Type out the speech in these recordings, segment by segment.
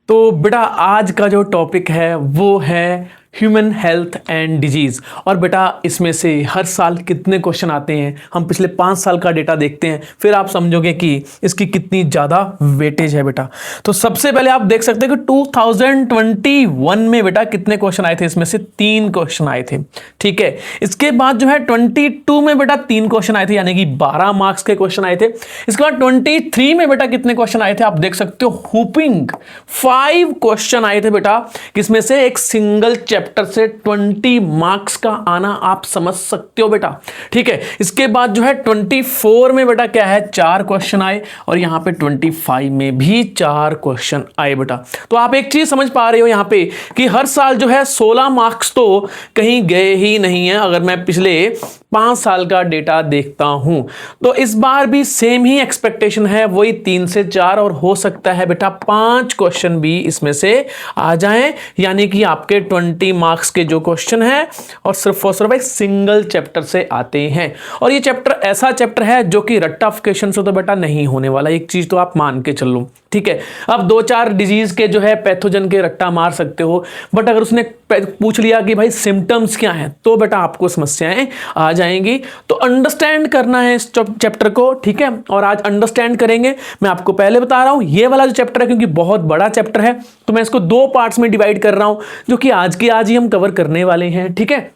तो बेटा आज का जो टॉपिक है वो है ह्यूमन हेल्थ एंड डिजीज़। और बेटा इसमें से हर साल कितने क्वेश्चन आते हैं, हम पिछले 5 साल का डेटा देखते हैं, फिर आप समझोगे कि इसकी कितनी ज़्यादा वेटेज है बेटा। तो सबसे पहले आप देख सकते हैं कि 2021 में बेटा कितने क्वेश्चन आए थे, इसमें से 3 क्वेश्चन आए थे। ठीक है, इसके बाद जो है 22 में बेटा 3 क्वेश्चन आए थे, यानी कि 12 मार्क्स के क्वेश्चन आए थे। इसके बाद 23 में बेटा कितने क्वेश्चन आए थे, आप देख सकते हो हुपिंग 5 क्वेश्चन आए थे बेटा, किसमें से एक सिंगल चैप्टर से 20 मार्क्स का आना आप समझ सकते हो बेटा। ठीक है, इसके बाद जो है 24 में बेटा क्या है 4 क्वेश्चन आए, और यहां पे 25 में भी 4 क्वेश्चन आए बेटा। तो आप एक चीज समझ पा रहे हो यहां पे कि हर साल जो है 16 मार्क्स तो कहीं गए ही नहीं है। अगर मैं पिछले 5 साल का डेटा देखता हूं तो इस बार भी सेम ही एक्सपेक्टेशन है, वही 3 से 4, और हो सकता है बेटा 5 क्वेश्चन भी इसमें से आ जाएं, यानी कि आपके 20 मार्क्स के जो क्वेश्चन है और सिर्फ एक सिंगल चैप्टर से आते हैं। और ये चैप्टर ऐसा चैप्टर है जो कि रट्टाफिकेशन से तो बेटा नहीं होने वाला, एक चीज तो आप मान के चलो। ठीक है, अब 2-4 डिजीज के जो है पैथोजन के रट्टा मार सकते हो, बट अगर उसने पूछ लिया कि भाई सिम्टम्स क्या हैं तो बेटा आपको समस्याएं आ जाएंगी। तो अंडरस्टैंड करना है इस चैप्टर को। ठीक है, और आज अंडरस्टैंड करेंगे। मैं आपको पहले बता रहा हूं ये वाला जो चैप्टर है, क्योंकि बहुत बड़ा चैप्टर है, तो मैं इसको 2 पार्ट्स में डिवाइड कर रहा हूं, जो कि आज ही हम कवर करने वाले हैं। ठीक है,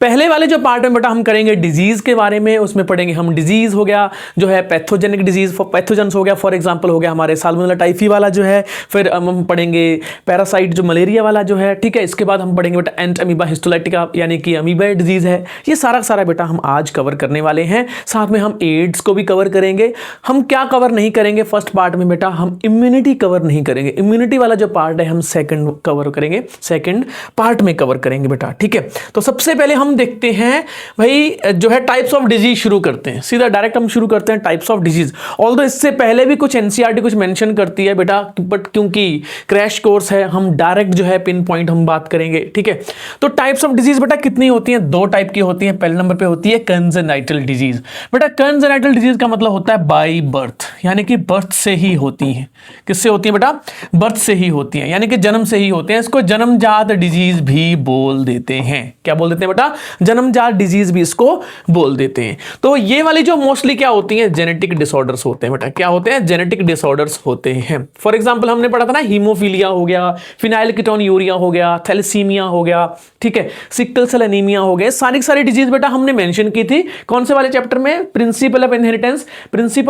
पहले वाले जो पार्ट में बेटा हम करेंगे डिजीज के बारे में, उसमें पढ़ेंगे हम डिजीज हो गया जो है पैथोजेनिक डिजीज, पैथोजेंस हो गया, फॉर एग्जांपल हो गया हमारे साल्मोनेला टाइफी वाला जो है, फिर हम पढ़ेंगे पैरासाइट जो मलेरिया वाला जो है। ठीक है, इसके बाद हम पढ़ेंगे बेटा एंट अमीबा हिस्टोलाइटिका, यानी कि अमीबा डिजीज है। ये सारा बेटा हम आज कवर करने वाले हैं। साथ में हम एड्स को भी कवर करेंगे। हम क्या कवर नहीं करेंगे फर्स्ट पार्ट में बेटा, हम इम्यूनिटी कवर नहीं करेंगे। इम्यूनिटी वाला जो पार्ट है हम सेकंड कवर करेंगे, सेकंड पार्ट में कवर करेंगे बेटा। ठीक है, तो सबसे पहले हम देखते हैं भाई जो है टाइप्स ऑफ डिजीज शुरू करते हैं, सीधा डायरेक्ट हम शुरू करते हैं टाइप्स ऑफ डिजीज। ऑल्दो इससे पहले भी कुछ एनसीईआरटी कुछ मेंशन करती है बेटा, बट क्योंकि क्रैश कोर्स है हम डायरेक्ट जो है पिन पॉइंट हम बात करेंगे। ठीक है, तो टाइप्स ऑफ डिजीज बेटा कितनी होती हैं, 2 टाइप की होती हैं। पहले नंबर पे होती है कंजेनाइटल डिजीज। बेटा कंजेनाइटल डिजीज का मतलब होता है बाय बर्थ, यानी कि बर्थ से ही होती है। किससे होती है बेटा, बर्थ से ही होती है, यानी कि जन्म से ही होते हैं। इसको जन्मजात डिजीज भी बोल देते हैं। क्या बोल देते हैं बेटा, जन्मजात डिजीज भी इसको बोल देते हैं। तो ये वाली जो मोस्टली क्या होती हैं, जेनेटिक डिसऑर्डर्स होते हैं बेटा। क्या होते हैं, जेनेटिक डिसऑर्डर्स होते हैं। फॉर एग्जांपल हमने पढ़ा था ना, हीमोफीलिया हो गया, फिनाइलकीटोन्यूरिया हो गया, थैलेसीमिया हो गया, ठीक है, सिकल सेल एनीमिया हो गए, सारी डिजीज बेटा हमने मेंशन की थी। कौन से वाले चैप्टर में, principle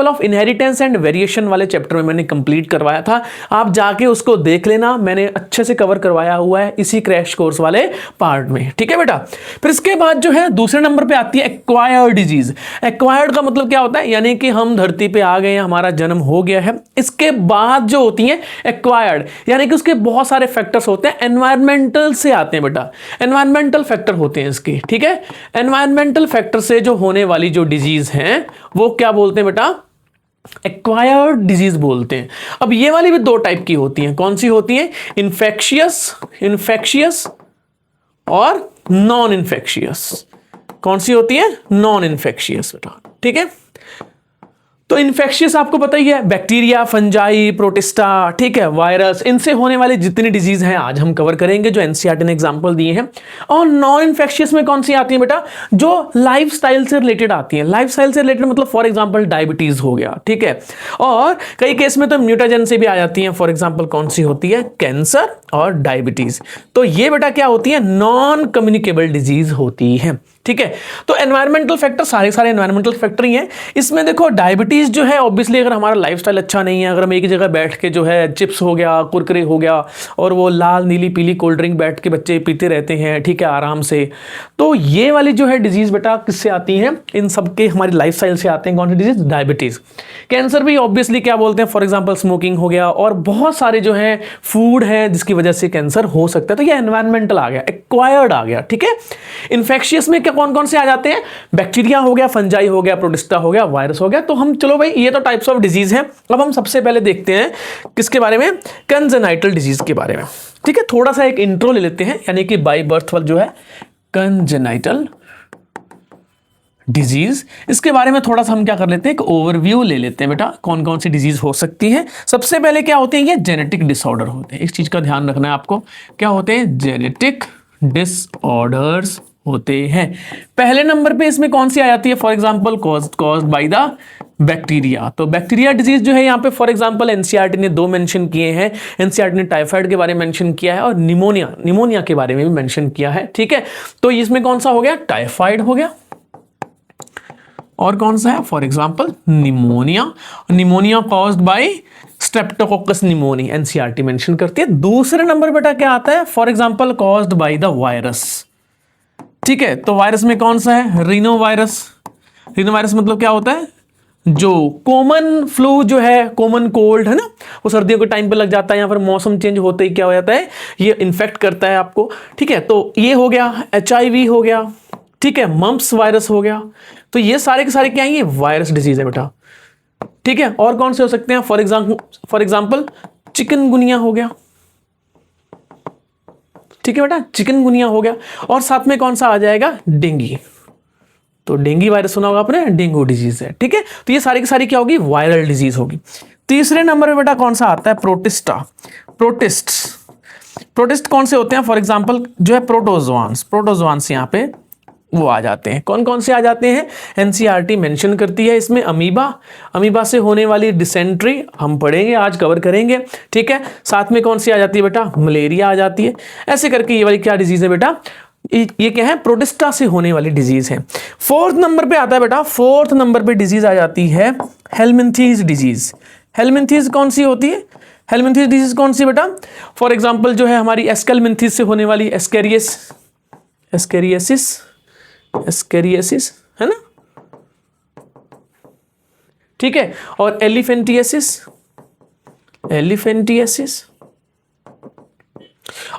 of inheritance and variation वाले चैप्टर में मैंने कंप्लीट करवाया था। आप जाके उसको देख लेना, मैंने अच्छे से कवर करवाया हुआ है इसी क्रैश कोर्स वाले पार्ट में। ठीक है बेटा, फिर इसके बाद जो है दूसरे नंबर पे आती है एक्वायर्ड डिजीज। एक्वायर्ड का मतलब क्या होता है, यानी कि हम धरती पे आ गए हैं, हमारा जन्म हो गया है, इसके बाद जो होती है एक्वायर्ड, यानी कि उसके बहुत सारे फैक्टर्स होते हैं, एनवायरमेंटल से आते हैं बेटा, एनवायरमेंटल फैक्टर होते हैं इसके। ठीक है, एनवायरमेंटल फैक्टर से जो होने वाली जो डिजीज हैं वो क्या बोलते हैं बेटा, एक्वायर्ड डिजीज बोलते हैं। अब ये वाली भी 2 टाइप की होती हैं। कौन सी होती है, इन्फेक्शियस और नॉन इन्फेक्शियस। कौन सी होती है, नॉन इन्फेक्शियस बेटा। ठीक है, तो इन्फेक्शियस आपको पता ही है, बैक्टीरिया, फंजाई, प्रोटिस्टा, ठीक है, वायरस, इनसे होने वाली जितनी डिजीज हैं आज हम कवर करेंगे, जो एनसीईआरटी ने एग्जांपल दिए हैं। और नॉन इन्फेक्शियस में कौन सी आती है बेटा, जो लाइफस्टाइल से रिलेटेड आती है। लाइफस्टाइल से रिलेटेड मतलब फॉर एग्जांपल डायबिटीज हो गया। ठीक है, और कई केस में तो म्यूटाजन से भी आ जाती हैं। फॉर एग्जांपल कौन सी होती है, कैंसर और डायबिटीज। तो ये बेटा क्या होती है, नॉन कम्युनिकेबल डिजीज होती है। ठीक है, तो एनवायरमेंटल फैक्टर सारे एनवायरमेंटल फैक्टर ही हैं। इसमें देखो डायबिटीज जो है ऑब्वियसली अगर हमारा लाइफस्टाइल अच्छा नहीं है, अगर हम एक ही जगह बैठ के जो है चिप्स हो गया, कुरकुरे हो गया, और वो लाल नीली पीली कोल्ड ड्रिंक बैठ के बच्चे पीते रहते हैं, ठीक है, आराम से, तो ये वाली जो है डिजीज बेटा किससे आती है, इन सब के हमारी लाइफस्टाइल से आते हैं। कौन सी डिजीज, डायबिटीज। कैंसर भी ऑब्वियसली क्या बोलते हैं, फॉर एग्जाम्पल स्मोकिंग हो गया, और बहुत सारे जो है फूड है जिसकी वजह से कैंसर हो सकता है। तो ये एनवायरमेंटल आ गया, एक्वायर्ड आ गया। ठीक है, इन्फेक्शियस में क्या कौन कौन से आ जाते हैं, बैक्टीरिया हो गया, फंजाई हो गया, प्रोटिस्टा हो गया, वायरस हो गया। तो हम चलो भाई ये तो टाइप्स ऑफ डिजीज हैं। अब हम सबसे पहले देखते हैं किसके बारे में, कंजेनाइटल डिजीज के बारे में। ठीक है, थोड़ा सा एक इंट्रो ले लेते हैं, यानी कि बाय बर्थ वाला जो है कंजेनाइटल डिजीज, इसके बारे में थोड़ा सा हम क्या कर लेते हैं, एक ओवरव्यू ले लेते हैं बेटा, कौन कौन सी डिजीज हो सकती है। सबसे पहले क्या होते हैं, ये जेनेटिक डिसऑर्डर होते हैं। इस चीज का ध्यान रखना है आपको, क्या होते हैं, जेनेटिक डिसऑर्डर्स होते हैं। पहले नंबर पे इसमें कौन सी आ जाती है, for example caused by the bacteria. तो बैक्टीरिया डिजीज जो है यहाँ पे फॉर एग्जांपल एनसीईआरटी ने 2 मेंशन किए हैं। एनसीईआरटी ने टाइफाइड के बारे में मेंशन किया है और निमोनिया के बारे में भी मेंशन किया है, ठीक है। तो इसमें कौन सा हो गया, टाइफाइड हो गया, और कौन सा है, for example pneumonia caused by streptococcus pneumoniae, NCERT mention करती है। दूसरे नंबर बेटा क्या आता है, for example caused by the virus, ठीक है। तो वायरस में कौन सा है, रीनो वायरस मतलब क्या होता है, जो कॉमन फ्लू जो है, कॉमन कोल्ड है ना, वो सर्दियों के टाइम पे लग जाता है या फिर मौसम चेंज होते ही क्या हो जाता है, ये इन्फेक्ट करता है आपको, ठीक है। तो ये हो गया, HIV हो गया, ठीक है, मम्प्स वायरस हो गया। तो ये सारे के सारे क्या है, ये वायरस डिजीज है बेटा, ठीक है। और कौन से हो सकते हैं, फॉर एग्जांपल चिकनगुनिया हो गया, ठीक है बेटा, चिकनगुनिया हो गया। और साथ में कौन सा आ जाएगा, डेंगू। तो डेंगू वायरस सुना होगा आपने, डेंगू डिजीज है, ठीक है। तो ये सारी की सारी क्या होगी, वायरल डिजीज होगी। तीसरे नंबर पे बेटा कौन सा आता है, प्रोटिस्ट कौन से होते हैं, फॉर एग्जांपल जो है प्रोटोजोआंस यहाँ पे वो आ जाते हैं। कौन कौन से आ जाते हैं, एनसीईआरटी मेंशन करती है इसमें, अमीबा से होने वाली डिसेंट्री हम पढ़ेंगे, आज कवर करेंगे, ठीक है। साथ में कौन सी आ जाती है बेटा, मलेरिया आ जाती है। ऐसे करके ये वाली क्या डिजीज है बेटा, ये क्या है, प्रोटिस्टा से होने वाली डिजीज है। फोर्थ नंबर पे आता है बेटा, फोर्थ नंबर पे डिजीज आ जाती है हेलमिंथीज डिजीज। हेलमिंथीज कौन सी होती है, हेलमिंथीज डिजीज कौन सी बेटा, फॉर एग्जांपल जो है हमारी एस्केलमिंथीज से होने वाली एस्केरियसिस है ना, ठीक है। और एलिफेंटियसिस,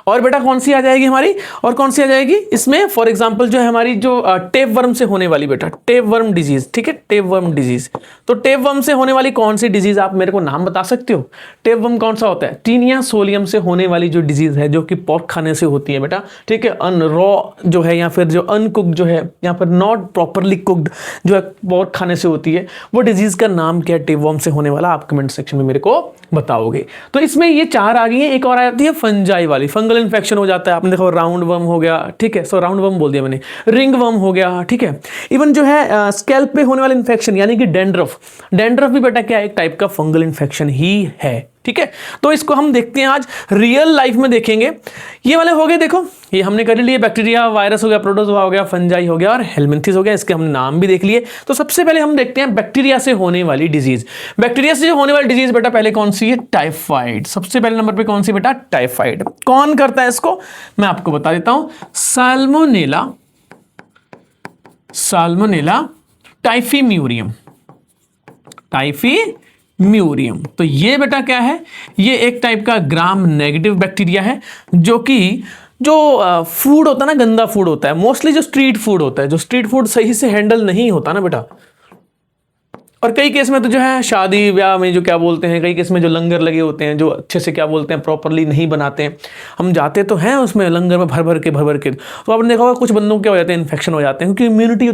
और बेटा कौन सी आ जाएगी हमारी, और कौन सी आ जाएगी इसमें, फॉर एग्जांपल जो है हमारी जो टेप वर्म से होने वाली बेटा, टेप वर्म डिजीज, ठीक है, टेप वर्म डिजीज। तो टेप वर्म से होने वाली कौन सी डिजीज, आप मेरे को नाम बता सकते हो, टेप वर्म कौन सा होता है, टीनिया सोलियम से होने वाली जो डिजीज है, जो कि पोर्क खाने से होती है बेटा, ठीक है। रॉ जो है या फिर जो अनकुक्ड जो है या फिर नॉट प्रॉपरली कुक्ड जो है पोर्क खाने से होती है, वो डिजीज का नाम क्या है, टेप वर्म से होने वाला, आप कमेंट सेक्शन में मेरे को बताओगे। तो इसमें ये 4 आ गई है। एक और आ जाती है फंजाई वाली, फंगल इन्फेक्शन हो जाता है, आपने देखो राउंड वर्म हो गया, ठीक है, सो राउंड वर्म बोल दिया मैंने, रिंग वर्म हो गया, ठीक है। इवन जो है स्कैल्प पे होने वाला इन्फेक्शन यानी कि डेंड्रफ भी बेटा क्या है, एक टाइप का फंगल इन्फेक्शन ही है, ठीक है। तो इसको हम देखते हैं आज रियल लाइफ में देखेंगे। ये वाले हो गए, देखो ये हमने कर लिए, बैक्टीरिया, वायरस हो गया, प्रोटोजोआ हो गया, फंजाई हो गया और हेलमिंथीज हो गया, इसके हमने नाम भी देख लिए। तो सबसे पहले हम देखते हैं बैक्टीरिया से होने वाली डिजीज। बैक्टीरिया से होने वाली डिजीज बेटा पहले कौन सी है, टाइफाइड। सबसे पहले नंबर पे कौन सी बेटा, टाइफाइड। कौन करता है इसको, मैं आपको बता देता हूं, साल्मोनेला टाइफीम्यूरियम। तो ये बेटा क्या है, ये एक टाइप का ग्राम नेगेटिव बैक्टीरिया है, जो कि जो फूड होता है ना, गंदा फूड होता है, मोस्टली जो स्ट्रीट फूड होता है, जो स्ट्रीट फूड सही से हैंडल नहीं होता ना बेटा, और कई केस में तो जो है शादी ब्याह में जो क्या बोलते हैं, कई केस में जो लंगर लगे होते हैं, जो अच्छे से क्या बोलते हैं प्रॉपरली नहीं बनाते हैं, हम जाते तो हैं उसमें लंगर में भर भर के, तो आपने देखा होगा कुछ बंदों क्या हो जाते हैं, इन्फेक्शन हो जाते हैं, क्योंकि इम्यूनिटी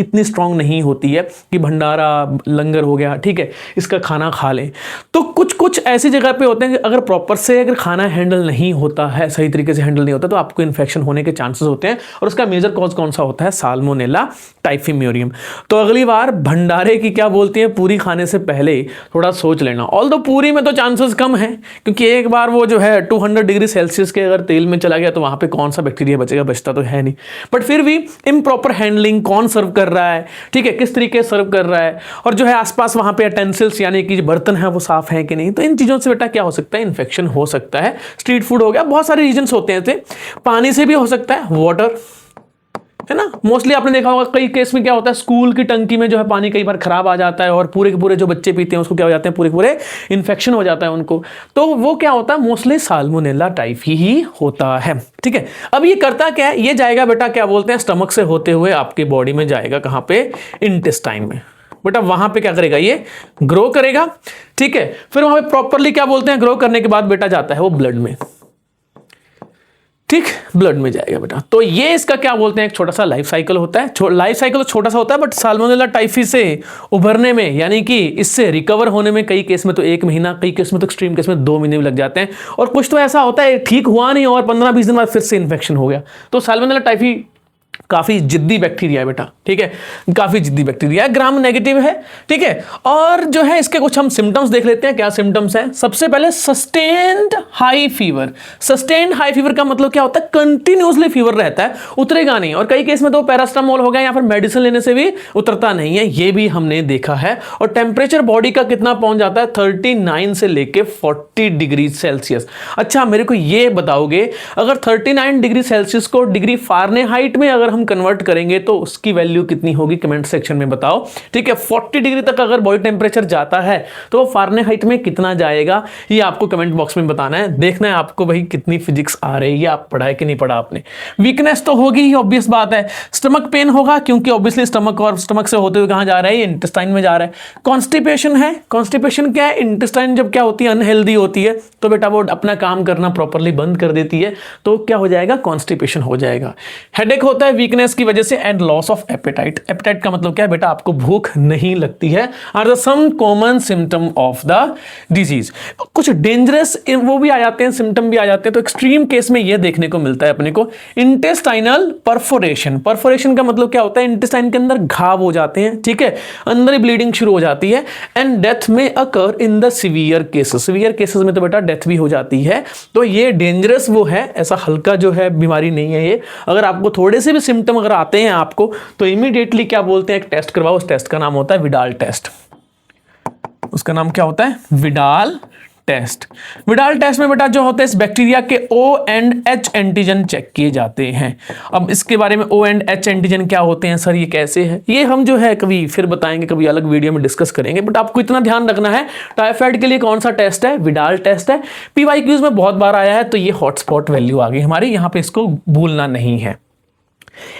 इतनी स्ट्रांग नहीं होती है कि भंडारा लंगर हो गया, ठीक है, इसका खाना खा लें। तो कुछ ऐसी जगह पे होते हैं कि अगर प्रॉपर से अगर खाना हैंडल नहीं होता है, सही तरीके से हैंडल नहीं होता, तो आपको इन्फेक्शन होने के चांसेस होते हैं। और उसका मेजर कॉज कौन सा होता है, साल्मोनेला टाइफीम्यूरियम। तो अगली बार भंडारे की क्या बोलती है, पूरी खाने से पहले थोड़ा सोच लेना। ऑल्दो पूरी में तो चांसेस कम है, क्योंकि एक बार वो जो है 200 डिग्री सेल्सियस के अगर तेल में चला गया तो वहां पे कौन सा बैक्टीरिया बचेगा, बचता तो है नहीं। बट फिर भी इम्प्रॉपर हैंडलिंग, कौन सर्व कर रहा है, ठीक है, किस तरीके से सर्व कर रहा है, और जो है आसपास वहां पे यूटेंसिल्स यानी कि बर्तन है वो साफ है कि नहीं, तो इन चीजों से बेटा क्या हो सकता है, इन्फेक्शन हो सकता है। स्ट्रीट फूड हो गया, बहुत सारे रीजंस होते हैं, पानी से भी हो सकता है, वाटर है ना, मोस्टली आपने देखा होगा कई केस में क्या होता है, स्कूल की टंकी में जो है पानी कई बार खराब आ जाता है और पूरे के पूरे जो बच्चे पीते हैं उसको क्या हो जाते हैं, पूरे के पूरे इन्फेक्शन हो जाता है उनको। तो वो क्या होता है, मोस्टली साल्मोनेला टाइफी ही होता है, ठीक है। अब ये करता क्या है, ये जाएगा बेटा क्या बोलते हैं, स्टमक से होते हुए आपके बॉडी में जाएगा, कहां पे, इंटेस्टाइन में बेटा, वहां पे क्या करेगा, ये ग्रो करेगा, ठीक है। फिर वहां पे प्रॉपरली क्या बोलते हैं, ग्रो करने के बाद बेटा जाता है वो ब्लड में। ठीक, ब्लड में जाएगा बेटा। तो ये इसका क्या बोलते हैं, एक छोटा सा लाइफ साइकिल होता है। लाइफ साइकिल छोटा सा होता है, बट साल्मोनेला टाइफी से उभरने में, यानी कि इससे रिकवर होने में कई केस में तो 1 महीना, कई केस में तो एक्सट्रीम केस में 2 महीने भी लग जाते हैं। और कुछ तो ऐसा होता है ठीक हुआ नहीं और 15-20 दिन बाद फिर से इन्फेक्शन हो गया। तो साल्मोनेला टाइफी काफी जिद्दी बैक्टीरिया है बेटा, ठीक है, काफी जिद्दी बैक्टीरिया है, ग्राम नेगेटिव है, ठीक है। और जो है इसके कुछ हम सिम्टम्स देख लेते हैं, क्या सिम्टम्स हैं। सबसे पहले sustained high fever. Sustained high fever का मतलब क्या होता है, कंटिन्यूसली फीवर रहता है, उतरेगा नहीं। और कई केस में तो पैरास्टामोल हो गया या फिर मेडिसिन लेने से भी उतरता नहीं है, ये भी हमने देखा है। और टेम्परेचर बॉडी का कितना पहुंच जाता है, 39 से लेके 40 डिग्री सेल्सियस। अच्छा, मेरे को ये बताओगे, अगर 39 डिग्री सेल्सियस को डिग्री फारेनहाइट में अगर हम कन्वर्ट करेंगे तो उसकी वैल्यू कितनी होगी, कमेंट सेक्शन में बताओ, ठीक है। 40 डिग्री तक अगर बॉडी टेम्परेचर जाता है तो वो फारेनहाइट में कितना जाएगा, ये आपको कमेंट बॉक्स में बताना है। देखना है आपको भाई कितनी फिजिक्स आ रही है, आप पढ़ा है कि नहीं पढ़ा आपने। वीकनेस तो होगी ही, ऑब्वियस बात है। स्टमक पेन होगा, क्योंकि ऑब्वियसली स्टमक और स्टमक से होते हुए कहां जा रहा है, ये इंटेस्टाइन में जा रहा है। कॉन्स्टिपेशन है। कॉन्स्टिपेशन क्या है, इंटेस्टाइन जब क्या होती है, अनहेल्दी होती है, तो बेटा वो अपना काम करना प्रॉपरली बंद कर देती है, तो क्या हो जाएगा, कॉन्स्टिपेशन हो जाएगा। हेडेक होता है वीकनेस की वजह से, and loss of appetite. Appetite का मतलब क्या है बेटा, आपको भूख नहीं लगती है, are the some common symptom of the disease. कुछ डेंजरस वो भी आ जाते हैं, सिम्टम भी आ जाते हैं। तो एक्सट्रीम केस में ये देखने को मिलता है अपने को, इंटेस्टाइनल परफोरेशन। परफोरेशन का मतलब क्या होता है, इंटेस्टाइन के अंदर घाव हो जाते हैं, ठीक है, अंदर ही ब्लीडिंग शुरू हो जाती है। एंड डेथ में occur in the severe cases. Severe cases में तो बेटा डेथ भी हो जाती है। तो ये डेंजरस वो है, ऐसा हल्का जो है बीमारी नहीं है ये। अगर आपको थोड़े से भी सिम्टम अगर आते हैं आपको, तो इमीडिएटली क्या बोलते हैं, एक टेस्ट करवाओ। उस टेस्ट का नाम होता है विडाल टेस्ट। उसका नाम क्या होता है, विडाल टेस्ट। विडाल टेस्ट में बेटा जो होता है, इस बैक्टीरिया के O and H antigen check किए जाते हैं। अब इसके बारे में O एंड H एंटीजन क्या होते हैं सर, ये कैसे है, ये हम जो है कभी फिर बताएंगे, कभी अलग वीडियो में डिस्कस करेंगे। बट आपको इतना ध्यान रखना है, टाइफाइड के लिए कौन सा टेस्ट है, विडाल टेस्ट है। PYQs में बहुत बार आया है, तो ये हॉटस्पॉट वैल्यू आ गई हमारी, यहाँ पे इसको भूलना नहीं है।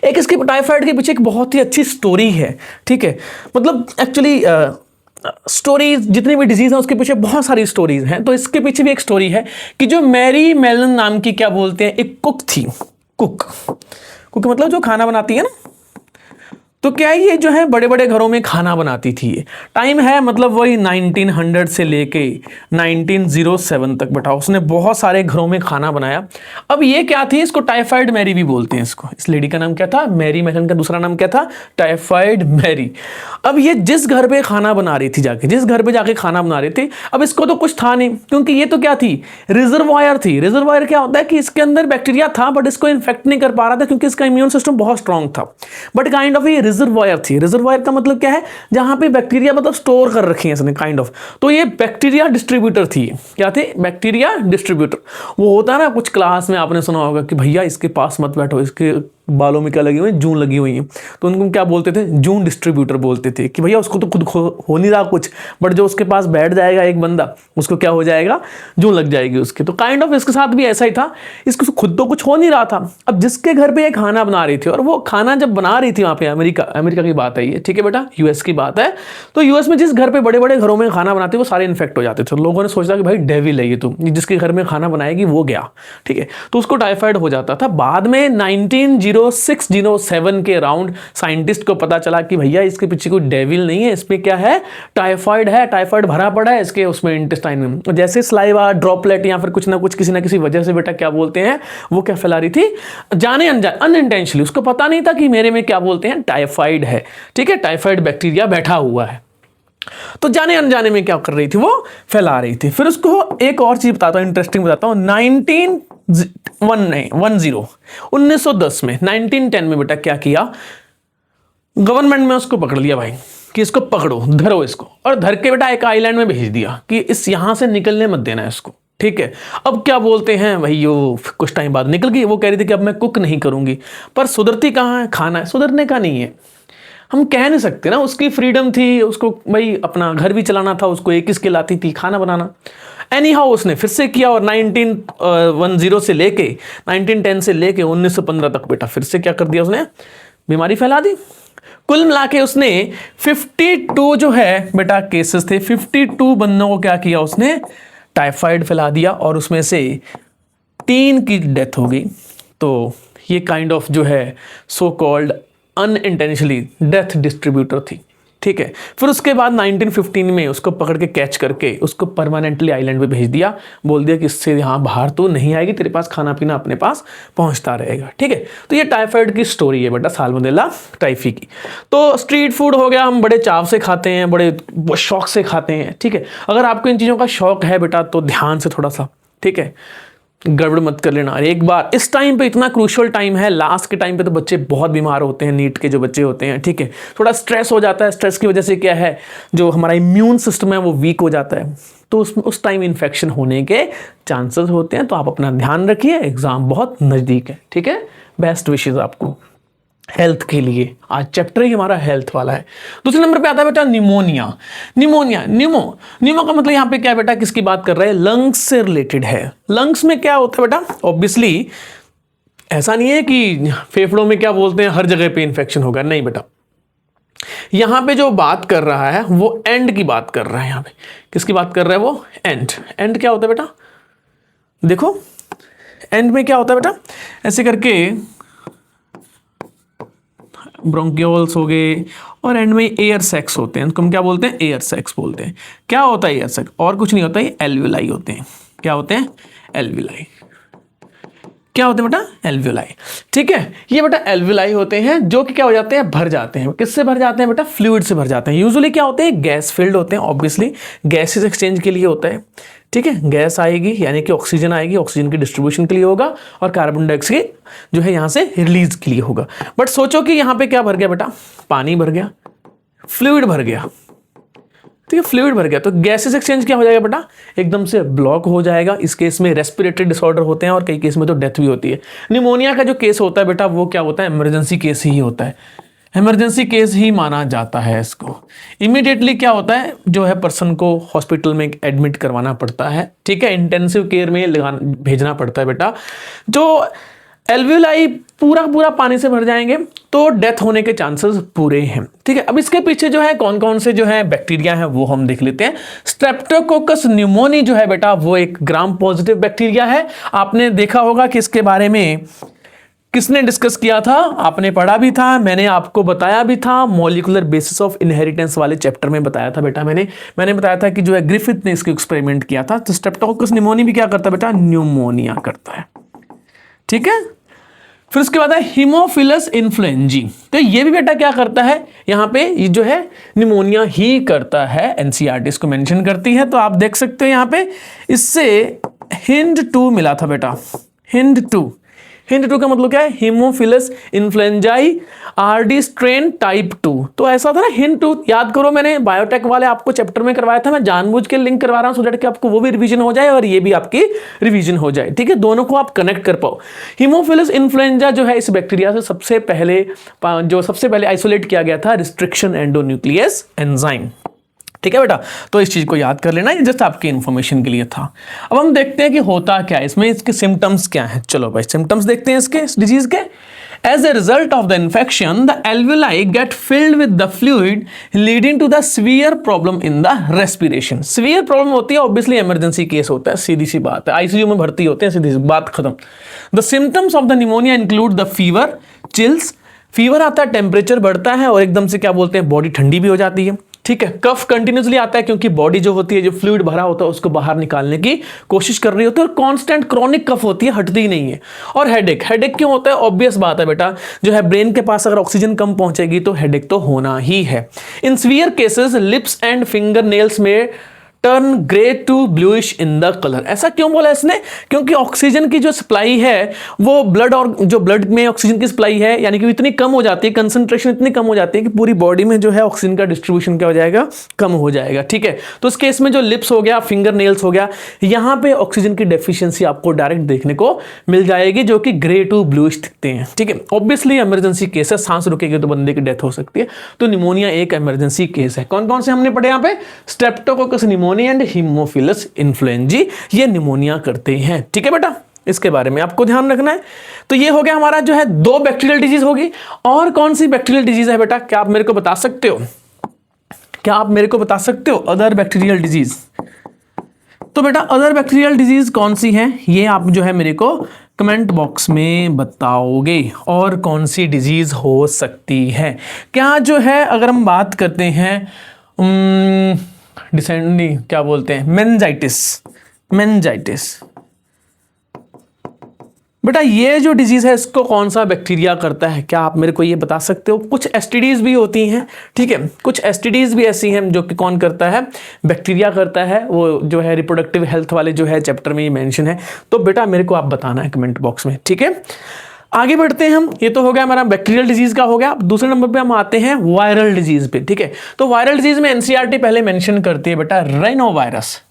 एक इसके टाइफाइड के पीछे एक बहुत ही अच्छी स्टोरी है, ठीक है। मतलब एक्चुअली स्टोरीज जितनी भी डिजीज है उसके पीछे बहुत सारी स्टोरीज हैं। तो इसके पीछे भी एक स्टोरी है कि जो मैरी मेलन नाम की क्या बोलते हैं, एक कुक थी। कुक मतलब जो खाना बनाती है ना, तो क्या ये जो है बड़े बड़े घरों में खाना बनाती थी। टाइम है मतलब वही 1900 से लेके 1907 तक बेटा उसने बहुत सारे घरों में खाना बनाया। अब ये क्या थी, इसको टाइफाइड मैरी भी बोलते हैं इसको। इस लेडी का नाम क्या था, मैरी मेलन का दूसरा नाम क्या था, टाइफाइड मैरी। अब ये जिस घर पे खाना बना रही थी जाके, जिस घर पे जाके खाना बना रही थी, अब इसको तो कुछ था नहीं, क्योंकि ये तो क्या थी, रिजर्वायर थी। रिजर्वायर क्या होता है कि इसके अंदर बैक्टीरिया था, बट इसको इन्फेक्ट नहीं कर पा रहा था क्योंकि इसका इम्यून सिस्टम बहुत स्ट्रांग था। बट काइंड ऑफ ये रिजर्वायर थी। रिजर्वायर का मतलब क्या है, जहां पे बैक्टीरिया मतलब स्टोर कर रखी है इसने काइंड ऑफ। तो ये बैक्टीरिया डिस्ट्रीब्यूटर थी। क्या थे, बैक्टीरिया डिस्ट्रीब्यूटर। वो होता है ना, कुछ क्लास में आपने सुना होगा कि भैया इसके पास मत बैठो, इसके बालों में क्या लगी हुई है, जून लगी हुई है। तो उनको क्या बोलते थे, जून डिस्ट्रीब्यूटर बोलते थे कि भैया उसको तो खुद हो नहीं रहा कुछ, बट जो उसके पास बैठ जाएगा एक बंदा, उसको क्या हो जाएगा, जून लग जाएगी उसके। तो काइंड ऑफ इसके साथ भी ऐसा ही था, इसको खुद तो कुछ हो नहीं रहा था। अब जिसके घर पे ये खाना बना रही थी, और वो खाना जब बना रही थी वहाँ पे, अमेरिका की बात है ये, ठीक है बेटा, यूएस की बात है। तो यूएस में जिस घर पे बड़े बड़े घरों में खाना बनाते वो सारे इन्फेक्ट हो जाते थे। लोगों ने सोचा कि भाई डेविल है ये, तो जिसके घर में खाना बनाएगी वो गया, ठीक है। तो उसको टाइफाइड हो जाता था। बाद में 1906-07 के अराउंड साइंटिस्ट को पता चला कि भैया इसके पीछे कोई डेविल नहीं है, इसमें क्या है, टाइफाइड है। टाइफाइड भरा पड़ा है इसके उसमें इंटेस्टाइन में। जैसे स्लाइवा ड्रॉपलेट या फिर कुछ ना कुछ किसी ना किसी वजह से बेटा क्या बोलते हैं, वो क्या फैला रही थी, जाने अनजाने, अनइंटेंशनली। उसको पता नहीं था कि मेरे में क्या बोलते हैं, टाइफाइड है, ठीक है, टाइफाइड बैक्टीरिया बैठा हुआ है। तो जाने अनजाने में क्या कर रही थी, वो फैला रही थी। फिर उसको एक और चीज बताता हूं, इंटरेस्टिंग बताता हूं। 1910 में 1910 में बेटा क्या किया, गवर्नमेंट में उसको पकड़ लिया भाई कि इसको पकड़ो, धरो इसको, और धर के बेटा एक आइलैंड में भेज दिया कि इस यहां से निकलने मत देना इसको, ठीक है। अब क्या बोलते हैं भाई, वो कुछ टाइम बाद निकल गई। वो कह रही थी कि अब मैं कुक नहीं करूंगी, पर सुधरती कहाँ है, खाना है, सुधरने का नहीं है। हम कह नहीं सकते ना, उसकी फ्रीडम थी, उसको भाई अपना घर भी चलाना था, उसको एक स्किल आती थी, खाना बनाना। एनी हाउ उसने फिर से किया, और 1910 से लेके 1910 से लेके 1915 तक बेटा फिर से क्या कर दिया उसने, बीमारी फैला दी। कुल मिला के उसने 52 जो है बेटा केसेस थे, 52 बंदों को क्या किया उसने, टाइफाइड फैला दिया, और उसमें से 3 की डेथ हो गई। तो ये काइंड ऑफ जो है so called unintentionally death distributor थी, ठीक है। फिर उसके बाद 1915 में उसको पकड़ के कैच करके उसको परमानेंटली आइलैंड पे भेज दिया, बोल दिया कि इससे यहाँ बाहर तो नहीं आएगी, तेरे पास खाना पीना अपने पास पहुँचता रहेगा, ठीक है। तो ये टाइफाइड की स्टोरी है बेटा, साल्मोनेला टाइफी की। तो स्ट्रीट फूड हो गया, हम बड़े चाव से खाते हैं, बड़े शौक से खाते हैं, ठीक है। अगर आपको इन चीज़ों का शौक है बेटा तो ध्यान से थोड़ा सा, ठीक है, गड़बड़ मत कर लेना। एक बार इस टाइम पे इतना क्रूशियल टाइम है, लास्ट के टाइम पे तो बच्चे बहुत बीमार होते हैं, नीट के जो बच्चे होते हैं, ठीक है। थोड़ा स्ट्रेस हो जाता है, स्ट्रेस की वजह से क्या है, जो हमारा इम्यून सिस्टम है वो वीक हो जाता है, तो उस टाइम इन्फेक्शन होने के चांसेस होते हैं। तो आप अपना ध्यान रखिए, एग्जाम बहुत नज़दीक है, ठीक है। बेस्ट विशेज़ आपको हेल्थ के लिए। आज चैप्टर ही हमारा हेल्थ वाला है। दूसरे नंबर पे आता है बेटा निमोनिया। निमो का मतलब यहाँ पे क्या है बेटा, किसकी बात कर रहे हैं, लंग्स से रिलेटेड है। लंग्स में क्या होता है बेटा, ऑब्वियसली ऐसा नहीं है कि फेफड़ों में क्या बोलते हैं हर जगह पे इंफेक्शन होगा, नहीं बेटा। यहां पे जो बात कर रहा है वो एंड की बात कर रहा है। यहां पे किसकी बात कर रहा है वो, एंड क्या होता है बेटा, देखो एंड में क्या होता है बेटा, ऐसे करके ब्रोंकियोल्स हो गए और एंड में एयर सेक्स होते हैं, उनको हम क्या बोलते हैं, एयर सेक्स बोलते हैं। क्या होता है एयर सेक्स, और कुछ नहीं होता, ये एल्वियोलाई होते हैं। क्या होते हैं, एल्वियोलाई। क्या होते हैं बेटा, एल्वियोलाई, ठीक है। ये बेटा एल्वियोलाई होते हैं जो कि क्या हो जाते हैं, भर जाते हैं। किससे भर जाते हैं बेटा, फ्लूइड से भर जाते हैं। यूजुअली क्या होते हैं, गैस फिल्ड होते हैं, ऑब्वियसली गैसेस एक्सचेंज के लिए होता है, ठीक है। गैस आएगी यानी कि ऑक्सीजन आएगी, ऑक्सीजन की डिस्ट्रीब्यूशन के लिए होगा, और कार्बन डाइऑक्साइड जो है यहाँ से रिलीज के लिए होगा। बट सोचो कि यहाँ पे क्या भर गया बेटा, पानी भर गया, फ्लूइड भर गया, ठीक है, फ्लूइड भर गया, तो गैसेस एक्सचेंज क्या हो जाएगा बेटा, एकदम से ब्लॉक हो जाएगा। इस केस में रेस्पिरेटरी डिसऑर्डर होते हैं और कई केस में तो डेथ भी होती है। निमोनिया का जो केस होता है बेटा वो क्या होता है, इमरजेंसी केस ही होता है, इमरजेंसी केस ही माना जाता है इसको। इमीडिएटली क्या होता है, जो है पर्सन को हॉस्पिटल में एडमिट करवाना पड़ता है, ठीक है, इंटेंसिव केयर में भेजना पड़ता है बेटा। जो एल्वियोलाई पूरा पानी से भर जाएंगे तो डेथ होने के चांसेस पूरे हैं, ठीक है। अब इसके पीछे जो है कौन कौन से जो है बैक्टीरिया हैं वो हम देख लेते हैं। स्ट्रेप्टोकोकस न्यूमोनी जो है बेटा वो एक ग्राम पॉजिटिव बैक्टीरिया है। आपने देखा होगा कि इसके बारे में किसने डिस्कस किया था, आपने पढ़ा भी था, मैंने आपको बताया भी था, मॉलिक्यूलर बेसिस ऑफ इनहेरिटेंस वाले चैप्टर में बताया था बेटा। मैंने बताया था कि जो है ग्रिफिथ ने इसको एक्सपेरिमेंट किया था। तो स्ट्रेप्टोकोकस न्यूमोनी भी क्या करता है बेटा, न्यूमोनिया करता है, ठीक है। फिर उसके बाद है हीमोफिलस इन्फ्लुएंजी, तो ये भी बेटा क्या करता है, यहाँ पे ये जो है निमोनिया ही करता है। एनसीईआरटी इसको मेंशन करती है, तो आप देख सकते हो यहाँ पे इससे HIND2 मिला था बेटा, HIND2 का मतलब क्या है, हीमोफिलस इन्फ्लुएंजाई RD स्ट्रेन टाइप 2। तो ऐसा था ना HIND2, याद करो मैंने बायोटेक वाले आपको चैप्टर में करवाया था, मैं जानबूझ के लिंक करवा रहा हूं सो दैट कि आपको वो भी रिवीजन हो जाए और ये भी आपकी रिवीजन हो जाए, ठीक है, दोनों को आप कनेक्ट कर पाओ। हीमोफिलस इन्फ्लुएंजा जो है इस बैक्टीरिया से सबसे पहले आइसोलेट किया गया था रिस्ट्रिक्शन एंडोन्यूक्लियस एंजाइम, ठीक है बेटा। तो इस चीज को याद कर लेना, ये जस्ट आपकी इंफॉर्मेशन के लिए था। अब हम देखते हैं कि होता क्या है इसमें, इसके सिम्टम्स क्या हैं। चलो भाई सिम्टम्स देखते हैं इसके, इस डिजीज के। As a result of the infection, the alveoli get filled with the fluid, leading to the severe problem in the respiration. Severe problem होती है, obviously emergency case होता है, सीधी सी बात है, ICU में भर्ती होते हैं, सीधी सी बात खत्म। The symptoms of the pneumonia include the fever, chills, fever आता है, टेम्परेचर बढ़ता है और एकदम से क्या बोलते हैं, बॉडी ठंडी भी हो जाती है, ठीक है। कफ कंटिन्यूसली आता है क्योंकि बॉडी जो होती है, जो फ्लूइड भरा होता है उसको बाहर निकालने की कोशिश कर रही होती है, और कांस्टेंट क्रॉनिक कफ होती है, हटती ही नहीं है। और हेडेक क्यों होता है, ऑब्वियस बात है बेटा, जो है ब्रेन के पास अगर ऑक्सीजन कम पहुंचेगी तो हेडेक तो होना ही है। In severe cases lips and fingernails में turn grey to bluish in the colour. ऐसा क्यों बोला इसने, क्योंकि ऑक्सीजन की जो सप्लाई है वो ब्लड, और जो ब्लड में ऑक्सीजन की सप्लाई है यानी कि इतनी कम हो जाती है, कंसंट्रेशन इतनी कम हो जाती है कि पूरी बॉडी में जो है ऑक्सीजन का डिस्ट्रीब्यूशन क्या हो जाएगा, कम हो जाएगा, ठीक है। तो इस केस में जो लिप्स हो गया, फिंगर नेल्स हो गया, यहां पे ऑक्सीजन की डेफिशिएंसी आपको डायरेक्ट देखने को मिल जाएगी, जो कि ग्रे टू ब्लूइश दिखते हैं, ठीक है। ऑब्वियसली इमरजेंसी केस है, सांस रुकेगी तो बंदे की डेथ हो सकती है, तो निमोनिया एक इमरजेंसी केस है। कौन कौन से हमने पढ़े यहाँ पे, Streptococcus pneumonia and Haemophilus influenzae, ये निमोनिया करते हैं, ठीक है बेटा, इसके बारे में आपको ध्यान रखना है। तो ये हो गया हमारा जो है 2 बैक्टीरियल डिजीज होगी। और कौन सी बैक्टीरियल डिजीज है बेटा, क्या आप मेरे को बता सकते हो, अदर बैक्टीरियल डिजीज। तो बेटा अदर बैक्टीरियल डिजीज कौन सी है, ये आप जो है मेरे को कमेंट बॉक्स में बताओगे, और कौन सी डिजीज हो सकती है। क्या जो है अगर हम बात करते हैं डिसेंडी क्या बोलते हैं, मेनिंजाइटिस बेटा ये जो डिजीज है इसको कौन सा बैक्टीरिया करता है, क्या आप मेरे को ये बता सकते हो। कुछ एसटीडीज भी होती हैं, ठीक है, कुछ एसटीडीज भी ऐसी हैं जो कि कौन करता है, बैक्टीरिया करता है, वो जो है रिप्रोडक्टिव हेल्थ वाले जो है चैप्टर में ये मेंशन है। तो बेटा मेरे को आप बताना है कमेंट बॉक्स में, ठीक है। आगे बढ़ते हैं हम, ये तो हो गया हमारा बैक्टीरियल डिजीज का हो गया। दूसरे नंबर पे हम आते हैं वायरल डिजीज पे, ठीक है। तो वायरल डिजीज में एनसीईआरटी पहले मेंशन करती है बेटा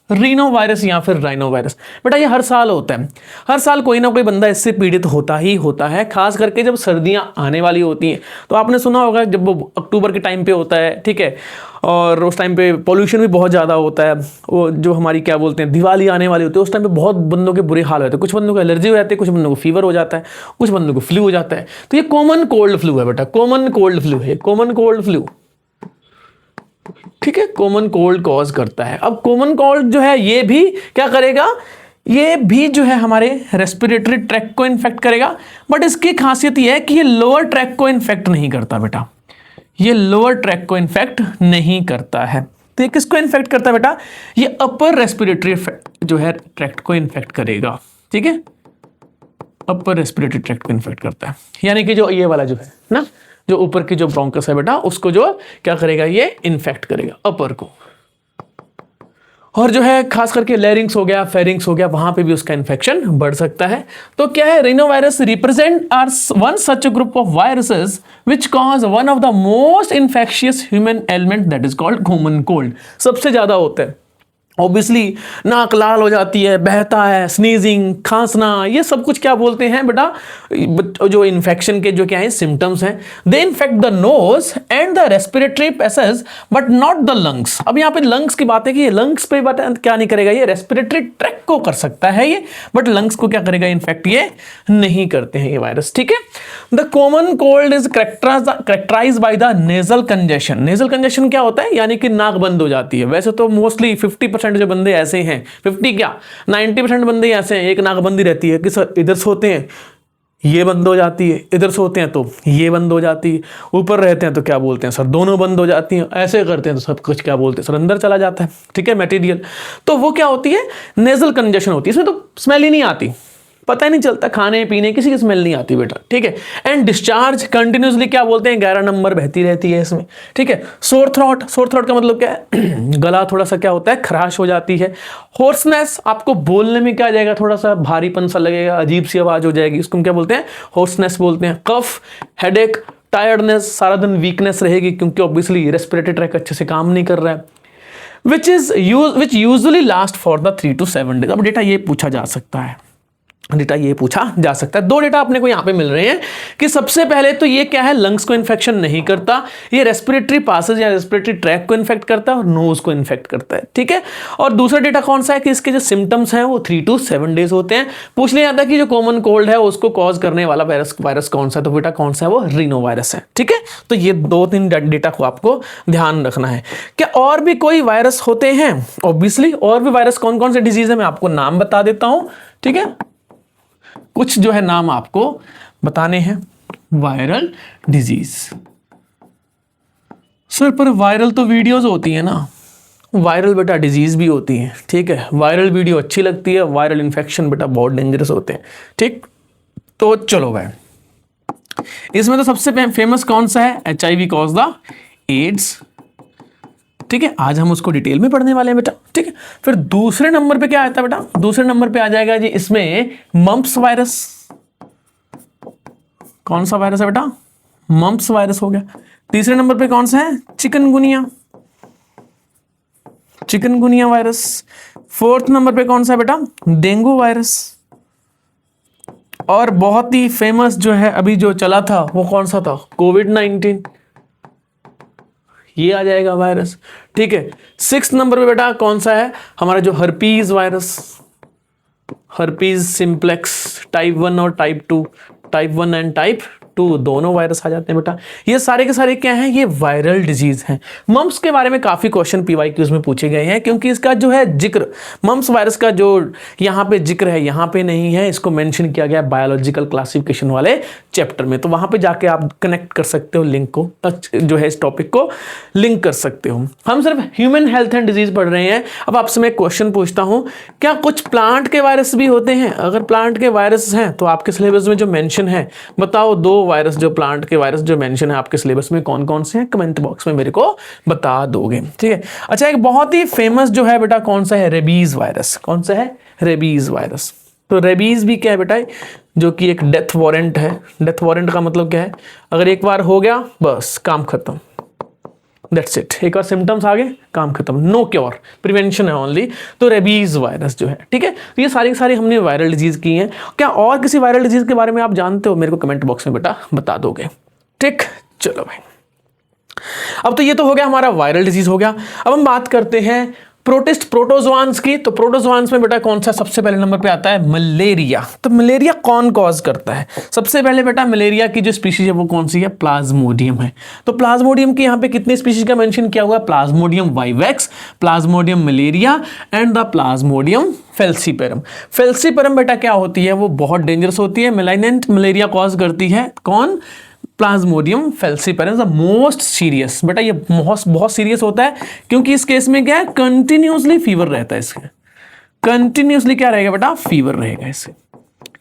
रीनो वायरस या फिर राइनो वायरस। बेटा ये हर साल होता है, हर साल कोई ना कोई बंदा इससे पीड़ित होता ही होता है, खास करके जब सर्दियां आने वाली होती हैं। तो आपने सुना होगा जब वो अक्टूबर के टाइम पे होता है, ठीक है, और उस टाइम पे पॉल्यूशन भी बहुत ज़्यादा होता है। वो जो हमारी क्या बोलते हैं दिवाली आने वाली होती है, उस टाइम पे बहुत बंदों के बुरे हाल होते हैं। कुछ बंदों को एलर्जी हो जाती है, कुछ बंदों को फीवर हो जाता है, कुछ बंदों को फ्लू हो जाता है। तो ये कॉमन कोल्ड फ्लू है बेटा, कॉमन कोल्ड फ्लू है, कॉमन कोल्ड फ्लू, ठीक है, कॉमन कोल्ड कॉज करता है। अब कॉमन कोल्ड जो है ये भी क्या करेगा, ये भी जो है हमारे रेस्पिरेटरी ट्रैक्ट को इन्फेक्ट करेगा, बट इसकी खासियत ये है कि ये लोअर ट्रैक्ट को इन्फेक्ट नहीं करता बेटा, ये लोअर ट्रैक्ट को इन्फेक्ट नहीं करता है। तो ये किसको इन्फेक्ट करता है बेटा, ये अपर रेस्पिरेटरी जो है ट्रैक्ट को इन्फेक्ट करेगा, ठीक है, अपर रेस्पिरेटरी ट्रैक्ट को इन्फेक्ट करता है। यानी कि जो ये वाला जो है ना, जो ऊपर की जो ब्रोंकस है बेटा, उसको जो क्या करेगा, ये इन्फेक्ट करेगा अपर को। और जो है खास करके लैरिंग्स हो गया, फेरिंग्स हो गया, वहां पे भी उसका इन्फेक्शन बढ़ सकता है। तो क्या है, rhinovirus represent are one such group of viruses which cause one of the most infectious human element that is called common cold. सबसे ज्यादा होता है ऑब्वियसली, नाक लाल हो जाती है, बहता है, स्नीजिंग, खांसना, ये सब कुछ क्या बोलते हैं बेटा, जो इन्फेक्शन के जो क्या है सिम्टम्स हैं। They infect the nose and the respiratory passage but not the lungs. अब यहाँ पे लंग्स की बात है कि ये लंग्स पे क्या नहीं करेगा, ये रेस्पिरेटरी ट्रैक्ट को कर सकता है ये, बट लंग्स को क्या करेगा, इन्फेक्ट ये नहीं करते हैं ये वायरस, ठीक है। The common cold is characterised by the nasal congestion. Nasal congestion क्या होता है, यानी कि नाक बंद हो जाती है। वैसे तो मोस्टली 50% जो बंदे ऐसे हैं, 50 क्या 90% बंदे ऐसे हैं, एक नाकबंदी रहती है कि सर इधर सोते हैं ये बंद हो जाती है, इधर सोते हैं तो ये बंद हो जाती है, ऊपर रहते हैं तो क्या बोलते हैं सर दोनों बंद हो जाती हैं, ऐसे करते हैं तो सब कुछ क्या बोलते हैं सर अंदर चला जाता है, ठीक है, मटेरियल। तो वो क्या होती है, नेजल कंजेशन होती है। इसमें तो स्मेल ही नहीं आती, पता ही नहीं चलता, खाने पीने किसी की स्मेल नहीं आती बेटा, ठीक है। एंड डिस्चार्ज कंटिन्यूसली क्या बोलते हैं, 11 नंबर बहती रहती है इसमें, ठीक है। सोर थ्रोट का मतलब क्या है गला थोड़ा सा क्या होता है, खराश हो जाती है। होर्सनेस, आपको बोलने में क्या जाएगा, थोड़ा सा भारीपन सा लगेगा, अजीब सी आवाज हो जाएगी, इसको हम क्या बोलते हैं, होर्सनेस बोलते हैं। कफ, हेडेक, टायर्डनेस, सारा दिन वीकनेस रहेगी क्योंकि ऑब्वियसली रेस्पिरेटरी ट्रैक अच्छे से काम नहीं कर रहा है। विच usually last for the 3 to 7 days। अब डेटा ये पूछा जा सकता है, डेटा ये पूछा जा सकता है। दो डेटा अपने को यहां पे मिल रहे हैं कि सबसे पहले तो ये क्या है, लंग्स को इन्फेक्शन नहीं करता, ये रेस्पिरेटरी पासेज या रेस्पिरेटरी ट्रैक को इन्फेक्ट करता है और नोज को इन्फेक्ट करता है, ठीक है। और दूसरा डेटा कौन सा है कि इसके जो सिम्टम्स हैं वो 3 to 7 days होते हैं। पूछ लिया जाता है कि जो कॉमन कोल्ड है उसको कॉज करने वाला वायरस कौन सा है, तो बेटा कौन सा है, वो रीनो वायरस है, ठीक है। तो ये 2-3 डेटा को आपको ध्यान रखना है। क्या और भी कोई वायरस होते हैं, ऑब्वियसली और भी वायरस कौन कौन से डिजीज है मैं आपको नाम बता देता हूं, ठीक है। कुछ जो है नाम आपको बताने हैं। वायरल डिजीज, सर पर वायरल तो वीडियोस होती है ना, वायरल बेटा डिजीज भी होती है, ठीक है। वायरल वीडियो अच्छी लगती है, वायरल इन्फेक्शन बेटा बहुत डेंजरस होते हैं, ठीक। तो चलो भाई, इसमें तो सबसे फेमस कौन सा है, HIV कॉज द एड्स, ठीक है। आज हम उसको डिटेल में पढ़ने वाले हैं बेटा, ठीक है। फिर दूसरे नंबर पे क्या आता है बेटा, दूसरे नंबर पे आ जाएगा जी इसमें मम्प्स वायरस। कौन सा वायरस है बेटा, मम्प्स वायरस हो गया। तीसरे नंबर पे कौन सा है, चिकनगुनिया वायरस। फोर्थ नंबर पे कौन सा है बेटा, डेंगू वायरस। और बहुत ही फेमस जो है अभी जो चला था वो कौन सा था, कोविड-19, ये आ जाएगा वायरस, ठीक है। 6th नंबर पे बेटा कौन सा है, हमारा जो herpes virus, herpes simplex type 1 और टाइप 2, टाइप 1 एंड टाइप 2 दोनों वायरस आ जाते हैं बेटा। ये सारे के सारे क्या हैं, ये वायरल डिजीज हैं। मम्प्स के बारे में काफी क्वेश्चन पीवाईक्यूज में पूछे गए हैं, क्योंकि इसका जो है जिक्र, मम्प्स वायरस का जो यहाँ पे जिक्र है यहाँ पे नहीं है, इसको मेंशन किया गया बायोलॉजिकल क्लासिफिकेशन वाले चैप्टर में। तो वहां पे जाके आप कनेक्ट कर सकते हो, लिंक को जो है इस टॉपिक को लिंक कर सकते हो। हम सिर्फ ह्यूमन हेल्थ एंड डिजीज पढ़ रहे हैं। अब आपसे मैं क्वेश्चन पूछता हूं, क्या कुछ प्लांट के वायरस भी होते हैं? अगर प्लांट के वायरस हैं तो आपके सिलेबस में जो मेंशन है, बताओ 2 वायरस, जो प्लांट के वायरस जो मेंशन है आपके सिलेबस में कौन कौन से हैं? कमेंट बॉक्स में मेरे को बता दोगे, ठीक है। अच्छा, एक बहुत ही फेमस जो है बेटा कौन सा है? Rabies virus. कौन सा है? Rabies virus. तो रेबीज भी क्या है बेटा, जो कि एक डेथ वारंट है। डेथ वारंट का मतलब क्या है? अगर एक बार हो गया बस काम खत्म, दैट्स इट। एक बार सिम्टम्स आ गए काम खत्म, नो क्योर, प्रिवेंशन है ओनली। तो रेबीज वायरस जो है, ठीक है। तो ये सारी की सारी हमने वायरल डिजीज की हैं। क्या और किसी वायरल डिजीज के बारे में आप जानते हो? मेरे को कमेंट बॉक्स में बेटा बता दोगे, ठीक। चलो भाई, अब तो ये तो हो गया हमारा वायरल डिजीज हो गया। अब हम बात करते हैं प्रोटोजोआंस की। तो प्रोटोजोआंस में बेटा कौन सा सबसे पहले नंबर पे आता है? मलेरिया। तो मलेरिया कौन कॉज करता है? सबसे पहले बेटा मलेरिया की जो स्पीशीज है वो कौन सी है? प्लाज्मोडियम है। तो प्लाज्मोडियम की यहाँ पे कितनी स्पीशीज का मेंशन किया हुआ? Plasmodium vivax, Plasmodium malaria and the Plasmodium falciparum. Falciparum बेटा क्या होती है? वो बहुत डेंजरस होती है, मेलाइनेंट मलेरिया कॉज करती है। कौन? Plasmodium falciparum, the most serious. बेटा ये बहुत सीरियस होता है, क्योंकि इस केस में क्या है? कंटिन्यूसली फीवर रहता है इसके। कंटिन्यूसली क्या रहेगा बेटा? फीवर रहेगा इससे।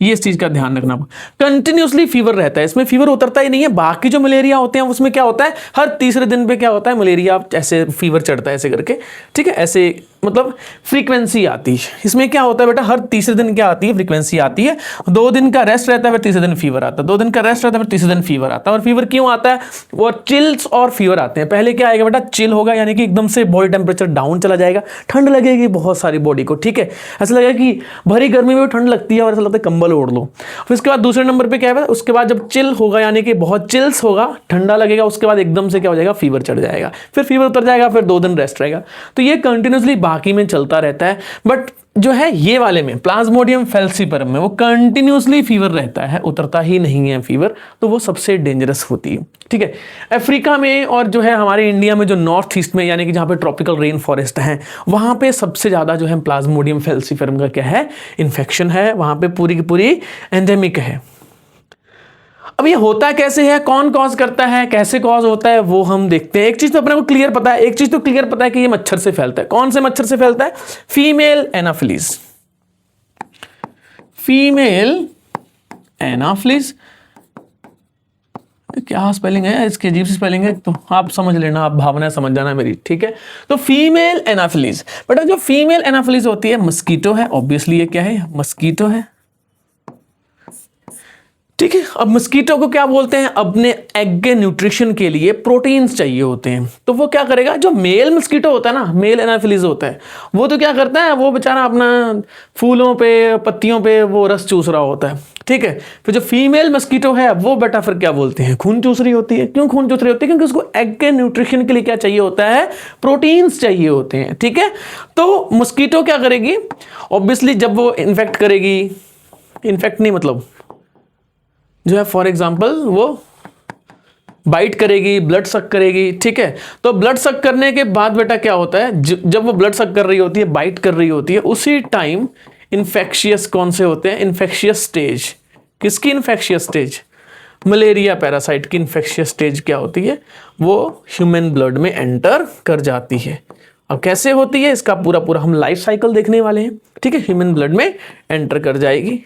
ये इस चीज का ध्यान रखना, कंटिन्यूसली फीवर रहता है इसमें, फीवर उतरता ही नहीं है। बाकी जो मलेरिया होते हैं उसमें क्या होता है? हर तीसरे दिन पे क्या होता है? मलेरिया ऐसे फीवर चढ़ता है ऐसे करके, ठीक है। ऐसे मतलब फ्रीक्वेंसी आती है। इसमें क्या होता है बेटा? हर तीसरे दिन क्या आती है? फ्रीक्वेंसी आती है। 2 दिन का रेस्ट रहता है, फिर तीसरे दिन फीवर आता है। 2 दिन का रेस्ट रहता है, फिर तीसरे दिन फीवर आता है। और फीवर क्यों आता है? वो चिल्स और फीवर आते हैं। पहले क्या आएगा बेटा? चिल होगा, यानी कि एकदम से बॉडी टेम्परेचर डाउन चला जाएगा, ठंड लगेगी बहुत सारी बॉडी को, ठीक है। ऐसा लगेगा कि भरी गर्मी में ठंड लगती है और ऐसा लगता है कंबल ओढ़ लो। फिर उसके बाद दूसरे नंबर पे क्या है? उसके बाद जब चिल होगा, यानी कि बहुत चिल्स होगा, ठंडा लगेगा, उसके बाद एकदम से क्या हो जाएगा? फीवर चढ़ जाएगा, फिर फीवर उतर जाएगा, फिर 2 दिन रेस्ट रहेगा। तो ये कंटिन्यूसली बाकी में चलता रहता है। बट जो है ये वाले में प्लाज्मोडियम फेल्सीपेरम में वो कंटिन्यूसली फीवर रहता है, उतरता ही नहीं है फीवर, तो वो सबसे डेंजरस होती है, ठीक है। अफ्रीका में और जो है हमारे इंडिया में जो नॉर्थ ईस्ट में, यानी कि जहाँ पे ट्रॉपिकल रेन फॉरेस्ट है, वहाँ पे सबसे ज़्यादा जो है प्लाज्मोडियम फेल्सीपेरम का क्या है? इन्फेक्शन है। वहाँ पे पूरी की पूरी एंडेमिक है। अब ये होता कैसे है? कौन कॉज करता है? कैसे कॉज होता है? वो हम देखते हैं। एक चीज तो अपने को क्लियर पता है, एक चीज तो क्लियर पता है कि ये मच्छर से फैलता है। कौन से मच्छर से फैलता है? Female Anopheles. फीमेल एनाफिलीज, क्या स्पेलिंग है इसकी? अजीब सी स्पेलिंग है, तो आप समझ लेना, आप भावना समझ जाना मेरी, ठीक है। तो फीमेल एनाफिलीज, बेटा जो फीमेल एनाफिलीज होती है मस्कीटो है। ऑब्वियसली ये क्या है? मस्कीटो है, ठीक है। अब मस्कीटो को क्या बोलते हैं? अपने एग के न्यूट्रिशन के लिए प्रोटीन्स चाहिए होते हैं। तो वो क्या करेगा? जो मेल मस्कीटो होता है ना, मेल एनाफिलीज होता है, वो तो क्या करता है? वो बेचारा अपना फूलों पे, पत्तियों पे वो रस चूस रहा होता है, ठीक है। फिर जो फीमेल मस्कीटो है वो बेटा फिर क्या बोलते हैं? खून चूस रही होती है। क्यों खून चूस रही होती है? क्योंकि उसको एग के न्यूट्रिशन के लिए क्या चाहिए होता है? प्रोटीन्स चाहिए होते हैं, ठीक है। तो मस्कीटो क्या करेगी? ऑब्वियसली जब वो इन्फेक्ट करेगी, इन्फेक्ट नहीं मतलब जो है फॉर एग्जाम्पल वो बाइट करेगी, ब्लड सक करेगी, ठीक है। तो ब्लड सक करने के बाद बेटा क्या होता है? जब वो ब्लड सक कर रही होती है, बाइट कर रही होती है, उसी टाइम इन्फेक्शियस कौन से होते हैं? Infectious stage. किसकी इन्फेक्शियस स्टेज? मलेरिया पैरासाइट की इन्फेक्शियस स्टेज क्या होती है? वो ह्यूमन ब्लड में एंटर कर जाती है। अब कैसे होती है इसका पूरा हम लाइफ साइकिल देखने वाले हैं, ठीक है। ह्यूमन ब्लड में एंटर कर जाएगी।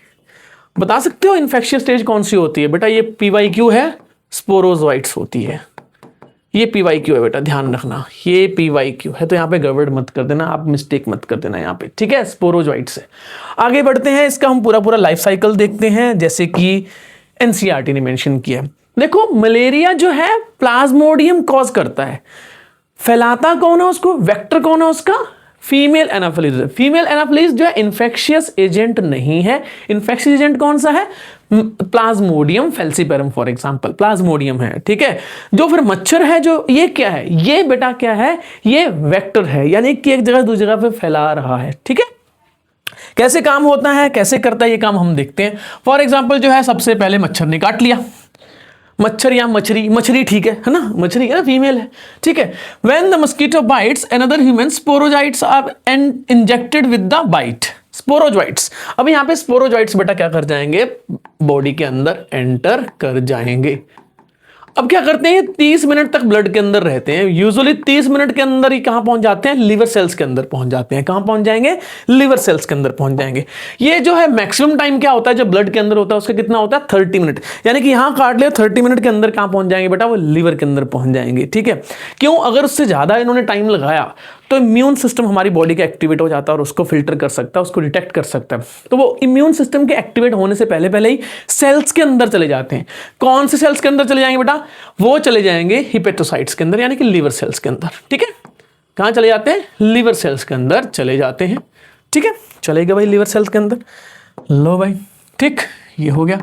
बता सकते हो इन्फेक्शियस स्टेज कौन सी होती है? बेटा ये PYQ है, स्पोरोजोइट्स होती है। ये PYQ है बेटा, ध्यान रखना, ये PYQ है। तो यहाँ पे गड़बड़ मत कर देना, आप मिस्टेक मत कर देना यहाँ पे, ठीक है। स्पोरोजोइट्स है। आगे बढ़ते हैं, इसका हम पूरा लाइफ साइकिल देखते हैं, जैसे कि NCERT ने मेंशन किया। देखो मलेरिया जो है प्लाज्मोडियम कॉज करता है। फैलाता कौन है उसको? वेक्टर कौन है उसका? Female Anopheles. फीमेल एनाफिलीज जो है इन्फेक्शियस एजेंट नहीं है। इन्फेक्शियस एजेंट कौन सा है? Plasmodium falciparum for example, Plasmodium है, ठीक है। जो फिर मच्छर है, जो ये क्या है? ये बेटा क्या है? ये वेक्टर है, यानी कि एक जगह दूसरी जगह पे फैला रहा है, ठीक है। कैसे काम होता है, कैसे करता है ये काम हम देखते हैं। फॉर एग्जाम्पल जो है सबसे पहले मच्छर ने काट लिया, मच्छर या मछली, मछली ठीक है ना, मछली है ना, फीमेल है, ठीक है। When the mosquito bites another human, sporozoites are injected with the bite, sporozoites. अब यहाँ पे स्पोरोजॉइट्स बेटा क्या कर जाएंगे, बॉडी के अंदर एंटर कर जाएंगे। अब क्या करते हैं, 30 मिनट तक ब्लड के अंदर रहते हैं, यूजुअली 30 मिनट के अंदर ही कहां पहुंच जाते हैं, लिवर सेल्स के अंदर पहुंच जाते हैं। कहां पहुंच जाएंगे, लिवर सेल्स के अंदर पहुंच जाएंगे। ये जो है मैक्सिमम टाइम क्या होता है जो ब्लड के अंदर होता है उसका कितना होता है, 30 मिनट। यानी कि यहां काट ले 30 मिनट के अंदर कहां पहुंच जाएंगे बेटा, वो लिवर के अंदर पहुंच जाएंगे, ठीक है। क्यों, अगर उससे ज्यादा इन्होंने टाइम लगाया तो इम्यून सिस्टम हमारी बॉडी का एक्टिवेट हो जाता है और उसको फिल्टर कर सकता है, उसको डिटेक्ट कर सकता है। तो वो इम्यून सिस्टम के एक्टिवेट होने से पहले पहले ही सेल्स के अंदर चले जाते हैं। कौन से सेल्स के अंदर चले जाएंगे बेटा, वो चले जाएंगे हिपेटोसाइट्स के अंदर, यानी कि लिवर सेल्स के अंदर, ठीक है। कहां चले जाते हैं, लिवर सेल्स के अंदर चले जाते हैं, ठीक है। चलेगा भाई लिवर सेल्स के अंदर, लो भाई, ठीक, ये हो गया।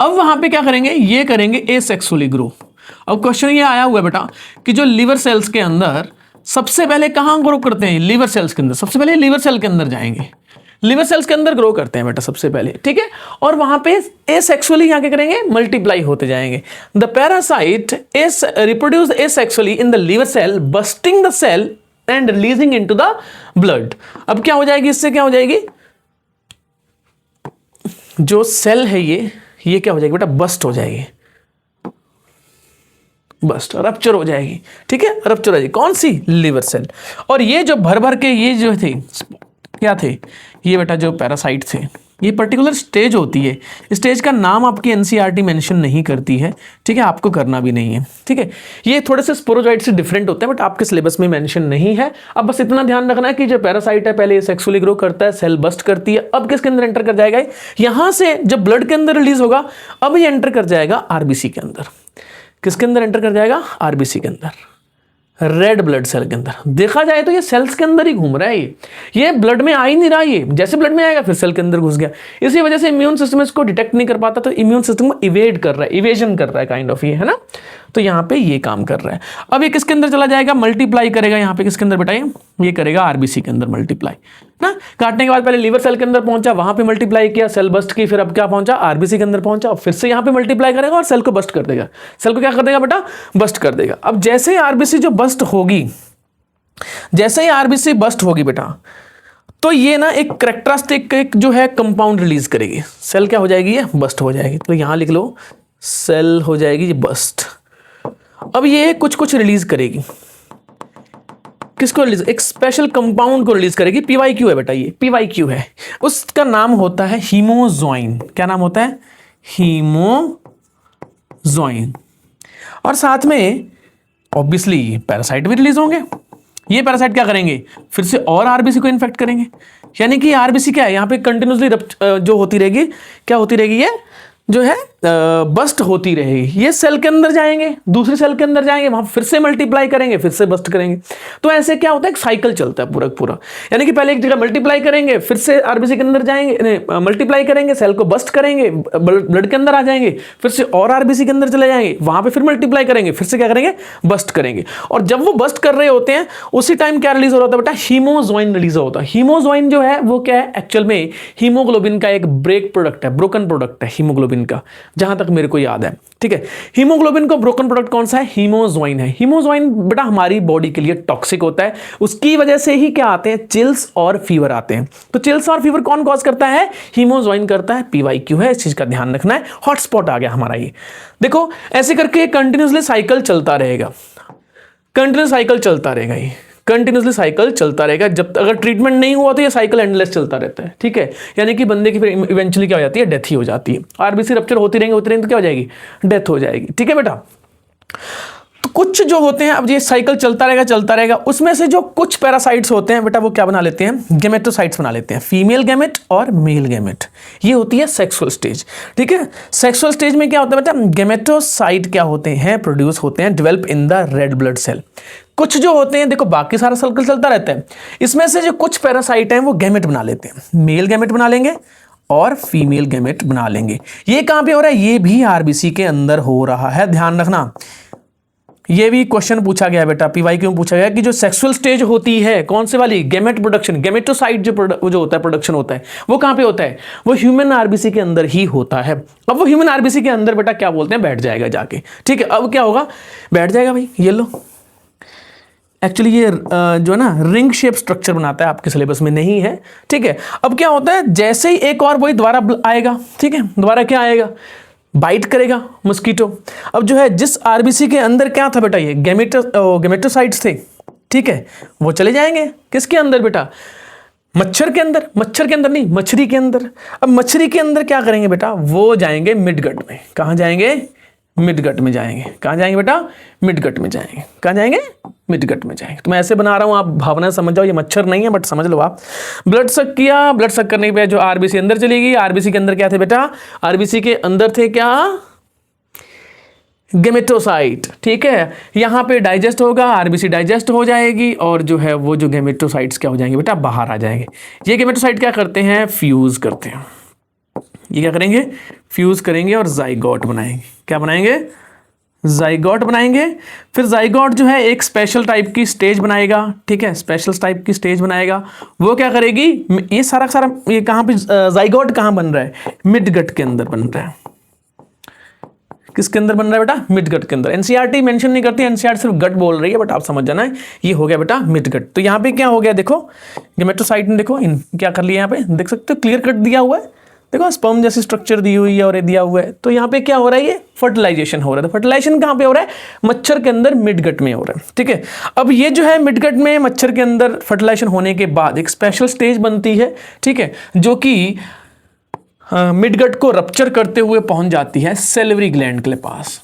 अब वहां पे क्या करेंगे, ये करेंगे एसेक्सुअली ग्रो। अब क्वेश्चन ये आया हुआ है बेटा कि जो लिवर सेल्स के अंदर सबसे पहले कहां ग्रो करते हैं, लिवर सेल्स के अंदर, सबसे पहले लिवर सेल के अंदर जाएंगे, लिवर सेल्स के अंदर ग्रो करते हैं बेटा सबसे पहले, ठीक है। और वहां पे एसेक्सुअली यहां क्या करेंगे, मल्टीप्लाई होते जाएंगे। The parasite is reproduce asexually in the liver cell, bursting the cell and releasing into the blood. अब क्या हो जाएगी, इससे क्या हो जाएगी, जो सेल है ये क्या हो जाएगी बेटा, बस्ट हो जाएगी, बस्ट, रप्चर हो जाएगी, ठीक है, रप्चर हो जाएगी। कौन सी, लिवर सेल। और ये जो भर भर के ये जो थे क्या थे, ये बेटा जो पैरासाइट थे, ये पर्टिकुलर स्टेज होती है, स्टेज का नाम आपकी एनसीईआरटी मेंशन नहीं करती है, ठीक है, आपको करना भी नहीं है, ठीक है। ये थोड़े से स्पोरोजॉइट से डिफरेंट होते हैं बट आपके सिलेबस में मेंशन नहीं है। अब बस इतना ध्यान रखना है कि जो पैरासाइट है पहले सेक्सुअली ग्रो करता है, सेल बस्ट करती है, अब किसके अंदर एंटर कर जाएगा, यहां से जब ब्लड के अंदर रिलीज होगा अब ये एंटर कर जाएगा आरबीसी के अंदर। किसके अंदर एंटर कर जाएगा, आरबीसी के अंदर, रेड ब्लड सेल के अंदर। देखा जाए तो ये सेल्स के अंदर ही घूम रहा है, ये ब्लड में आ ही नहीं रहा, ये जैसे ब्लड में आएगा फिर सेल के अंदर घुस गया। इसी वजह से इम्यून सिस्टम इसको डिटेक्ट नहीं कर पाता, तो इम्यून सिस्टम को इवेड कर रहा है, इवेजन कर रहा है काइंड ऑफ, ये है ना। तो यहाँ पे ये काम कर रहा है। अब ये किसके अंदर चला जाएगा, मल्टीप्लाई करेगा, यहाँ पे किसके अंदर बेटा, ये करेगा आरबीसी के अंदर मल्टीप्लाई ना। काटने के बाद पहले लिवर सेल के अंदर पहुंचा, वहां पे मल्टीप्लाई किया, सेल बस्ट की, फिर अब क्या पहुंचा, आरबीसी के अंदर पहुंचा, फिर से यहाँ पे मल्टीप्लाई करेगा और सेल को बस्ट कर देगा। सेल को क्या कर देगा बेटा, बस्ट कर देगा। अब जैसे ही आरबीसी जो बस्ट होगी, जैसे ही आरबीसी बस्ट होगी बेटा, तो ये ना एक करेक्टरिस्टिक एक जो है कंपाउंड रिलीज करेगी, सेल क्या हो जाएगी, ये बस्ट हो जाएगी। तो यहां लिख लो, सेल हो जाएगी ये बस्ट। अब ये कुछ कुछ रिलीज करेगी, किसको रिलीज, एक स्पेशल कंपाउंड को रिलीज करेगी, पीवाईक्यू है बेटा, ये पीवाईक्यू है, उसका नाम होता है हीमोजॉइन। क्या नाम होता है, हीमोजॉइन। और साथ में ऑब्वियसली पैरासाइट भी रिलीज होंगे। ये पैरासाइट क्या करेंगे, फिर से और आरबीसी को इन्फेक्ट करेंगे, यानी कि आरबीसी क्या है, यहाँ पे कंटिन्यूसली जो होती रहेगी, क्या होती रहेगी, ये जो है बस्ट होती रहेगी। ये सेल के अंदर जाएंगे, दूसरे सेल के अंदर जाएंगे, वहां फिर से मल्टीप्लाई करेंगे, फिर से बस्ट करेंगे। तो ऐसे क्या होता है, एक साइकिल चलता है पूरा पूरा, यानी कि पहले एक जगह मल्टीप्लाई करेंगे, फिर से आरबीसी के अंदर जाएंगे, मल्टीप्लाई करेंगे, सेल को बस्ट करेंगे, ब्लड के अंदर आ जाएंगे, फिर से और आरबीसी के अंदर चले जाएंगे, वहां पे फिर मल्टीप्लाई करेंगे, फिर से क्या करेंगे, बस्ट करेंगे। और जब वो बस्ट कर रहे होते हैं उसी टाइम क्या रिलीज हो रहा था बेटा, हीमोजॉइन रिलीज होता है। हीमोजॉइन जो है वो क्या है, एक्चुअल में हीमोग्लोबिन का एक ब्रेक प्रोडक्ट है, ब्रोकन प्रोडक्ट है हीमोग्लोबिन का, जहां तक मेरे को याद है, ठीक है। हीमोग्लोबिन का ब्रोकन प्रोडक्ट कौन सा है, हीमोजॉइन है। हीमोजॉइन बेटा हमारी बॉडी के लिए टॉक्सिक होता है, उसकी वजह से ही क्या आते हैं, चिल्स और फीवर आते हैं। तो चिल्स और फीवर कौन कॉज करता है, हीमोजॉइन करता है, पीवाईक्यू है, इस चीज का ध्यान रखना है। हॉटस्पॉट आ गया हमारा ये, देखो ऐसे करके कंटिन्यूसली साइकिल चलता रहेगा, कंटिन्यूस साइकिल चलता रहेगा, ये कंटिन्यूसली साइकिल चलता रहेगा। जब तक अगर ट्रीटमेंट नहीं हुआ तो ये साइकिल एंडलेस चलता रहता है, ठीक है। यानी कि बंदे की फिर इवेंचुअली क्या हो जाती है, डेथ ही हो जाती है। आरबीसी रप्चर होती रहेंगे तो क्या हो जाएगी, डेथ हो जाएगी, ठीक है बेटा। तो कुछ जो होते हैं, अब ये साइकिल चलता रहेगा, उसमें से जो कुछ पैरासाइट्स होते हैं बेटा वो क्या बना लेते हैं, गेमेटोसाइट्स बना लेते हैं, फीमेल गेमेट और मेल गेमेट। ये होती है सेक्सुअल स्टेज, ठीक है। सेक्सुअल स्टेज में क्या होता है बेटा, गेमेटोसाइट क्या होते हैं, प्रोड्यूस होते हैं, develop in the red blood cell. कुछ जो होते हैं, देखो बाकी सारा सर्कल चलता रहता है, इसमें से जो कुछ पैरासाइट हैं वो गैमेट बना लेते हैं, मेल गैमेट बना लेंगे और फीमेल गैमेट बना लेंगे। ये कहां पे हो रहा है, ये भी आरबीसी के अंदर हो रहा है, ध्यान रखना। ये भी क्वेश्चन पूछा गया बेटा, पीवाईक्यू में पूछा गया कि जो सेक्सुअल स्टेज होती है कौन से वाली, गैमेट प्रोडक्शन, गैमेटोसाइट जो होता है प्रोडक्शन होता है वो कहाँ पे होता है, वो ह्यूमन आरबीसी के अंदर ही होता है। अब वो ह्यूमन आरबीसी के अंदर बेटा क्या बोलते हैं, बैठ जाएगा जाके, ठीक है। अब क्या होगा, बैठ जाएगा भाई, ये लो। एक्चुअली ये जो है ना रिंग शेप स्ट्रक्चर बनाता है, आपके सिलेबस में नहीं है, ठीक है। अब क्या होता है, जैसे ही एक और वही दोबारा आएगा, ठीक है, दोबारा क्या आएगा, बाइट करेगा मस्कीटो। अब जो है जिस आरबीसी के अंदर क्या था बेटा, ये गैमेटोसाइट्स थे, ठीक है, वो चले जाएंगे किसके अंदर बेटा, मच्छर के अंदर, मच्छर के अंदर नहीं, मछली के अंदर। अब मछली के अंदर क्या करेंगे बेटा, वो जाएंगे मिडगट में। कहाँ जाएंगे, मिडगट में जाएंगे। कहाँ जाएंगे बेटा, मिडगट में जाएंगे। कहाँ जाएंगे, मिडगट में जाएंगे। तो मैं ऐसे बना रहा हूँ, आप भावना समझ जाओ, ये मच्छर नहीं है बट समझ लो आप। ब्लड सक किया, ब्लड सक करने के बाद जो आरबीसी अंदर चली गई, आरबीसी के अंदर क्या थे बेटा, आरबीसी के अंदर थे क्या, गैमेटोसाइट, ठीक है। यहाँ पे डाइजेस्ट होगा, आरबीसी डाइजेस्ट हो जाएगी और जो है वो जो गैमेटोसाइट्स क्या हो जाएंगे बेटा, बाहर आ जाएंगे। ये गैमेटोसाइट क्या करते हैं, फ्यूज करते हैं। ये क्या करेंगे, फ्यूज करेंगे और जाइगोट बनाएंगे। क्या बनाएंगे, जाइगोट बनाएंगे। फिर जाइगोट जो है एक स्पेशल टाइप की स्टेज बनाएगा, ठीक है, स्पेशल टाइप की स्टेज बनाएगा। वो क्या करेगी, ये सारा सारा ये कहाँ पे जाइगोट कहाँ बन रहा है, मिडगट के अंदर बन रहा है। किसके अंदर बन रहा है बेटा, मिडगट के अंदर। एनसीईआरटी मेंशन नहीं करती, एनसीईआरटी सिर्फ गट बोल रही है, बट आप समझ जाना है ये हो गया बेटा मिडगट। तो यहाँ पे क्या हो गया, देखो गैमेटोसाइट ने देखो क्या कर लिया, यहाँ पे देख सकते हो क्लियर कट दिया हुआ है, देखो स्पर्म जैसी स्ट्रक्चर दी हुई है और ये दिया हुआ है। तो यहाँ पे क्या हो रहा है, ये फर्टिलाइजेशन हो रहा है। तो फर्टिलाइजेशन कहाँ पे हो रहा है, मच्छर के अंदर मिडगट में हो रहा है, ठीक है। अब ये जो है मिडगट में मच्छर के अंदर फर्टिलाइजेशन होने के बाद एक स्पेशल स्टेज बनती है, ठीक है, जो कि मिडगट को रप्चर करते हुए पहुंच जाती है सेलिवरी ग्लैंड के पास,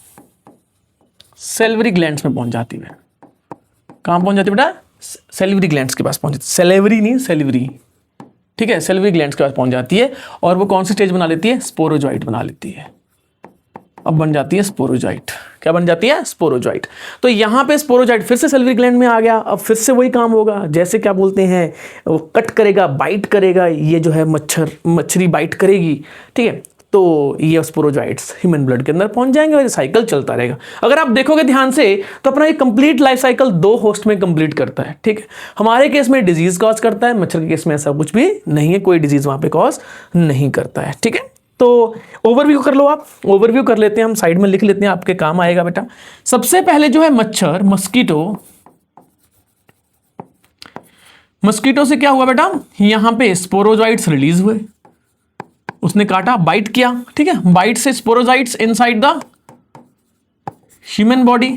सेलिवरी ग्लैंड्स में पहुंच जाती है। कहाँ पहुंच जाती है बेटा, सेलिवरी ग्लैंड्स के पास पहुंच जाती है, सेलिवरी नहीं सेलिवरी, ठीक है, सेलिवरी ग्लैंड्स के पास पहुंच जाती है। और वो कौन सी स्टेज बना लेती है, स्पोरोजॉइट बना लेती है। अब बन जाती है स्पोरोजॉइट। क्या बन जाती है, स्पोरोजॉइट। तो यहाँ पे स्पोरोजॉइट फिर से सेलिवरी ग्लैंड में आ गया। अब फिर से वही काम होगा, जैसे क्या बोलते हैं, वो कट करेगा, बाइट करेगा, ये जो है मच्छरी बाइट करेगी, ठीक है। तो ये स्पोरोजॉइट्स ह्यूमन ब्लड के अंदर पहुंच जाएंगे और ये साइकिल चलता रहेगा। अगर आप देखोगे ध्यान से तो अपना ये कंप्लीट लाइफ साइकिल 2 होस्ट में कंप्लीट करता है, ठीक है। हमारे केस में डिजीज कॉज करता है, मच्छर के केस में ऐसा कुछ भी नहीं है, कोई डिजीज वहां पे कॉज नहीं करता है, ठीक है। तो ओवरव्यू कर लो आप, ओवरव्यू कर लेते हैं हम, साइड में लिख लेते हैं, आपके काम आएगा बेटा। सबसे पहले जो है मच्छर, मस्कीटो से क्या हुआ बेटा, यहां पे स्पोरोजॉइट्स रिलीज हुए, उसने काटा, बाइट किया, ठीक है, बाइट से sporozoites inside the human body,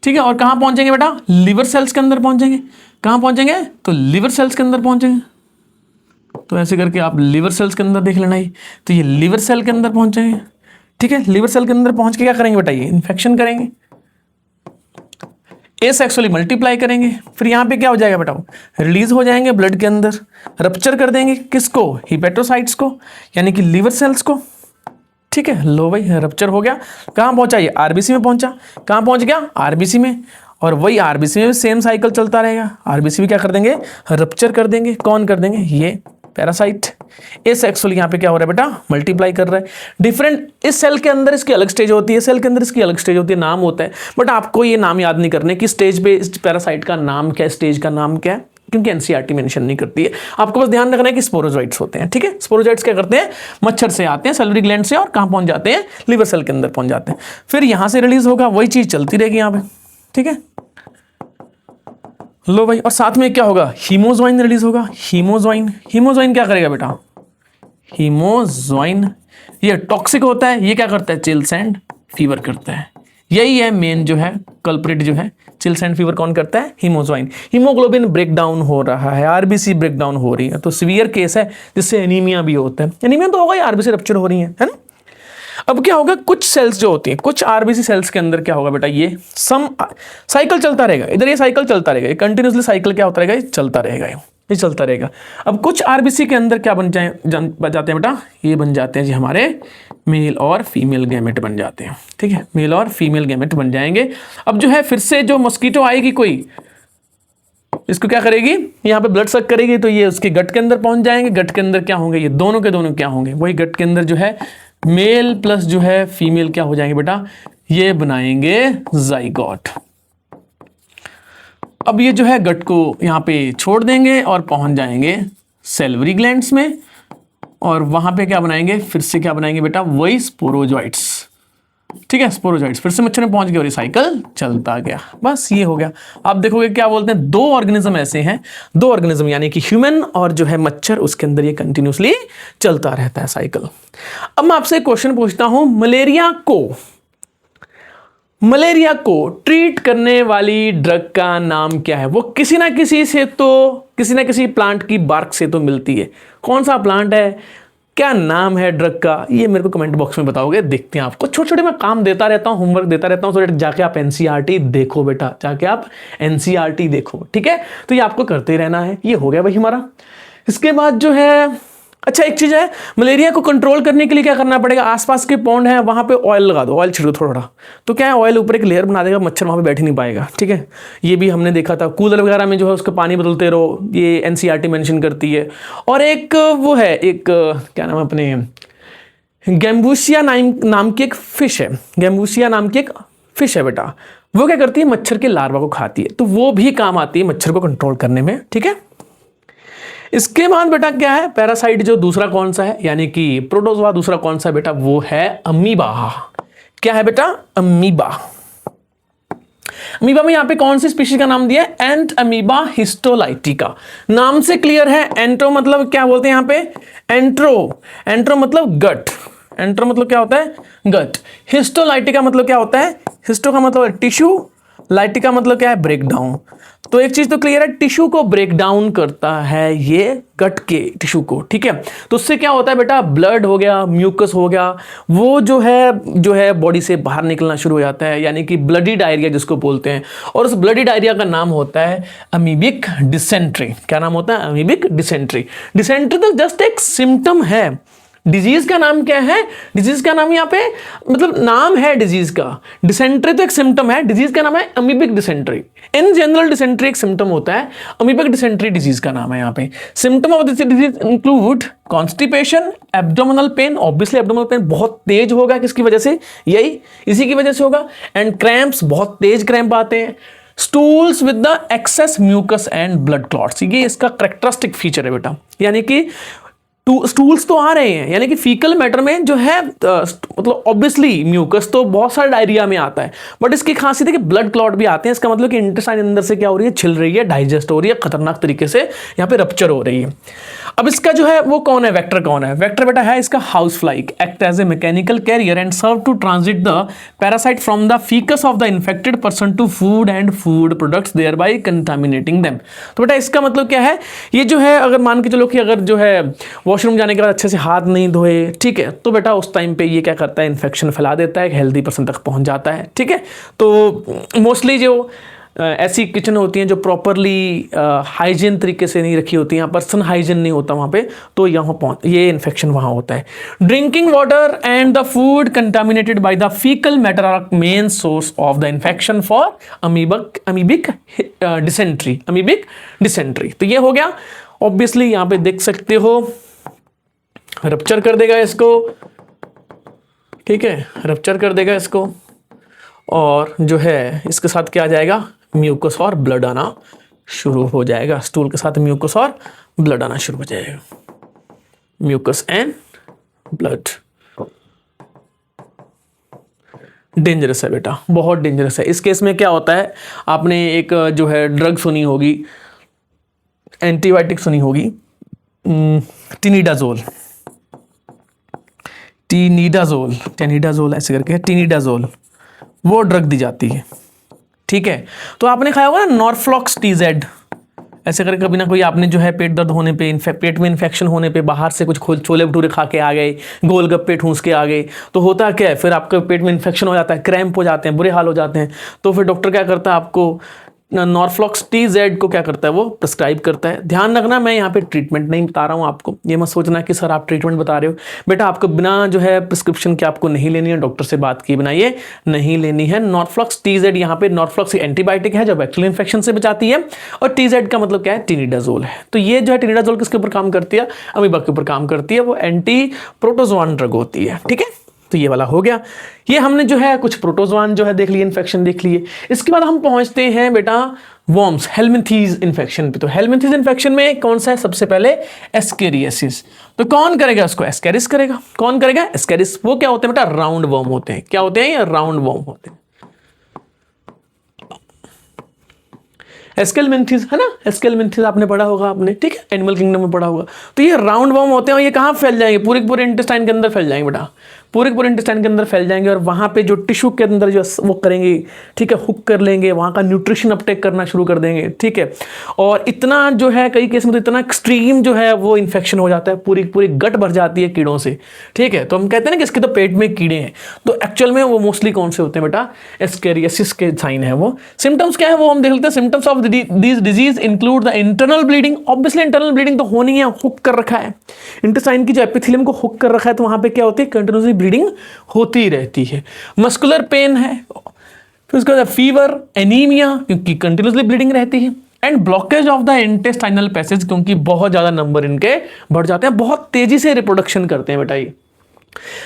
ठीक है। और कहां पहुंचेंगे बेटा, लिवर सेल्स के अंदर पहुंचेंगे। कहां पहुंचेंगे, तो लिवर सेल्स के अंदर पहुंचेंगे। तो ऐसे करके आप लिवर सेल्स के अंदर देख लेना ही, तो ये लिवर सेल के अंदर पहुंचेंगे, ठीक है। लिवर सेल के अंदर पहुंच के क्या करेंगे बेटा, ये इन्फेक्शन करेंगे, एसेक्सुअली मल्टीप्लाई करेंगे। फिर यहाँ पे क्या हो जाएगा बेटा, रिलीज हो जाएंगे ब्लड के अंदर, रप्चर कर देंगे किसको, हिपेटोसाइट्स को, यानी कि लिवर सेल्स को, ठीक है। लो भाई रप्चर हो गया, कहाँ पहुंचा, ये आरबीसी में पहुंचा। कहाँ पहुंच गया, आरबीसी में। और वही आरबीसी में भी सेम साइकिल चलता रहेगा, आरबीसी भी क्या कर देंगे, रप्चर कर देंगे। कौन कर देंगे, ये पैरासाइट। एसेक्सुअली यहाँ पे क्या हो रहा है बेटा, मल्टीप्लाई कर रहा है। डिफरेंट, इस सेल के अंदर इसकी अलग स्टेज होती है, सेल के अंदर इसकी अलग स्टेज होती है, नाम होता है, बट आपको ये नाम याद नहीं करने कि स्टेज पे इस पैरासाइट का नाम क्या है, स्टेज का नाम क्या है, क्योंकि एनसीईआरटी मेंशन नहीं करती है। आपको बस ध्यान रखना है कि स्पोरोजॉइट्स होते हैं, ठीक है। स्पोरोजॉइट्स क्या करते हैं, मच्छर से आते हैं, सेलिवरी ग्लैंड से, और कहाँ पहुंच जाते हैं, लिवर सेल के अंदर पहुंच जाते हैं। फिर यहाँ से रिलीज होगा, वही चीज चलती रहेगी यहाँ पे, ठीक है। लो भाई, और साथ में क्या होगा, हीमोजोइन रिलीज होगा। हीमोजोइन क्या करेगा बेटा, हीमोजोइन ये टॉक्सिक होता है, ये क्या करता है, चिल्स एंड फीवर करता है। यही है मेन जो है कल्प्रिट, जो है चिल्स एंड फीवर कौन करता है, हीमोजोइन। हीमोग्लोबिन ब्रेक डाउन हो रहा है, आरबीसी ब्रेक डाउन हो रही है, तो सीवियर केस है जिससे एनीमिया भी होता है। एनीमिया तो होगा ही, आरबीसी रप्चर हो रही है ना। अब क्या होगा, कुछ सेल्स जो होती हैं, कुछ आरबीसी सेल्स के अंदर क्या होगा बेटा, ये सम साइकिल चलता रहेगा, इधर ये साइकिल चलता रहेगा, ये कंटिन्यूसली साइकिल क्या होता रहेगा, ये चलता रहेगा, ये चलता रहेगा। अब कुछ आरबीसी के अंदर क्या बन जाते हैं बेटा, ये बन जाते हैं जी हमारे मेल और फीमेल गैमेट बन जाते हैं, ठीक है, मेल और फीमेल गैमेट बन जाएंगे। अब जो है फिर से जो मस्कीटो आएगी कोई, इसको क्या करेगी, यहाँ पे ब्लड सक करेगी, तो ये उसके गट के अंदर पहुंच जाएंगे। गट के अंदर क्या होंगे, ये दोनों के दोनों क्या होंगे, वही गट के अंदर जो है मेल प्लस जो है फीमेल क्या हो जाएंगे बेटा, ये बनाएंगे जाइगोट। अब ये जो है गट को यहाँ पे छोड़ देंगे और पहुंच जाएंगे सेल्वरी ग्लैंड्स में, और वहां पे क्या बनाएंगे, फिर से क्या बनाएंगे बेटा, वही स्पोरोजोइट्स। ठीक है, स्पोरोजोइट्स फिर से मच्छर में पहुंच गए और ये साइकिल चलता गया। बस ये हो गया। आप देखोगे क्या बोलते हैं, दो ऑर्गेनिज्म ऐसे हैं, दो ऑर्गेनिज्म यानी कि ह्यूमन और जो है मच्छर, उसके अंदर ये कंटिन्यूसली चलता रहता है साइकिल। अब मैं आपसे एक क्वेश्चन पूछता हूं, मलेरिया को ट्रीट करने वाली ड्रग का नाम क्या है? वो किसी ना किसी प्लांट की बार्क से तो मिलती है। कौन सा प्लांट है, क्या नाम है ड्रग का, ये मेरे को कमेंट बॉक्स में बताओगे। देखते हैं आपको छोटे छोटे मैं काम देता रहता हूँ, होमवर्क देता रहता हूँ, तो जाके आप एनसीईआरटी देखो बेटा, जाके आप एनसीईआरटी देखो। ठीक है, तो ये आपको करते रहना है। ये हो गया भाई हमारा। इसके बाद जो है, अच्छा एक चीज है, मलेरिया को कंट्रोल करने के लिए क्या करना पड़ेगा, आसपास के पॉन्ड है वहां पे ऑयल लगा दो, ऑयल छिड़को थोड़ा, तो क्या है, ऑयल ऊपर एक लेयर बना देगा, मच्छर वहां पे बैठ ही नहीं पाएगा। ठीक है, ये भी हमने देखा था। कूलर वगैरह में जो है उसका पानी बदलते रहो, ये एनसीईआरटी मेंशन करती है। और एक वो है, एक क्या नाम है अपने, गैम्बूसिया नाम की एक फिश है, गैम्बूसिया नाम की एक फिश है बेटा। वो क्या करती है, मच्छर के लार्वा को खाती है, तो वो भी काम आती है मच्छर को कंट्रोल करने में। ठीक है, इसके बाद बेटा क्या है, पैरासाइट जो दूसरा कौन सा है, यानी कि प्रोटोजोआ दूसरा कौन सा है बेटा, वो है अमीबा। क्या है बेटा, अमीबा। अमीबा में यहां पे कौन सी स्पीशीज का नाम दिया है, एंट अमीबा हिस्टोलाइटिका। नाम से क्लियर है, एंट्रो मतलब क्या बोलते हैं यहां पे, एंट्रो मतलब गट, एंट्रो मतलब क्या होता है, गट। हिस्टोलाइटिका मतलब क्या होता है, हिस्टो का मतलब है टिश्यू, लाइटिका मतलब क्या है, ब्रेक डाउन। तो एक चीज तो क्लियर है, टिश्यू को ब्रेक डाउन करता है ये गट के टिश्यू को। ठीक है, तो उससे क्या होता है बेटा, ब्लड हो गया, म्यूकस हो गया, वो जो है बॉडी से बाहर निकलना शुरू हो जाता है, यानी कि ब्लडी डायरिया जिसको बोलते हैं। और उस ब्लडी डायरिया का नाम होता है अमीबिक डिसेंट्री। क्या नाम होता है, अमीबिक डिसेंट्री। डिसेंट्री तो जस्ट एक सिम्टम है, डिजीज का नाम क्या है, डिजीज का नाम यहाँ पे मतलब नाम है डिजीज का, डिसेंट्री तो एक सिम्टम है, डिजीज का नाम है amoebic dysentery. In general dysentery एक सिम्टम होता है, अमीबिक डिसेंट्री डिजीज का नाम है। यहाँ पे symptom of this disease include constipation, abdominal pain, obviously abdominal pain बहुत तेज होगा, किसकी वजह से, इसी की वजह से होगा, एंड क्रैम्प्स, बहुत तेज क्रैम्प आते हैं, stools with the excess mucus and blood clots, ये इसका करेक्टरिस्टिक फीचर है बेटा। यानी कि स्टूल्स तो आ रहे हैं, यानी कि फीकल मैटर में जो है मतलब ऑब्वियसली म्यूकस तो बहुत सारा डायरिया में आता है, बट इसकी खासियत है कि ब्लड क्लॉट भी आते हैं। इसका मतलब कि इंटेस्टाइन अंदर से क्या हो रही है, छिल रही है, डाइजेस्ट हो रही है, खतरनाक तरीके से यहाँ पे रप्चर हो रही है। अब इसका जो है वो कौन है, वेक्टर कौन है, वेक्टर बेटा है इसका house fly, act as a mechanical carrier and serve to transit the parasite from the faeces of the infected person to food and food products, thereby contaminating them. तो बेटा इसका मतलब क्या है, ये जो है अगर मान के चलो कि अगर जो है वॉशरूम जाने के बाद अच्छे से हाथ नहीं धोए, ठीक है, तो बेटा उस टाइम पे ये क्या करता है, इन्फेक्शन फैला देता है, हेल्दी पर्सन तक पहुंच जाता है। ठीक है, तो मोस्टली जो ऐसी किचन होती हैं जो प्रॉपरली हाइजीन तरीके से नहीं रखी होती हैं, पर्सन हाइजीन नहीं होता वहाँ पे, तो यहाँ ये इन्फेक्शन वहाँ होता है। Drinking water and the food contaminated by the faecal matter are main source of the infection for amoebic dysentery. तो ये हो गया। ऑब्वियसली यहाँ पे देख सकते हो रप्चर कर देगा इसको, ठीक है, रप्चर कर देगा इसको, और जो है इसके साथ क्या आ जाएगा, म्यूकस और ब्लड आना शुरू हो जाएगा। स्टूल के साथ म्यूकस और ब्लड आना शुरू हो जाएगा, म्यूकस एंड ब्लड। डेंजरस है बेटा, बहुत डेंजरस है। इस केस में क्या होता है, आपने एक जो है ड्रग सुनी होगी, एंटीबायोटिक सुनी होगी, टिनिडाजोल ऐसे करके, टिनिडाजोल वो ड्रग दी जाती है। ठीक है, तो आपने खाया होगा ना नॉर्फ्लॉक्स TZ, ऐसे करके कभी ना कोई आपने जो है पेट दर्द होने पे, पेट में इन्फेक्शन होने पे बाहर से कुछ छोले भटूरे खा के आ गए, गोलगप्पे ठूस के आ गए, तो होता क्या है, फिर आपके पेट में इन्फेक्शन हो जाता है, क्रैम्प हो जाते हैं, बुरे हाल हो जाते हैं। तो फिर डॉक्टर क्या करता है, आपको नॉर्फ्लॉक्स TZ को क्या करता है, वो प्रिस्क्राइब करता है। ध्यान रखना, मैं यहाँ पे ट्रीटमेंट नहीं बता रहा हूँ आपको, ये मत सोचना कि सर आप ट्रीटमेंट बता रहे हो। बेटा आपको बिना जो है प्रिस्क्रिप्शन के आपको नहीं लेनी है, डॉक्टर से बात किए बिना ये नहीं लेनी है। नॉर्फ्लॉक्स TZ, यहाँ पे नॉर्फ्लॉक्स एंटीबायोटिक है जो बैक्टीरियल इन्फेक्शन से बचाती है, और TZ का मतलब क्या है, टिनिडाजोल है। तो ये जो है टिनिडाजोल किसके ऊपर काम करती है, अमीबा के ऊपर काम करती है, वो एंटी प्रोटोजोआन ड्रग होती है। ठीक है, तो ये वाला हो गया। ये हमने जो है कुछ प्रोटोजोआन जो है देख लिए, इन्फेक्शन देख लिए। इसके बाद हम पहुंचते हैं बेटा वर्म्स, हेलमिंथीज इन्फेक्शन पे। तो हेलमिंथीज इन्फेक्शन में कौन सा है? सबसे पहले एस्केरियासिस। तो कौन करेगा उसको? एस्केरिस करेगा। कौन करेगा? एस्केरिस। वो क्या होते हैं बेटा? राउंड वर्म होते हैं। क्या होते हैं? ये राउंड वर्म होते हैं। एस्केलमेंथिस है ना, एस्केलमेंथिस आपने पढ़ा होगा आपने, ठीक है, एनिमल किंगडम में पढ़ा होगा। तो ये राउंड वर्म होते हैं और ये कहाँ फैल जाएंगे? पूरे पूरे इंटेस्टाइन के अंदर फैल जाएंगे बेटा, पूरे पूरे इंटेस्टाइन के अंदर फैल जाएंगे और वहाँ पे जो टिश्यू के अंदर जो वो करेंगे, ठीक है, हुक कर लेंगे, वहाँ का न्यूट्रिशन अपटेक करना शुरू कर देंगे, ठीक है। और इतना जो है कई केस में तो इतना एक्सट्रीम जो है वो इन्फेक्शन हो जाता है, पूरी पूरी गट भर जाती है कीड़ों से, ठीक है। तो हम कहते हैं ना कि इसके तो पेट में कीड़े हैं। तो एक्चुअल में वो मोस्टली कौन से होते हैं बेटा? एस्केरियासिस के साइन है वो। सिम्टम्स क्या है वो हम देख लेते हैं। Symptoms of this disease include the internal bleeding. Obviously internal bleeding तो होनी है, हुक कर रखा है इंटेस्टाइन की जो एपिथेलियम को हुक कर रखा है, तो वहां पे क्या होती है? कंटिन्यूसली ब्लीडिंग होती रहती है। मस्कुलर पेन है, फिर उसके बाद फीवर, एनीमिया क्योंकि कंटिन्यूसली ब्लीडिंग रहती है, and blockage of the intestinal passage क्योंकि बहुत ज्यादा नंबर इनके बढ़ जाते हैं, बहुत तेजी से रिप्रोडक्शन करते हैं बेटा ये।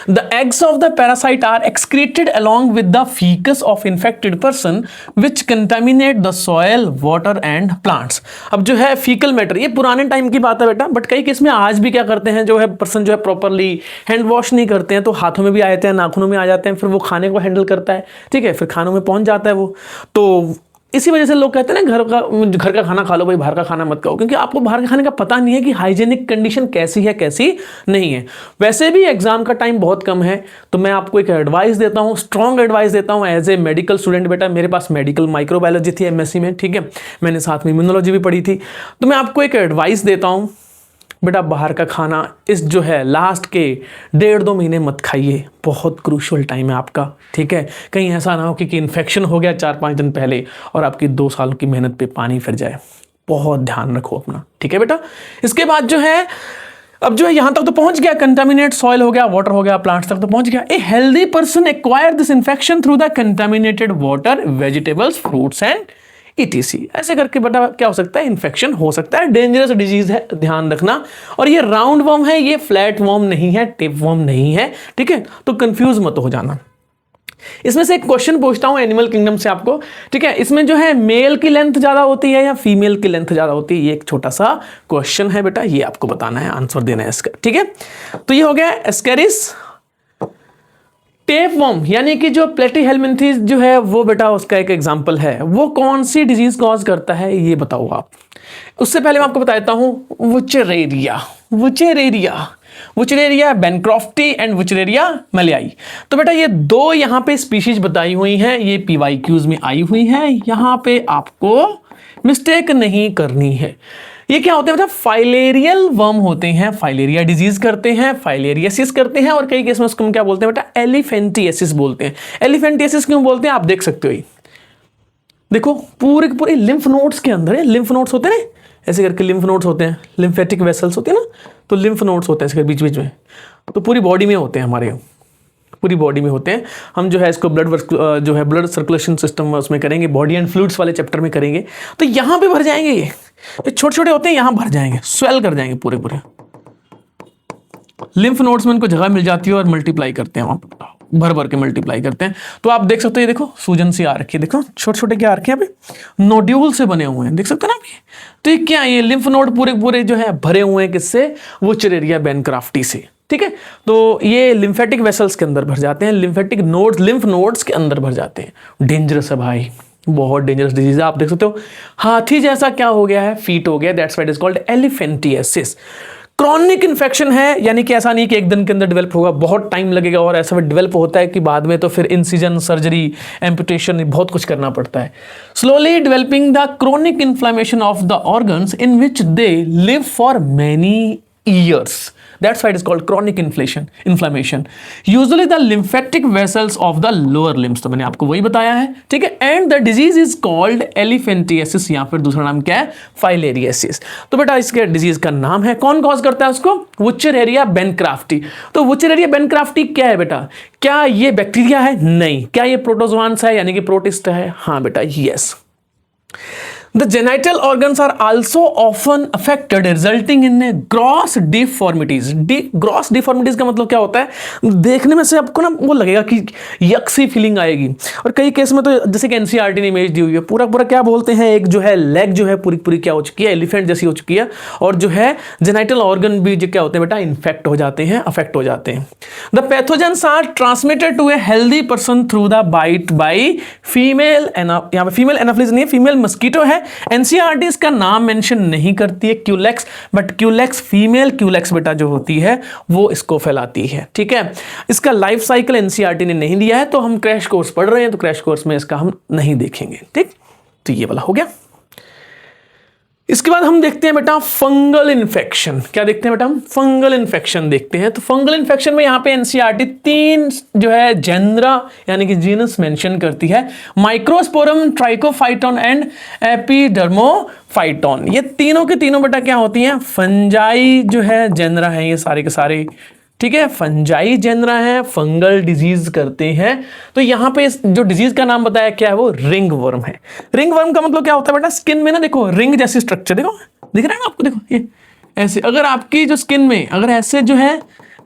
The eggs of the parasite are excreted along with the fecus of infected person which contaminate the soil, water and plants। अब जो है फीकल मैटर, ये पुराने टाइम की बात है बेटा, बट कई केस में आज भी क्या करते हैं जो है पर्सन जो है प्रॉपरली हैंड वॉश नहीं करते हैं, तो हाथों में भी आ जाते हैं, नाखूनों में आ जाते हैं, फिर वो खाने को हैंडल करता है, ठीक है, फिर खानों में पहुंच जाता है वो। तो इसी वजह से लोग कहते हैं ना घर का खाना खा लो भाई, बाहर का खाना मत खाओ, क्योंकि आपको बाहर के खाने का पता नहीं है कि हाइजेनिक कंडीशन कैसी है कैसी नहीं है। वैसे भी एग्जाम का टाइम बहुत कम है, तो मैं आपको एक एडवाइस देता हूँ, स्ट्रॉन्ग एडवाइस देता हूँ एज ए मेडिकल स्टूडेंट। बेटा मेरे पास मेडिकल माइक्रोबायोलॉजी थी एमएससी में, ठीक है, मैंने साथ में इम्यूनोलॉजी भी पढ़ी थी। तो मैं आपको एक एडवाइस देता हूँ बेटा, बाहर का खाना इस जो है लास्ट के 1.5-2 महीने मत खाइए, बहुत क्रूशियल टाइम है आपका, ठीक है। कहीं ऐसा ना हो कि इन्फेक्शन हो गया 4-5 दिन पहले और आपकी 2 साल की मेहनत पे पानी फिर जाए। बहुत ध्यान रखो अपना, ठीक है बेटा। इसके बाद जो है अब जो है यहां तक तो पहुंच गया, कंटामिनेट सॉइल हो गया, वाटर हो गया, प्लांट्स तक तो पहुंच गया। ए healthy person acquire this infection through the contaminated water, vegetables, fruits and ETC। ऐसे करके बेटा क्या हो सकता है? इन्फेक्शन हो सकता है, डेंजरस डिजीज है, ध्यान रखना। और ये राउंड वर्म है, ये फ्लैट वर्म नहीं है, टिप वर्म नहीं है, ठीक है, तो कंफ्यूज मत हो जाना। इसमें से एक क्वेश्चन पूछता हूं एनिमल किंगडम से आपको, ठीक है, इसमें जो है मेल की लेंथ ज्यादा होती है या फीमेल की लेंथ ज्यादा होती है? ये एक छोटा सा क्वेश्चन है बेटा, ये आपको बताना है, आंसर देना है इसका, ठीक है। तो ये हो गया एस्केरिस। टेपवर्म यानी कि जो प्लेटीहेलमिंथेस जो है वो बेटा उसका एक एग्जांपल है। वो कौन सी डिजीज कॉज करता है ये बताओ आप। उससे पहले मैं आपको बताता हूं वुचेरेरिया, वुचेरेरिया बेनक्रॉफ्टी एंड वुचेरेरिया मलयाई। तो बेटा ये 2 यहां पे स्पीशीज बताई हुई हैं, ये PYQs में आई हुई है, यहां पे आपको मिस्टेक नहीं करनी है। ये क्या होते हैं बेटा? फाइलेरियल वर्म होते हैं, फाइलेरिया डिजीज करते हैं, फाइलेरियासिस करते हैं, और कई केस में उसको हम क्या बोलते हैं बेटा? एलिफेंटियासिस बोलते हैं। एलिफेंटियासिस क्यों बोलते हैं आप देख सकते हो, ये देखो पूरे पूरे लिम्फ नोड्स के अंदर है, लिम्फ नोड्स होते हैं ना, ऐसे करके लिम्फ नोड्स होते हैं, लिम्फेटिक वेसल्स होते हैं ना, तो लिम्फ नोड्स होते हैं ऐसे बीच बीच में, तो पूरी बॉडी में होते हैं, हमारे पूरी बॉडी में होते हैं। हम जो है इसको ब्लड सर्कुलेशन सिस्टम उसमें करेंगे, बॉडी एंड फ्लूइड्स वाले चैप्टर में करेंगे। तो यहाँ पे भर जाएंगे, ये छोटे छोटे होते हैं, यहाँ भर जाएंगे, स्वेल कर जाएंगे पूरे पूरे। लिम्फ नोड्स में इनको जगह मिल जाती है और मल्टीप्लाई करते हैं, वहाँ भर भर के मल्टीप्लाई करते हैं। तो आप देख सकते हो, ये देखो सूजन सी आ रखी है, देखो छोटे छोटे क्या आ रखे हैं यहाँ पे, नोड्यूल से बने हुए हैं, देख सकते हैं ना आप ये। तो ये क्या, ये लिम्फ नोड पूरे पूरे जो है भरे हुए हैं, किससे? वुचेरेरिया बेनक्राफ्टी से, ठीक है। तो ये लिम्फेटिक वेसल्स के अंदर भर जाते हैं, लिम्फेटिक नोड्स, लिम्फ नोड्स के अंदर भर जाते हैं। डेंजरस है भाई, बहुत डेंजरस डिजीज है। आप देख सकते हो हाथी जैसा क्या हो गया है? फीट हो गया, that's why it is called elephantiasis. Chronic infection है, यानी कि ऐसा नहीं कि एक दिन के अंदर डेवलप होगा, बहुत टाइम लगेगा, और ऐसा डेवलप होता है कि बाद में तो फिर इंसिजन, सर्जरी, एम्पुटेशन, बहुत कुछ करना पड़ता है। Slowly developing the chronic inflammation of the organs in which they live for many years, that's why it is called chronic inflammation, usually the lymphatic vessels of the lower limbs। तो मैंने आपको वही बताया है, ठीक है। and the disease is called elephantiasis, या फिर दूसरा नाम क्या है? फाइलेरियासिस। तो बेटा इसके डिजीज का नाम है, कौन कॉज करता है उसको? वुचेरेरिया बेनक्राफ्टी। तो वुचेरेरिया बेनक्राफ्टी क्या है बेटा? क्या ये बैक्टीरिया है? नहीं। क्या ये प्रोटोजोआन्स है, यानी कि प्रोटिस्ट है? हाँ बेटा, yes. The genital organs are also often affected, resulting in a gross deformities. Gross deformities का मतलब क्या होता है? देखने में से आपको ना वो लगेगा कि यक सी फीलिंग आएगी, और कई केस में तो जैसे कि एनसीईआरटी ने इमेज दी हुई है, पूरा पूरा क्या बोलते हैं, एक जो है लेग जो है पूरी पूरी क्या हो चुकी है, एलिफेंट जैसी हो चुकी है, और जो है जेनाइटल ऑर्गन भी जो क्या होते हैं बेटा, इन्फेक्ट हो जाते हैं, अफेक्ट हो जाते हैं. The pathogens are transmitted to a healthy person through the bite by female, यहाँ पे फीमेल एनाफिलिस नहीं है, फीमेल मस्कीटो है. एनसीईआरटी इसका नाम मेंशन नहीं करती है Culex, but Culex female Culex बेटा जो होती है वो इसको फैलाती है. ठीक है, इसका लाइफ साइकिल एनसीईआरटी ने नहीं दिया है, तो हम क्रैश कोर्स पढ़ रहे हैं तो क्रैश कोर्स में इसका हम नहीं देखेंगे. ठीक, तो ये वाला हो गया. इसके बाद हम देखते हैं बेटा फंगल इन्फेक्शन. क्या देखते हैं बेटा, हम फंगल इन्फेक्शन देखते हैं. तो फंगल इन्फेक्शन में यहाँ पे एनसीईआरटी 3 जो है जेनरा यानी कि जीनस मेंशन करती है, माइक्रोस्पोरम, ट्राइकोफाइटोन एंड एपिडर्मोफाइटोन. ये तीनों के तीनों बेटा क्या होती हैं, फंजाई जो है जेनरा है ये सारे के सारे. ठीक है, फंजाई जेनरा है, फंगल डिजीज करते हैं. तो यहाँ पे जो डिजीज का नाम बताया क्या है, वो रिंग वर्म है. रिंग वर्म का मतलब क्या होता है बेटा, स्किन में ना देखो रिंग जैसी स्ट्रक्चर, देखो दिख रहा है ना आपको, देखो ये ऐसे, अगर आपकी जो स्किन में अगर ऐसे जो है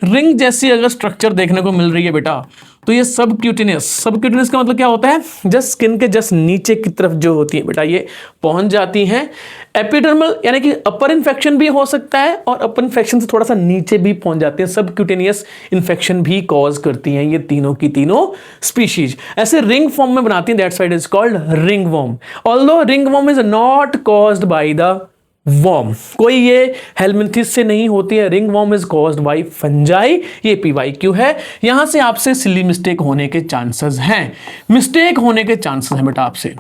रिंग जैसी अगर स्ट्रक्चर देखने को मिल रही है बेटा, तो ये सबक्यूटेनियस. सबक्यूटेनियस का मतलब क्या होता है, जस्ट स्किन के जस्ट नीचे की तरफ जो होती है बेटा ये पहुंच जाती हैं. एपिडर्मल यानी कि अपर इन्फेक्शन भी हो सकता है, और अपर इन्फेक्शन से थोड़ा सा नीचे भी पहुंच जाती है, सबक्यूटेनियस इन्फेक्शन भी कॉज करती हैं ये तीनों की तीनों स्पीशीज. ऐसे रिंग फॉर्म में बनाती हैं, that's why it is called ring worm. Although ring worm is not caused by the worm, कोई ये हेलमिंथिस से नहीं होती है. Ring worm is caused by fungi. ये PYQ है. यहां से आपसे सिली मिस्टेक होने के चांसेस हैं, मिस्टेक होने के चांसेस हैं बेटा आपसे.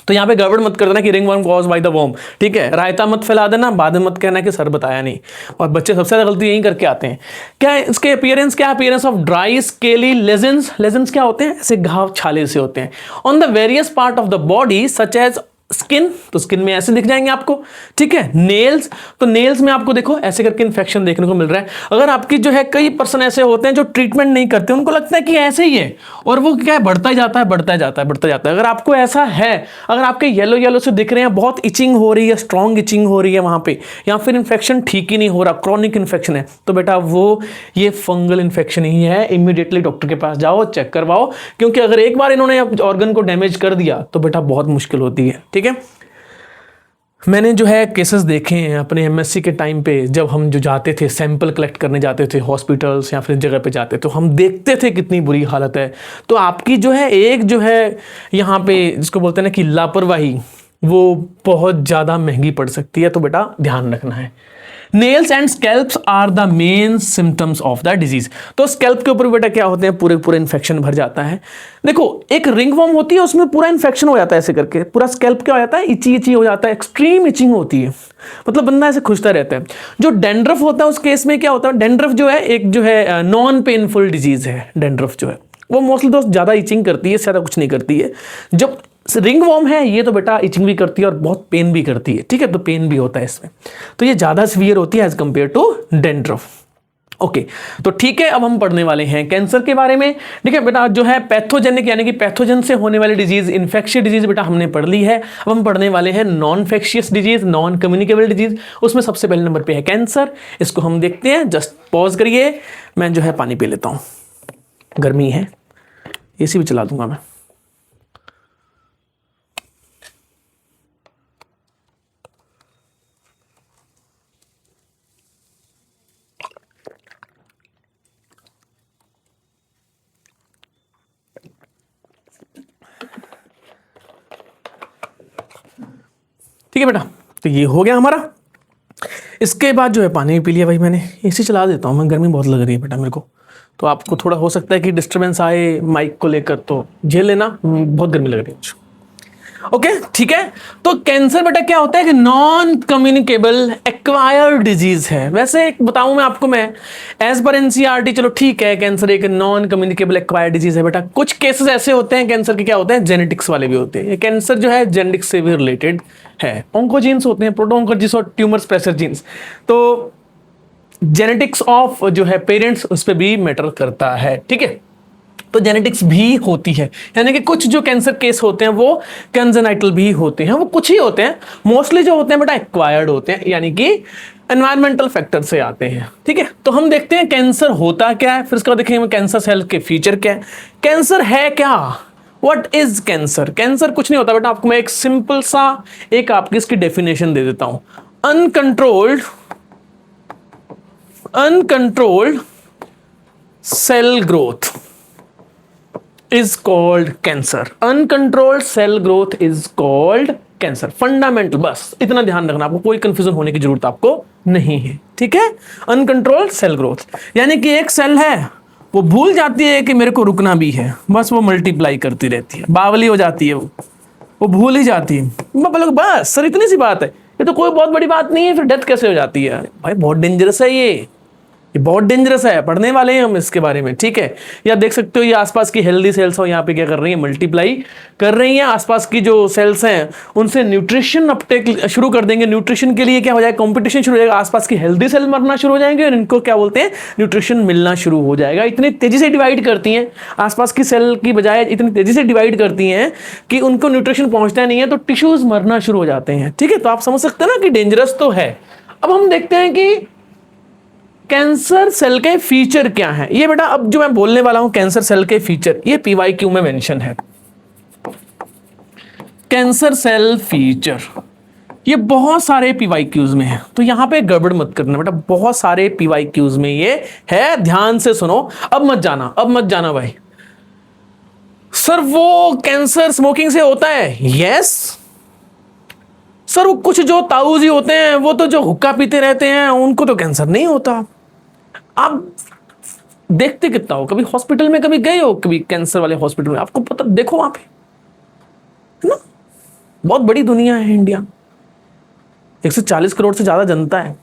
तो यहां पे गड़बड़ मत कर देना कि ring worm cause by the worm. ठीक है, रायता मत फैला देना, बाद में मत कहना कि सर बताया नहीं. और बच्चे सबसे ज्यादा गलती यही करके आते हैं. क्या है इसके अपीयरेंस, क्या appearance of dry scaly lesions. Lesions क्या होते हैं, ऐसे घाव छाले से होते हैं on the various part of the body such as skin. तो स्किन में ऐसे दिख जाएंगे आपको. ठीक है, नेल्स, तो नेल्स में आपको देखो ऐसे करके इन्फेक्शन देखने को मिल रहा है. अगर आपकी जो है, कई पर्सन ऐसे होते हैं जो ट्रीटमेंट नहीं करते, उनको लगता है कि ऐसे ही है, और वो क्या है बढ़ता ही जाता है, बढ़ता जाता है, बढ़ता जाता है. अगर आपको ऐसा है, अगर आपके येलो येलो से दिख रहे हैं, बहुत इचिंग हो रही है, स्ट्रॉन्ग इचिंग हो रही है वहां पे, या फिर इन्फेक्शन ठीक ही नहीं हो रहा, क्रॉनिक इन्फेक्शन है, तो बेटा वो ये फंगल इन्फेक्शन ही है. इमीडिएटली डॉक्टर के पास जाओ, चेक करवाओ, क्योंकि अगर एक बार इन्होंने ऑर्गन को डैमेज कर दिया तो बेटा बहुत मुश्किल होती है. ठीक है, मैंने जो है केसेस देखे हैं अपने MSc के टाइम पे, जब हम जो जाते थे सैंपल कलेक्ट करने जाते थे हॉस्पिटल्स या फिर जगह पे जाते, तो हम देखते थे कितनी बुरी हालत है. तो आपकी जो है एक जो है यहाँ पे जिसको बोलते हैं ना कि लापरवाही, वो बहुत ज़्यादा महंगी पड़ सकती है. तो बेटा ध्यान रखना है. Nails and scalps are the main symptoms of the disease. तो स्कैल्प के ऊपर बेटा क्या होते हैं, पूरे पूरे इन्फेक्शन भर जाता है. देखो एक रिंग वर्म होती है, उसमें पूरा इन्फेक्शन हो जाता है, ऐसे करके पूरा स्कैल्प क्या हो जाता है, इची इची हो जाता है, एक्सट्रीम इचिंग होती है, मतलब बंदा ऐसे खुजता रहता है. जो डेंड्रफ होता है उस केस में क्या होता है, डेंड्रफ जो है एक जो है नॉन पेनफुल डिजीज है. डेंड्रफ जो है वो मोस्टली तो ज़्यादा इचिंग करती है, ज़्यादा कुछ नहीं करती है. जब रिंग वर्म है ये तो बेटा इचिंग भी करती है और बहुत पेन भी करती है. ठीक है, तो पेन भी होता है इसमें, तो ये ज़्यादा सीवियर होती है as compared to dandruff. Okay, तो ठीक है, अब हम पढ़ने वाले हैं कैंसर के बारे में. ठीक है बेटा, जो है पैथोजेनिक यानी कि पैथोजन से होने वाली डिजीज, इन्फेक्शियस डिजीज बेटा हमने पढ़ ली है. अब हम पढ़ने वाले हैं non infectious disease, non communicable disease. उसमें सबसे पहले नंबर पे है कैंसर. इसको हम देखते हैं. जस्ट पॉज करिए, मैं जो है पानी पी लेता हूँ, गर्मी है, AC भी चला दूंगा मैं. ठीक है बेटा, तो ये हो गया हमारा. इसके बाद जो है पानी भी पी लिया भाई मैंने. AC चला देता हूँ मैं, गर्मी बहुत लग रही है बेटा मेरे को, तो आपको थोड़ा हो सकता है कि डिस्टर्बेंस आए माइक को लेकर, तो झेल लेना, बहुत गर्मी लग रही है. ओके ठीक है, तो कैंसर बेटा क्या होता है कि नॉन कम्युनिकेबल एक्वायर्ड डिजीज है. वैसे बताऊं मैं आपको, मैं एज पर एनसीईआरटी, चलो ठीक है कैंसर एक नॉन कम्युनिकेबल एक्वायर्ड डिजीज है बेटा. कुछ केसेस ऐसे होते हैं कैंसर के, क्या होते हैं जेनेटिक्स वाले भी होते हैं. ये कैंसर जो है जेनेटिक्स से भी रिलेटेड है. ऑन्कोजीन्स होते हैं, प्रोटोऑन्कोजीन्स और ट्यूमर स्प्रेसर जीन्स. तो जेनेटिक्स ऑफ जो है पेरेंट्स उस पर भी मैटर करता है. ठीक है, तो जेनेटिक्स भी होती है, यानी कि कुछ जो कैंसर केस होते हैं वो कंजेनाइटल भी होते हैं, वो कुछ ही होते हैं, मोस्टली जो होते हैं बेटा एक्वायर्ड होते हैं, यानी कि एनवायरमेंटल फैक्टर से आते हैं। ठीक है, तो हम देखते हैं कैंसर होता क्या है, फिर उसके बाद देखेंगे कैंसर सेल के फीचर क्या है, कैंसर है क्या, व्हाट इज कैंसर। कैंसर कुछ नहीं होता बेटा, आपको मैं एक सिंपल सा एक आपकी इसकी डेफिनेशन दे देता हूं। Uncontrolled cell growth is called cancer. Uncontrolled cell growth is called cancer. Fundamental, बस इतना ध्यान रखना, आपको कोई कंफ्यूजन होने की जरूरत आपको नहीं है। ठीक है, अनकंट्रोल्ड सेल ग्रोथ यानी कि एक सेल है वो भूल जाती है कि मेरे को रुकना भी है, बस वो मल्टीप्लाई करती रहती है, बावली हो जाती है, वो भूल ही जाती है। बस सर इतनी सी बात है, ये तो कोई बहुत बड़ी बात नहीं है, फिर डेथ कैसे हो जाती है। भाई बहुत डेंजरस है ये बहुत डेंजरस है, पढ़ने वाले हैं हम इसके बारे में। ठीक है, या देख सकते हो ये आसपास की हेल्दी सेल्स हो, यहाँ पे क्या कर रही है, मल्टीप्लाई कर रही हैं, आसपास की जो सेल्स हैं उनसे न्यूट्रिशन अपटेक शुरू कर देंगे। न्यूट्रिशन के लिए क्या हो जाएगा, कंपटीशन शुरू हो जाएगा, आसपास की हेल्दी सेल मरना शुरू हो जाएंगे और इनको क्या बोलते हैं, न्यूट्रिशन मिलना शुरू हो जाएगा। इतनी तेजी से डिवाइड करती हैं, आसपास की सेल की बजाय इतनी तेजी से डिवाइड करती हैं कि उनको न्यूट्रिशन पहुंचता नहीं है, तो टिश्यूज मरना शुरू हो जाते हैं। ठीक है, तो आप समझ सकते हैं ना कि डेंजरस तो है। अब हम देखते हैं कि कैंसर सेल के फीचर क्या है। ये बेटा अब जो मैं बोलने वाला हूं कैंसर सेल के फीचर, ये पीवाईक्यू में मेंशन है। कैंसर सेल फीचर ये बहुत सारे पीवाईक्यूज में है, तो यहां पे गड़बड़ मत करना बेटा, बहुत सारे पीवाईक्यूज में ये है, ध्यान से सुनो। अब मत जाना भाई, सर वो कैंसर स्मोकिंग से होता है। यस सर, वो कुछ जो ताऊजी होते हैं, वो तो जो हुक्का पीते रहते हैं, उनको तो कैंसर नहीं होता। आप देखते कितना हो, कभी हॉस्पिटल में कभी गए हो, कभी कैंसर वाले हॉस्पिटल में, आपको पता, देखो वहां पे, है ना, बहुत बड़ी दुनिया है इंडिया, 140 करोड़ से ज्यादा जनता है,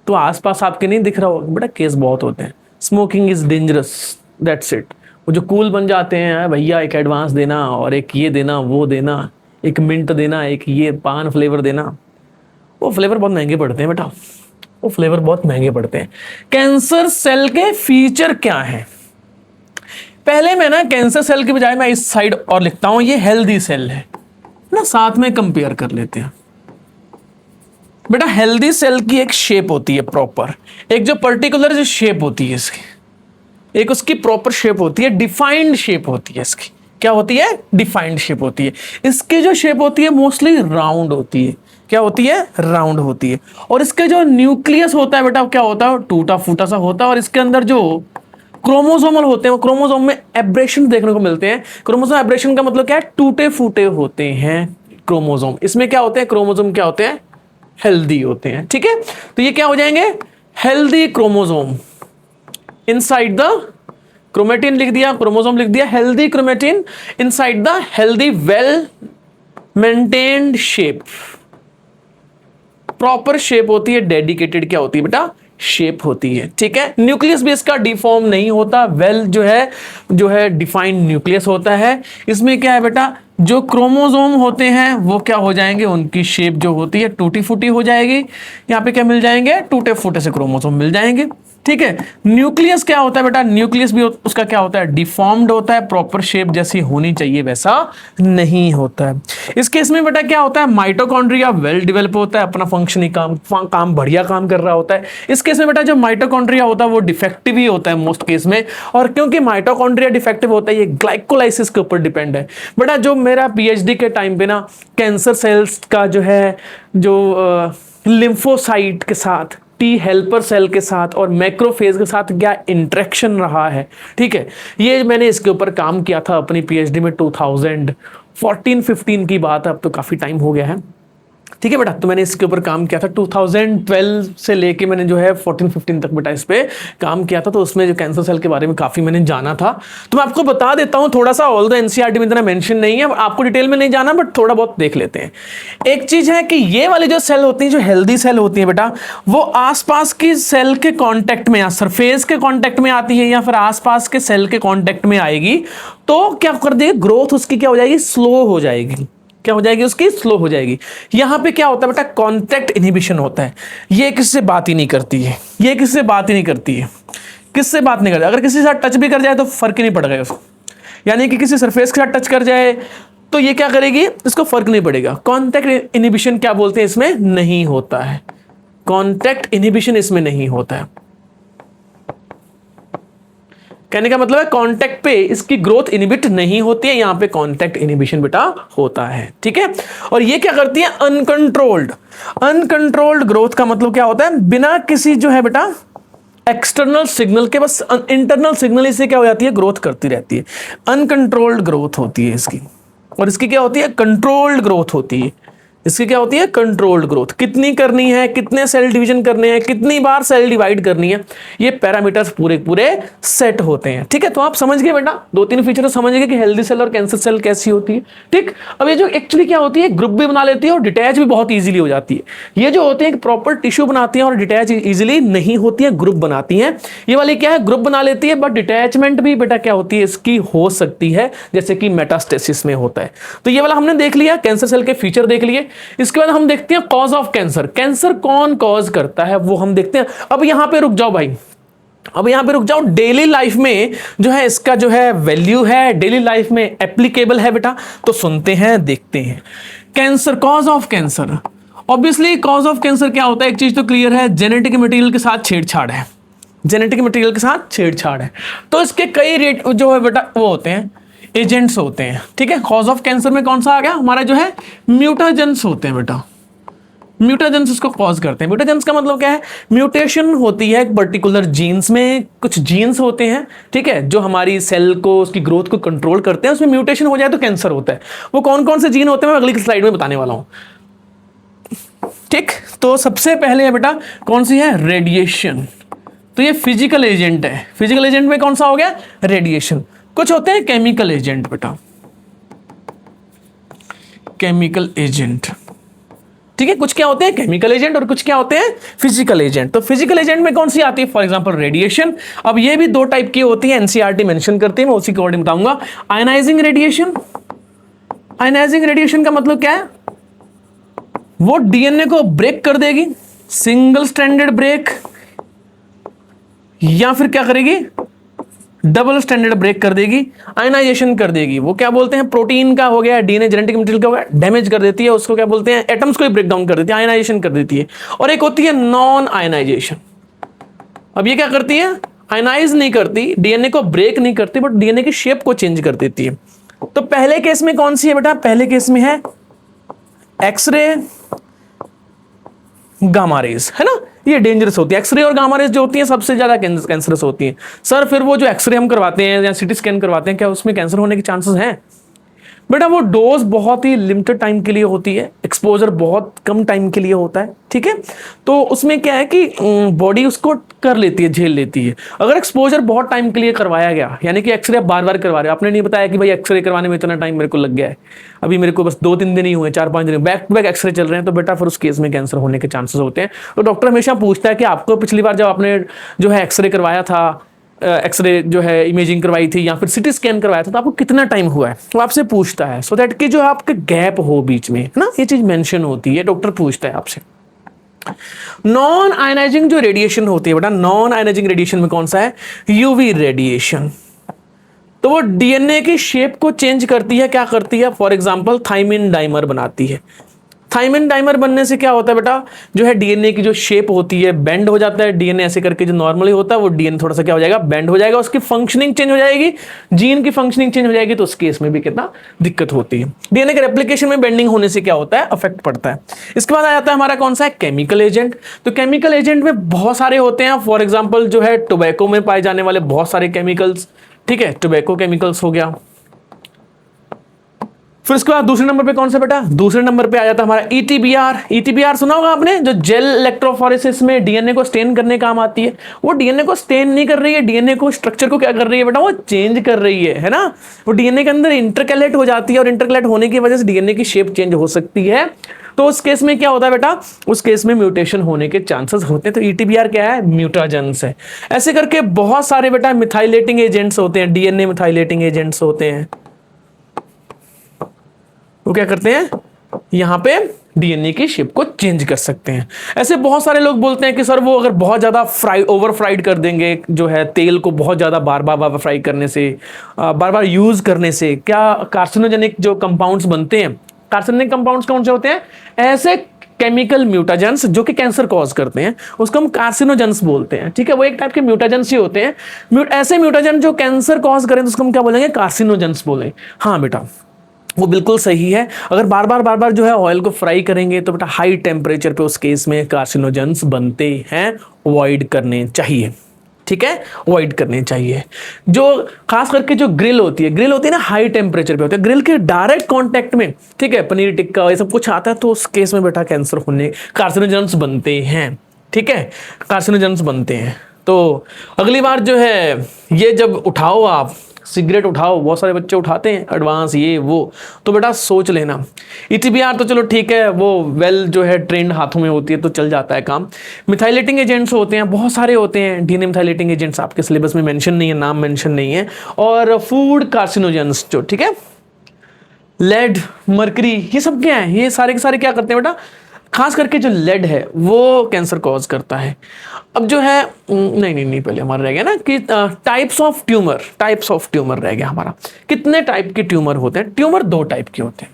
तो आसपास आपके नहीं दिख रहा होगा बेटा, केस बहुत होते हैं। Smoking is dangerous, that's it. वो जो कूल बन जाते हैं, भैया एक एडवांस देना और एक ये देना, वो देना, एक मिंट देना, एक ये पान फ्लेवर देना, वो फ्लेवर बहुत महंगे पड़ते हैं बेटा, वो फ्लेवर बहुत महंगे पड़ते हैं। कैंसर सेल के फीचर क्या है, पहले मैं ना कैंसर सेल के बजाय मैं इस साइड और लिखता हूं, ये हेल्दी सेल है ना, साथ में कंपेयर कर लेते हैं। बेटा हेल्दी सेल की एक शेप होती है प्रॉपर, एक जो पर्टिकुलर जो शेप होती है इसकी, एक उसकी प्रॉपर शेप होती है, डिफाइंड शेप होती है इसकी। क्या होती है, डिफाइंड शेप होती है। इसकी जो शेप होती है मोस्टली राउंड होती है। क्या होती है, राउंड होती है। और इसके जो न्यूक्लियस होता है बेटा, क्या होता है, टूटा फूटा सा होता है, और इसके अंदर जो क्रोमोसोमल होते हैं, वो क्रोमोसोम में एब्रेशन देखने को मिलते हैं। क्रोमोसोम एब्रेशन का मतलब क्या है, टूटे फूटे होते हैं क्रोमोसोम। इसमें क्या होते हैं, क्रोमोसोम क्या होते हैं, हेल्दी होते हैं। ठीक है, तो ये क्या हो जाएंगे, healthy chromosome. Inside the chromatin लिख दिया, क्रोमोसोम लिख दिया, healthy chromatin inside the healthy well maintained shape. Proper shape होती है, डेडिकेटेड क्या होती है बेटा, शेप होती है। ठीक है, न्यूक्लियस भी इसका डिफॉर्म नहीं होता, वेल जो है डिफाइंड न्यूक्लियस होता है। इसमें क्या है बेटा, जो क्रोमोसोम होते हैं वो क्या हो जाएंगे, उनकी शेप जो होती है टूटी फूटी हो जाएगी। यहाँ पे क्या मिल जाएंगे, टूटे फूटे से क्रोमोसोम मिल जाएंगे। ठीक है, न्यूक्लियस क्या होता है बेटा, न्यूक्लियस भी उसका क्या होता है, डिफॉर्म्ड होता है, प्रॉपर शेप जैसी होनी चाहिए वैसा नहीं होता है। इस केस में बेटा क्या होता है, माइटोकॉन्ड्रिया वेल डेवलप होता है, अपना फंक्शनिंग काम बढ़िया काम कर रहा होता है। इस केस में बेटा जो माइटोकॉन्ड्रिया होता है वो डिफेक्टिव ही होता है मोस्ट केस में, और क्योंकि माइटोकॉन्ड्रिया डिफेक्टिव होता है, ये ग्लाइकोलाइसिस के ऊपर डिपेंड है। बेटा जो मेरा पीएचडी के टाइम पे ना कैंसर सेल्स का जो है जो लिम्फोसाइट के साथ, टी हेल्पर सेल के साथ और मैक्रोफेज के साथ क्या इंटरेक्शन रहा है, ठीक है, ये मैंने इसके ऊपर काम किया था अपनी पीएचडी में। 2014-15 की बात है, अब तो काफ़ी टाइम हो गया है। ठीक है बेटा, तो मैंने इसके ऊपर काम किया था 2012 से लेके मैंने जो है 14-15 तक बेटा इस पे काम किया था। तो उसमें जो कैंसर सेल के बारे में काफ़ी मैंने जाना था, तो मैं आपको बता देता हूँ थोड़ा सा। ऑल द एनसीईआरटी में इतना मेंशन नहीं है, आपको डिटेल में नहीं जाना, बट थोड़ा बहुत देख लेते हैं। एक चीज़ है कि ये वाली जो सेल होती है, जो हेल्दी सेल होती है बेटा, वो आसपास की सेल के कॉन्टैक्ट में या सरफेस के कॉन्टैक्ट में आती है, या फिर आसपास के सेल के कॉन्टैक्ट में आएगी, तो क्या कर देगी, ग्रोथ उसकी क्या हो जाएगी, स्लो हो जाएगी। क्या हो जाएगी, उसकी स्लो हो जाएगी। यहां पे क्या होता है बेटा, कॉन्टैक्ट इनहिबिशन होता है। ये किससे बात ही नहीं करती है, ये किससे बात ही नहीं करती है, किससे बात नहीं करती। अगर किसी के साथ टच भी कर जाए तो फर्क ही नहीं पड़ गया उसको, यानी कि किसी सरफेस के साथ टच कर जाए तो ये क्या करेगी, इसको फर्क नहीं पड़ेगा। कॉन्टैक्ट इनहिबिशन क्या बोलते हैं, इसमें नहीं होता है, कॉन्टैक्ट इनहिबिशन इसमें नहीं होता है। कहने का मतलब है कांटेक्ट पे इसकी ग्रोथ इनहिबिट नहीं होती है, यहां पे कांटेक्ट इनहिबिशन बेटा होता है, ठीक है। और ये क्या करती है, अनकंट्रोल्ड। अनकंट्रोल्ड ग्रोथ का मतलब क्या होता है, बिना किसी जो है बेटा एक्सटर्नल सिग्नल के, बस इंटरनल सिग्नल से क्या हो जाती है, ग्रोथ करती रहती है। अनकंट्रोल्ड ग्रोथ होती है इसकी, और इसकी क्या होती है, कंट्रोल्ड ग्रोथ होती है। इसकी क्या होती है, कंट्रोल्ड ग्रोथ। कितनी करनी है, कितने सेल डिवीजन करने हैं, कितनी बार सेल डिवाइड करनी है, ये पैरामीटर्स पूरे पूरे सेट होते हैं, ठीक है। तो आप समझ गए बेटा, 2-3 फीचर समझ गए कि हेल्दी सेल और कैंसर सेल कैसी होती है, ठीक। अब ये जो एक्चुअली क्या होती है, ग्रुप भी बना लेती है और डिटैच भी बहुत ईजिली हो जाती है। ये जो होते हैं प्रॉपर टिश्यू बनाती है और डिटैच ईजिली नहीं होती है, ग्रुप बनाती है। ये वाली क्या है, ग्रुप बना लेती है, बट डिटैचमेंट भी बेटा क्या होती है, इसकी हो सकती है, जैसे कि मेटास्टेसिस में होता है। तो ये वाला हमने देख लिया, कैंसर सेल के फीचर देख लिए। इसके बाद हम देखते हैं कॉज ऑफ कैंसर, कैंसर कौन कॉज करता है वो हम देखते हैं। अब यहां पे रुक जाओ भाई, अब यहां पे रुक जाओ। डेली लाइफ में जो है इसका जो है वैल्यू है, डेली लाइफ में एप्लीकेबल है बेटा, तो सुनते हैं, देखते हैं। Cancer, cause of cancer. Obviously cause of cancer क्या होता है, एक चीज तो क्लियर है, जेनेटिक मटेरियल के साथ छेड़छाड़ है, जेनेटिक मटेरियल के साथ छेड़छाड़ है। तो इसके कई रेट जो है बेटा वो होते हैं, एजेंट्स होते हैं, ठीक है। कॉज ऑफ कैंसर में कौन सा आ गया हमारा, जो है म्यूटाजेंस होते हैं बेटा, म्यूटाजेंस इसको कॉज करते हैं। म्यूटाजेंस का मतलब क्या है, म्यूटेशन होती है एक पर्टिकुलर जीन्स में, कुछ जीन्स होते हैं, ठीक है, जो हमारी सेल को, उसकी ग्रोथ को कंट्रोल करते हैं, उसमें म्यूटेशन हो जाए तो कैंसर होता है। वो कौन कौन से जीन होते हैं मैं अगली स्लाइड में बताने वाला हूं, ठीक। तो सबसे पहले है बेटा कौन सी है, रेडिएशन। तो ये फिजिकल एजेंट है, फिजिकल एजेंट में कौन सा हो गया, रेडिएशन। कुछ होते हैं केमिकल एजेंट बेटा, केमिकल एजेंट, ठीक है। कुछ क्या होते हैं केमिकल एजेंट और कुछ क्या होते हैं फिजिकल एजेंट। तो फिजिकल एजेंट में कौन सी आती है, फॉर एग्जांपल रेडिएशन। अब ये भी 2 टाइप की होती है, एनसीईआरटी मेंशन करती है, मैं उसी के अकॉर्डिंग बताऊंगा। आयनाइजिंग रेडिएशन, आयनाइजिंग रेडिएशन का मतलब क्या है, वो डीएनए को ब्रेक कर देगी, सिंगल स्ट्रैंडेड ब्रेक, या फिर क्या करेगी, डबल स्टैंडर्ड ब्रेक कर देगी, आयनाइजेशन कर देगी। वो क्या बोलते हैं, प्रोटीन का हो गया, डीएनए जेनेटिक मटेरियल का हो गया, डैमेज कर देती है, उसको क्या बोलते हैं, एटम्स को ही ब्रेक डाउन कर देती है, आयनाइजेशन कर देती है। और एक होती है नॉन आयनाइजेशन। अब ये क्या करती है, आयनाइज नहीं करती, डीएनए को ब्रेक नहीं करती, बट डीएनए की शेप को चेंज कर देती है। तो पहले केस में कौन सी है बेटा, पहले केस में है एक्सरे, गामा रेज, है ना, ये डेंजरस होती है। एक्सरे और गामा रेज जो होती हैं सबसे ज्यादा कैंसरस होती हैं। सर फिर वो जो एक्सरे हम करवाते हैं या सीटी स्कैन करवाते हैं, क्या उसमें कैंसर होने के चांसेस हैं? बेटा वो डोज बहुत ही लिमिटेड टाइम के लिए होती है, एक्सपोजर बहुत कम टाइम के लिए होता है, ठीक है। तो उसमें क्या है कि बॉडी उसको कर लेती है, झेल लेती है। अगर एक्सपोजर बहुत टाइम के लिए करवाया गया, यानी कि एक्सरे आप बार बार करवा रहे हो, आपने नहीं बताया कि भाई एक्सरे करवाने में इतना टाइम मेरे को लग गया है, अभी मेरे को बस 2-3 दिन ही हुए, 4-5 दिन, बैक टू बैक एक्सरे चल रहे हैं, तो बेटा फिर उस केस में कैंसर होने के चांसेस होते हैं। तो डॉक्टर हमेशा पूछता है कि आपको पिछली बार जब आपने जो है एक्सरे करवाया था, एक्सरे जो है इमेजिंग करवाई थी या फिर सिटी स्कैन करवाया था, तो आपको कितना टाइम हुआ है, वो आपसे पूछता है, सो दैट कि जो आपके गैप हो बीच में, है ना, ये चीज मेंशन होती है, डॉक्टर पूछता है आपसे। नॉन आयनाइजिंग जो रेडिएशन होती है बेटा, नॉन आयनाइजिंग रेडिएशन में कौन सा है, यूवी रेडिएशन। तो वो डीएनए की शेप को चेंज करती है, क्या करती है, फॉर एग्जांपल थाइमिन डाइमर बनाती है। थाइमिन डाइमर बनने से क्या होता है बेटा, जो है डीएनए की जो शेप होती है बेंड हो जाता है, डीएनए ऐसे करके जो नॉर्मली होता है वो डीएनए थोड़ा सा क्या हो जाएगा, बेंड हो जाएगा, उसकी फंक्शनिंग चेंज हो जाएगी, जीन की फंक्शनिंग चेंज हो जाएगी, तो उस केस में भी कितना दिक्कत होती है। डीएनए के रेप्लिकेशन में बेंडिंग होने से क्या होता है, अफेक्ट पड़ता है। इसके बाद आ जाता है हमारा कौन सा है, केमिकल एजेंट। तो केमिकल एजेंट में बहुत सारे होते हैं, फॉर एग्जाम्पल जो है टोबैको में पाए जाने वाले बहुत सारे केमिकल्स, ठीक है, टोबैको केमिकल्स हो गया। फिर उसके बाद दूसरे नंबर पे कौन सा बेटा, दूसरे नंबर पे आ जाता है हमारा ईटीबीआर। ईटीबीआर सुना होगा आपने, जो जेल इलेक्ट्रोफोरेसिस में डीएनए को स्टेन करने काम आती है। वो डीएनए को स्टेन नहीं कर रही है, डीएनए को स्ट्रक्चर को क्या कर रही है बेटा, वो चेंज कर रही है ना। वो डीएनए के अंदर इंटरकैलेट हो जाती है और इंटरकैलेट होने की वजह से डीएनए की शेप चेंज हो सकती है। तो उस केस में क्या होता है बेटा, उस केस में म्यूटेशन होने के चांसेस होते हैं। तो ईटीबीआर क्या है, म्यूटाजेंस है। ऐसे करके बहुत सारे बेटा मिथाइलेटिंग एजेंट्स होते हैं, डीएनए मिथाइलेटिंग एजेंट्स होते हैं। वो क्या करते हैं, यहाँ पे डीएनए की शेप को चेंज कर सकते हैं। ऐसे बहुत सारे लोग बोलते हैं कि सर वो अगर बहुत ज़्यादा ओवर फ्राइड कर देंगे, जो है तेल को बहुत ज़्यादा बार बार फ्राई करने से, बार बार यूज़ करने से क्या कार्सिनोजेनिक जो कंपाउंड्स बनते हैं, कार्सिनोजेनिक कंपाउंड्स कौन से होते हैं? ऐसे केमिकल म्यूटाजेंस जो कि कैंसर कॉज करते हैं, उसको हम कार्सिनोजेंस बोलते हैं। ठीक है, वो एक टाइप के म्यूटाजेंस ही होते हैं। ऐसे म्यूटाजेंस जो कैंसर कॉज करें तो उसको हम क्या बोलेंगे? कार्सिनोजेंस बोलें। हाँ बेटा, वो बिल्कुल सही है। अगर बार बार जो है ऑयल को फ्राई करेंगे तो बेटा हाई टेम्परेचर पे उस केस में कार्सिनोजेंस बनते हैं, अवॉइड करने चाहिए। ठीक है, अवॉइड करने चाहिए। जो खास करके जो ग्रिल होती है ना, हाई टेम्परेचर पे होती है, ग्रिल के डायरेक्ट कांटेक्ट में, ठीक है, पनीर टिक्का ये सब कुछ आता है, तो उस केस में बेटा कैंसर होने, कार्सिनोजेंस बनते हैं। ठीक है, कार्सिनोजेंस बनते हैं। तो अगली बार जो है ये जब उठाओ, आप सिगरेट उठाओ, बहुत सारे बच्चे उठाते हैं एडवांस ये वो, तो बेटा सोच लेना। ईटीबीआर तो चलो ठीक है, वो वेल जो है ट्रेंड हाथों में होती है तो चल जाता है काम। मिथाइलेटिंग एजेंट्स होते हैं, बहुत सारे होते हैं। डीएनए मिथाइलेटिंग एजेंट्स आपके सिलेबस में मेंशन नहीं है, नाम मेंशन नहीं है। और फूड कार्सिनोजेंस जो, ठीक है, लेड, मरकरी, ये सब क्या है? ये सारे के सारे क्या करते हैं बेटा? खास करके जो लेड है वो कैंसर कॉज करता है। अब जो है नहीं पहले हमारा रह गया ना कि टाइप्स ऑफ ट्यूमर रह गया हमारा। कितने टाइप के ट्यूमर होते हैं? ट्यूमर दो टाइप के होते हैं।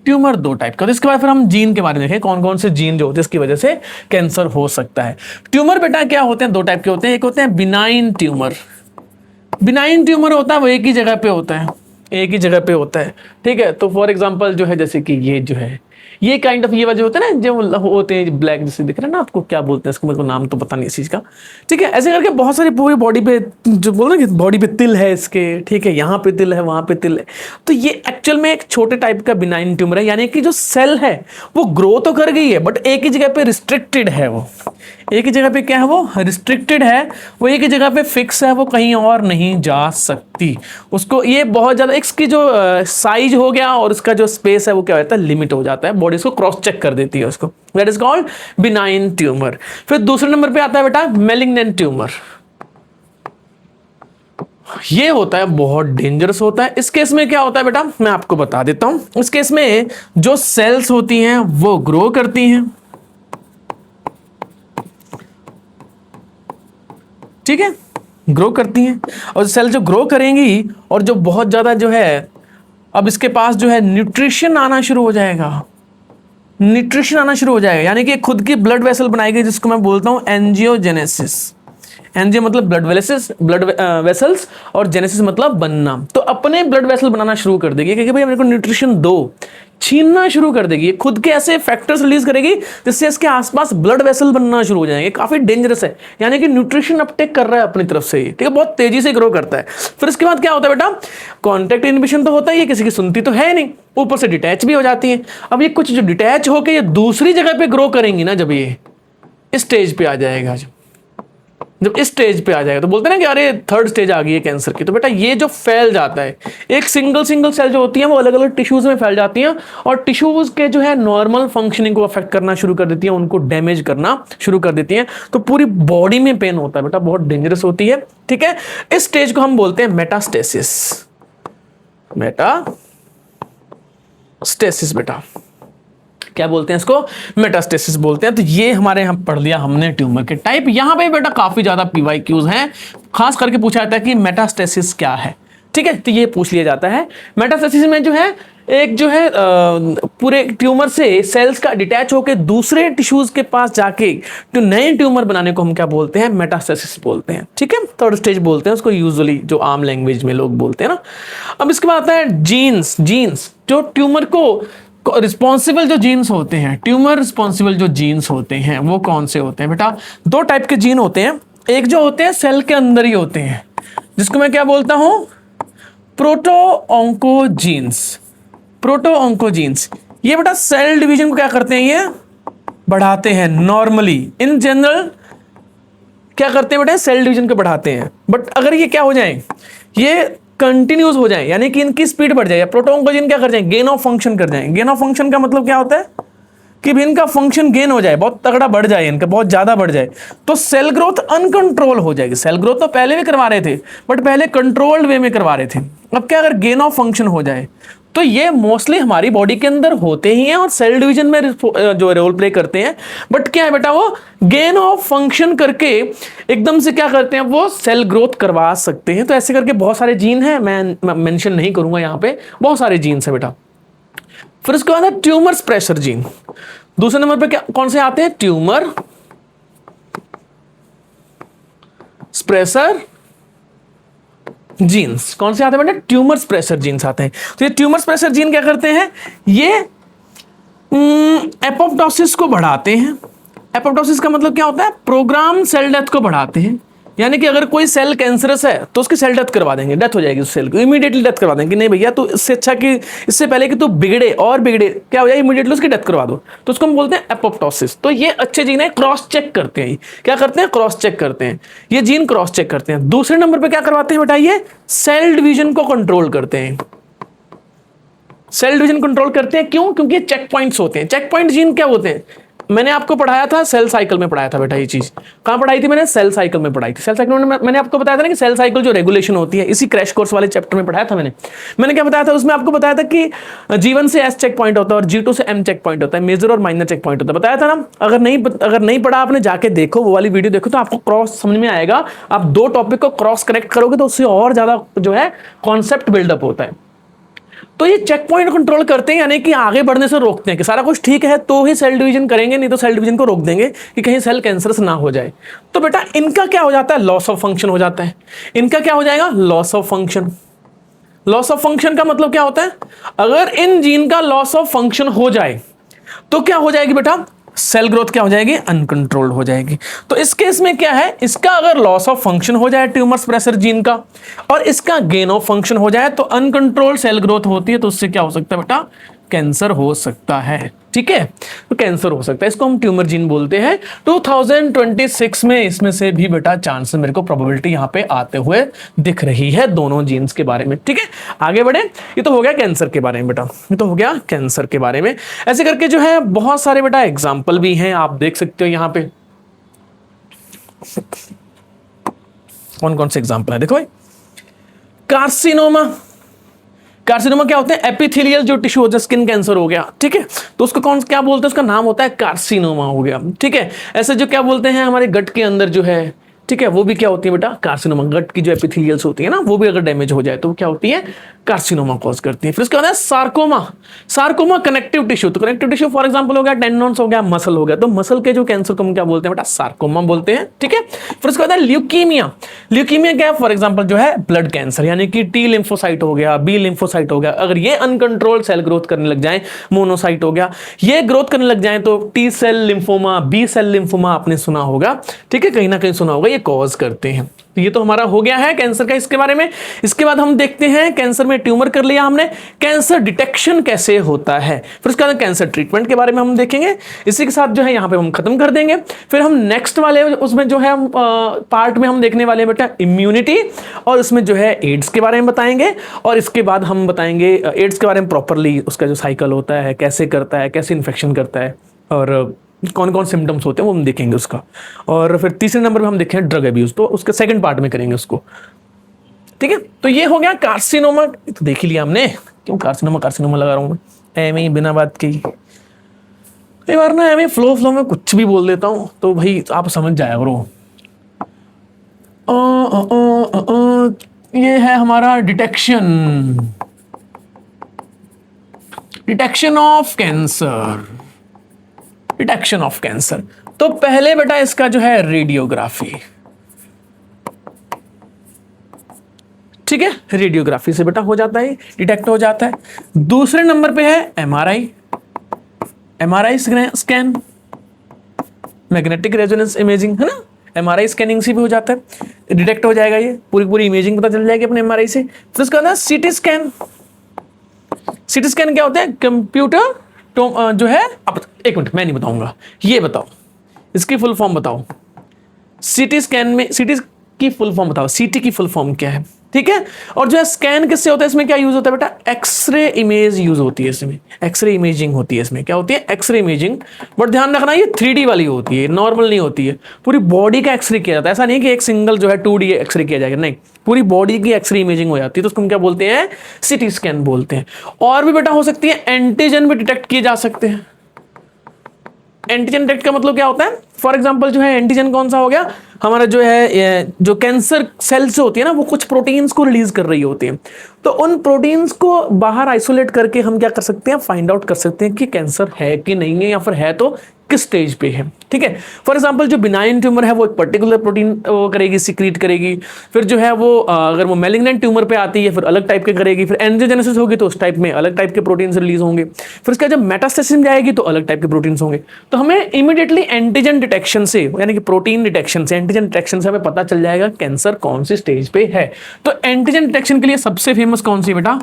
ट्यूमर दो टाइप का। तो इसके बाद फिर हम जीन के बारे में देखें, कौन कौन से जीन जो होते हैं इसकी वजह से कैंसर हो सकता है। ट्यूमर बेटा क्या होते हैं? दो टाइप के होते हैं। एक होते हैं बिनाइन ट्यूमर। बिनाइन ट्यूमर होता है वो एक ही जगह पे होता है, एक ही जगह पे होता है। ठीक है, तो फॉर एग्जांपल जो है जैसे कि ये जो है ये काइंड ऑफ ये वजह होता है ना, जो होते हैं ब्लैक जैसे दिख रहा है ना आपको, क्या बोलते हैं इसको, मेरे को नाम तो पता नहीं इस चीज का। ठीक है, ऐसे करके बहुत सारी पूरी बॉडी पे जो बोल रहे हैं बॉडी पे तिल है इसके, ठीक है, यहाँ पे तिल है, वहां पे तिल है। तो ये एक्चुअल में एक छोटे टाइप का बिनाइन ट्यूमर है, यानी कि जो सेल है वो ग्रो तो कर गई है बट एक ही जगह पे रिस्ट्रिक्टेड है। वो एक ही जगह पे क्या है? वो रिस्ट्रिक्टेड है, वो एक ही जगह पे फिक्स है, वो कहीं और नहीं जा सकती। उसको ये बहुत ज्यादा इसकी जो साइज हो गया और इसका जो स्पेस है वो क्या होता है? लिमिट हो जाता है, बॉडी इसको क्रॉस चेक कर देती है उसको। That is called benign tumour. फिर दूसरे नंबर पे आता है बेटा मैलिग्नेंट ट्यूमर। ये होता है बहुत डेंजरस होता है। इस केस में क्या होता है बेटा, मैं आपको बता देता हूं। इस केस में जो सेल्स होती हैं वो ग्रो करती हैं, ठीक है, ग्रो करती हैं। और सेल जो ग्रो करेंगी और जो बहुत ज्यादा जो है, अब इसके पास जो है न्यूट्रिशन आना शुरू हो जाएगा, न्यूट्रिशन आना शुरू हो जाएगा, यानी कि खुद की ब्लड वेसल बनाएगी, जिसको मैं बोलता हूं एंजियोजेनेसिस। एंजियो मतलब ब्लड वेसल्स, और जेनेसिस मतलब बनना। तो अपने ब्लड वेसल बनाना शुरू कर देगी क्योंकि भाई मेरे को न्यूट्रिशन दो, छीनना शुरू कर देगी। खुद के ऐसे फैक्टर्स रिलीज करेगी जिससे इसके आसपास ब्लड वेसल बनना शुरू हो जाएंगे। काफी डेंजरस है, यानी कि न्यूट्रिशन अपटेक कर रहा है अपनी तरफ से ही, ठीक है, बहुत तेजी से ग्रो करता है। फिर इसके बाद क्या होता है बेटा, कॉन्टैक्ट इनहिबिशन तो होता ही है, किसी की सुनती तो है नहीं, ऊपर से डिटैच भी हो जाती है। अब ये कुछ जो डिटैच होकर ये दूसरी जगह पे ग्रो करेंगी ना, जब ये इस स्टेज पे आ जाएगा, जब इस स्टेज पे आ जाएगा तो बोलते हैं ना कि अरे थर्ड स्टेज आ गई है कैंसर की, तो बेटा ये जो फैल जाता है, एक सिंगल सेल जो होती है वो अलग अलग टिश्यूज में फैल जाती हैं और टिश्यूज के जो है नॉर्मल फंक्शनिंग को अफेक्ट करना शुरू कर देती है, उनको डैमेज करना शुरू कर देती हैं। तो पूरी बॉडी में पेन होता है बेटा, बहुत डेंजरस होती है। ठीक है, इस स्टेज को हम बोलते हैं मेटास्टेसिस। मेटास्टेसिस बेटा क्या बोलते हैं इसको? मेटास्टेसिस बोलते हैं। तो ये हमारे यहाँ पढ़ लिया हमने ट्यूमर के टाइप। यहाँ पे बेटा काफी ज्यादा पीवाईक्यूज हैं, खास करके पूछा जाता है कि मेटास्टेसिस क्या है। ठीक है, तो ये पूछ लिया जाता है। मेटास्टेसिस में जो है एक जो है पूरे ट्यूमर से सेल्स का डिटैच होकर दूसरे टिश्यूज के पास जाके जो नए ट्यूमर बनाने को हम क्या बोलते हैं? मेटास्टेसिस बोलते हैं। ठीक है, थर्ड स्टेज बोलते हैं उसको यूजुअली, जो आम लैंग्वेज में लोग बोलते हैं ना। अब इसके बाद आता है जीन्स। जो ट्यूमर को रिस्पॉन्सिबल जो जीन्स होते हैं, ट्यूमर रिस्पॉन्सिबल जो जीन्स होते हैं वो कौन से होते हैं बेटा? दो टाइप के जीन होते हैं। एक जो होते हैं सेल के अंदर ही होते हैं, जिसको मैं क्या बोलता हूं? प्रोटोऑन्कोजीन्स। ये बेटा सेल डिवीजन को क्या करते हैं? ये बढ़ाते हैं। नॉर्मली इन जनरल क्या करते हैं बेटा? सेल डिवीजन को बढ़ाते हैं। बट अगर ये क्या हो जाए, ये कंटिन्यूस हो जाए, यानी कि इनकी स्पीड बढ़ जाए, प्रोटोऑन्कोजीन क्या कर जाए? गेन ऑफ फंक्शन कर जाए। गेन ऑफ फंक्शन का मतलब क्या होता है? कि इनका फंक्शन गेन हो जाए, बहुत तगड़ा बढ़ जाए, इनका बहुत ज्यादा बढ़ जाए, तो सेल ग्रोथ अनकंट्रोल हो जाएगी। सेल ग्रोथ तो पहले भी करवा रहे थे, बट पहले कंट्रोल्ड वे में करवा रहे थे, अब क्या अगर गेन ऑफ फंक्शन हो जाए तो ये मोस्टली हमारी बॉडी के अंदर होते ही हैं और सेल डिवीजन में जो रोल प्ले करते हैं, बट क्या है बेटा वो गेन ऑफ फंक्शन करके एकदम से क्या करते हैं वो सेल ग्रोथ करवा सकते हैं। तो ऐसे करके बहुत सारे जीन हैं, मैं मेंशन नहीं करूंगा यहाँ पे, बहुत सारे जीन्स हैं बेटा। फिर उसके बाद है ट्यूमर प्रेशर जीन। दूसरे नंबर पे क्या कौन से आते हैं? Tumour pressure genes. कौन से आते हैं बेटा? ट्यूमर प्रेशर जीन्स आते हैं। तो ये ट्यूमर प्रेशर जीन क्या करते हैं? ये एपोप्टोसिस को बढ़ाते हैं। एपोप्टोसिस का मतलब क्या होता है? प्रोग्राम सेल डेथ को बढ़ाते हैं। यानी कि अगर कोई सेल कैंसरस है तो उसकी सेल डेथ करवा देंगे, डेथ हो जाएगी उस सेल की, इमीडिएटली डेथ करवा देंगे कि नहीं भैया तो इससे अच्छा कि इससे पहले कि तू बिगड़े और बिगड़े क्या हो जाए, इमीडिएटली उसकी डेथ करवा दो। तो उसको हम बोलते हैं एपोप्टोसिस। तो ये अच्छे जीन है, क्रॉस चेक करते हैं। क्या करते हैं? क्रॉस चेक करते हैं, ये जीन क्रॉस चेक करते हैं। दूसरे नंबर पर क्या करवाते हैं बेटा? ये सेल डिवीजन को कंट्रोल करते हैं। सेल डिवीजन कंट्रोल करते हैं क्यों? क्योंकि चेक पॉइंट्स होते हैं। चेक पॉइंट जीन क्या होते हैं? मैंने आपको पढ़ाया था सेल साइकिल में, पढ़ाया था बेटा ये चीज। कहां पढ़ाई थी मैंने? सेल साइकिल में पढ़ाई थी। सेल साइकिल में मैंने आपको बताया था ना कि सेल साइकिल जो रेगुलेशन होती है, इसी क्रैश कोर्स वाले चैप्टर में पढ़ाया था मैंने क्या बताया था उसमें? आपको बताया था कि G1 से S चेक पॉइंट होता है और G2 से M चेक पॉइंट होता है, मेजर और माइनर चेक पॉइंट होता है, बताया था ना। अगर नहीं पढ़ा आपने, जाके देखो वो वाली वीडियो देखो, तो आपको क्रॉस समझ में आएगा। आप दो टॉपिक को क्रॉस कनेक्ट करोगे तो उससे और ज्यादा जो है कॉन्सेप्ट बिल्डअप होता है। तो ये चेक पॉइंट कंट्रोल करते हैं, यानी कि आगे बढ़ने से रोकते हैं कि सारा कुछ ठीक है तो ही सेल डिवीजन करेंगे, नहीं तो सेल डिवीजन को रोक देंगे कि कहीं सेल कैंसरस ना हो जाए। तो बेटा इनका क्या हो जाता है? लॉस ऑफ फंक्शन हो जाता है। इनका क्या हो जाएगा? Loss of function. Loss of function का मतलब क्या होता है? अगर इन जीन का लॉस ऑफ फंक्शन हो जाए तो क्या हो जाएगी बेटा? सेल ग्रोथ क्या हो जाएगी? अनकंट्रोल्ड हो जाएगी। तो इस केस में क्या है? इसका अगर लॉस ऑफ फंक्शन हो जाए ट्यूमर प्रेशर जीन का, और इसका गेन ऑफ फंक्शन हो जाए, तो अनकंट्रोल्ड सेल ग्रोथ होती है, तो उससे क्या हो सकता है बेटा? कैंसर हो सकता है। ठीक है, तो कैंसर हो सकता है, इसको हम ट्यूमर जीन बोलते हैं। 2026 में इसमें से भी बेटा चांस मेरे को प्रोबेबिलिटी यहां पे आते हुए दिख रही है दोनों जीन्स के बारे में। ठीक है, आगे बढ़े। ये तो हो गया कैंसर के बारे में बेटा, ये तो हो गया कैंसर के बारे में। ऐसे करके जो है बहुत सारे बेटा एग्जाम्पल भी हैं, आप देख सकते हो यहां पे कौन कौन से एग्जाम्पल है। देखो भाई, कार्सिनोमा। कार्सिनोमा क्या होते हैं? एपिथेलियल जो टिश्यू होता है, स्किन कैंसर हो गया, ठीक है, तो उसको कौन क्या बोलते हैं? उसका नाम होता है कार्सिनोमा हो गया। ठीक है, ऐसे जो क्या बोलते हैं हमारे गट के अंदर जो है, ठीक है, वो भी क्या होती है बेटा? कार्सिनोमा। गट की जो एपिथेलियल्स होती है ना, वो भी अगर डैमेज हो जाए तो वो क्या होती है? कार्सिनोमा कॉज करती है। फिर उसके बाद है सार्कोमा। Sarcoma connective tissue. तो कनेक्टिव टिश्यू फॉर एग्जांपल हो गया टेंडन्स हो गया, मसल हो गया, तो मसल के जो कैंसर को हम क्या बोलते हैं बेटा? सार्कोमा बोलते हैं। ठीक है, फिर उसके बाद है ल्यूकीमिया। ल्यूकीमिया क्या है? फॉर एग्जांपल जो है ब्लड कैंसर, यानी कि टी लिम्फोसाइट हो गया, बी लिम्फोसाइट हो गया, अगर ये अनकंट्रोल्ड सेल ग्रोथ करने लग जाए, मोनोसाइट हो गया, ये ग्रोथ करने लग जाए, तो T cell lymphoma, B cell lymphoma आपने सुना होगा, ठीक है, कहीं ना कहीं सुना होगा, ये कॉज करते हैं। तो ये तो हमारा हो गया है कैंसर का इसके बारे में। इसके बाद हम देखते हैं कैंसर में ट्यूमर कर लिया हमने, कैंसर डिटेक्शन कैसे होता है, फिर उसके बाद कैंसर ट्रीटमेंट के बारे में हम देखेंगे। इसी के साथ जो है यहाँ पे हम खत्म कर देंगे। फिर हम नेक्स्ट वाले उसमें जो है पार्ट में हम देखने वाले बेटा इम्यूनिटी, और उसमें जो है एड्स के बारे में बताएंगे, और इसके बाद हम बताएंगे एड्स के बारे में प्रॉपरली, उसका जो साइकिल होता है, कैसे करता है, कैसे इन्फेक्शन करता है, और कौन कौन सिम्टम्स होते हैं वो हम देखेंगे उसका। और फिर तीसरे नंबर पे हम देखेंगे ड्रग अब्यूज, तो उसके सेकंड पार्ट में करेंगे उसको। ठीक है, तो ये हो गया कार्सिनोमा। तो देख ही लिया हमने, क्यों कार्सिनोमा कार्सिनोमा लगा रहा हूं मैं एम ही बिना बात के। कई बार ना एम फ्लो में कुछ भी बोल देता हूं, तो भाई आप समझ जाया करो। ये है हमारा detection of cancer. Detection of cancer, तो पहले बेटा इसका जो है रेडियोग्राफी। ठीक है, रेडियोग्राफी से बेटा हो जाता है, डिटेक्ट हो जाता है। दूसरे नंबर पे है MRI. MRI scan, magnetic resonance imaging, है ना, एमआरआई स्कैनिंग से भी हो जाता है, डिटेक्ट हो जाएगा, ये पूरी इमेजिंग पता चल जाएगी अपने एमआरआई से। फिर उसका ना सीटी स्कैन। सीटी स्कैन क्या होता है? कंप्यूटर तो जो है, अब एक मिनट मैं नहीं बताऊंगा, ये बताओ इसकी फुल फॉर्म बताओ। सीटी स्कैन में सीटी की फुल फॉर्म बताओ, सीटी की फुल फॉर्म क्या है? ठीक है। और जो है स्कैन किससे होता है, इसमें क्या यूज होता है बेटा, एक्सरे इमेज यूज होती है इसमें, एक्सरे इमेजिंग होती है इसमें, क्या होती है, एक्सरे इमेजिंग। बट ध्यान रखना ये 3D वाली होती है, नॉर्मल नहीं होती है, पूरी बॉडी का एक्सरे किया जाता है। ऐसा नहीं कि एक सिंगल जो है 2D एक्सरे किया जाएगा, नहीं, पूरी बॉडी की एक्सरे इमेजिंग हो जाती है, तो उसको हम क्या बोलते हैं, सिटी स्कैन बोलते हैं। और भी बेटा हो सकती है एंटीजन भी डिटेक्ट किए जा सकते हैं। एंटीजन डिटेक्ट का मतलब क्या होता है, फॉर एग्जांपल जो है एंटीजन कौन सा हो गया हमारा, जो है जो कैंसर सेल्स होती है ना, वो कुछ प्रोटीन्स को रिलीज कर रही होती है, तो उन प्रोटीन्स को बाहर आइसोलेट करके हम क्या कर सकते हैं, फाइंड आउट कर सकते हैं कि कैंसर है कि नहीं है, या फिर है तो किस स्टेज पे है। ठीक है, फॉर एग्जांपल जो बिनाइन ट्यूमर है वो एक पर्टिकुलर प्रोटीन वो करेगी, सिक्रीट करेगी, फिर जो है वो अगर वो मैलिग्नेंट ट्यूमर पे आती है फिर अलग टाइप के करेगी, फिर एंजियोजेनेसिस होगी तो उस टाइप में अलग टाइप के प्रोटीन्स रिलीज होंगे, फिर उसके जब मेटास्टेसिस में जाएगी तो अलग टाइप के प्रोटीन्स होंगे। तो हमें इमीडिएटली एंटीजन डिटेक्शन से, यानी कि प्रोटीन डिटेक्शन से, एंटीजन डिटेक्शन से हमें पता चल जाएगा कैंसर कौन सी स्टेज पे है। तो एंटीजन डिटेक्शन के लिए सबसे फेमस कौन सी बेटा,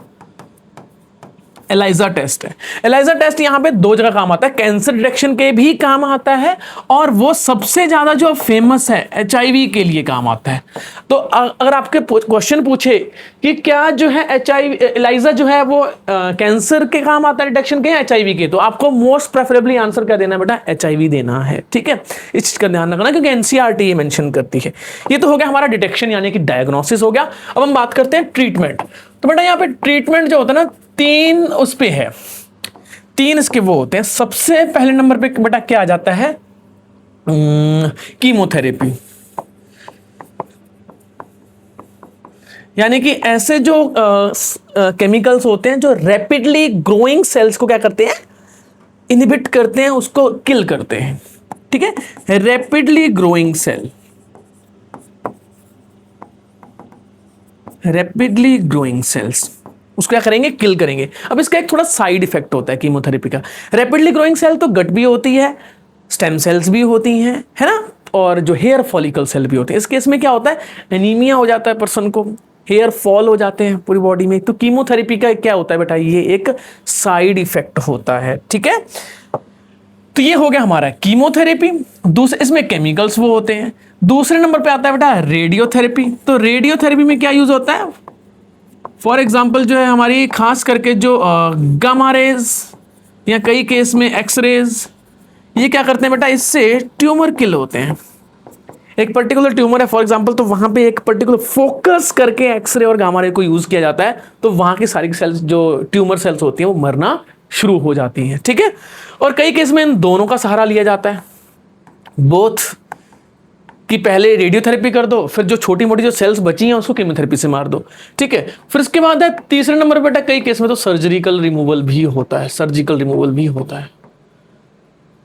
एलाइजा टेस्ट है। एलाइजा टेस्ट यहां पे दो जगह काम आता है, कैंसर डिटेक्शन के भी काम आता है, और वो सबसे ज्यादा जो फेमस है HIV के लिए काम आता है। तो अगर आपके क्वेश्चन पूछे कि क्या जो है HIV एलाइजा जो है वो कैंसर के काम आता है डिटेक्शन के, HIV के, तो आपको मोस्ट प्रेफरेबली आंसर क्या देना है बेटा, HIV देना है। ठीक है, इस चीज का ध्यान रखना क्योंकि NCERT ये मेंशन करती है। ये तो हो गया हमारा डिटेक्शन यानी कि डायग्नोसिस हो गया। अब हम बात करते हैं ट्रीटमेंट। तो बेटा यहाँ पे ट्रीटमेंट जो होता है ना, तीन उस पे है, तीन इसके वो होते हैं। सबसे पहले नंबर पे बेटा क्या आ जाता है, कीमोथेरेपी, यानी कि ऐसे जो केमिकल्स होते हैं जो रैपिडली ग्रोइंग सेल्स को क्या करते हैं, इनहिबिट करते हैं, उसको किल करते हैं। ठीक है, rapidly growing cell, rapidly growing cells उसको क्या करेंगे, किल करेंगे। अब इसका एक थोड़ा साइड इफेक्ट होता है कीमोथेरेपी का। रैपिडली ग्रोइंग सेल तो गट भी होती है, स्टेम सेल्स भी होती हैं, है ना, और जो हेयर फॉलिकल सेल भी होते हैं। इस केस में क्या होता है, एनीमिया हो जाता है पर्सन को, हेयर फॉल हो जाते हैं पूरी बॉडी में। तो कीमोथेरेपी का क्या होता है बेटा, ये एक साइड इफेक्ट होता है। ठीक है, तो ये हो गया हमारा कीमोथेरेपी। दूसरे इसमें केमिकल्स वो होते हैं। दूसरे नंबर पे आता है बेटा रेडियोथेरेपी। तो रेडियोथेरेपी में क्या यूज होता है, फॉर एग्जाम्पल जो है हमारी खास करके जो गामा रेज या कई केस में एक्सरेज, ये क्या करते हैं बेटा, इससे ट्यूमर किल होते हैं। एक पर्टिकुलर ट्यूमर है फॉर एग्जांपल, तो वहां पे एक पर्टिकुलर फोकस करके एक्सरे और गामा रे को यूज किया जाता है, तो वहां की सारी सेल्स जो ट्यूमर सेल्स होती हैं वो मरना शुरू हो जाती हैं। ठीक है, और कई केस में इन दोनों का सहारा लिया जाता है, बोथ, कि पहले रेडियोथेरेपी कर दो, फिर जो छोटी मोटी जो सेल्स बची हैं उसको कीमोथेरेपी से मार दो। ठीक है, फिर इसके बाद है तीसरे नंबर पे बेटा कई केस में तो सर्जिकल रिमूवल भी होता है, सर्जिकल रिमूवल भी होता है।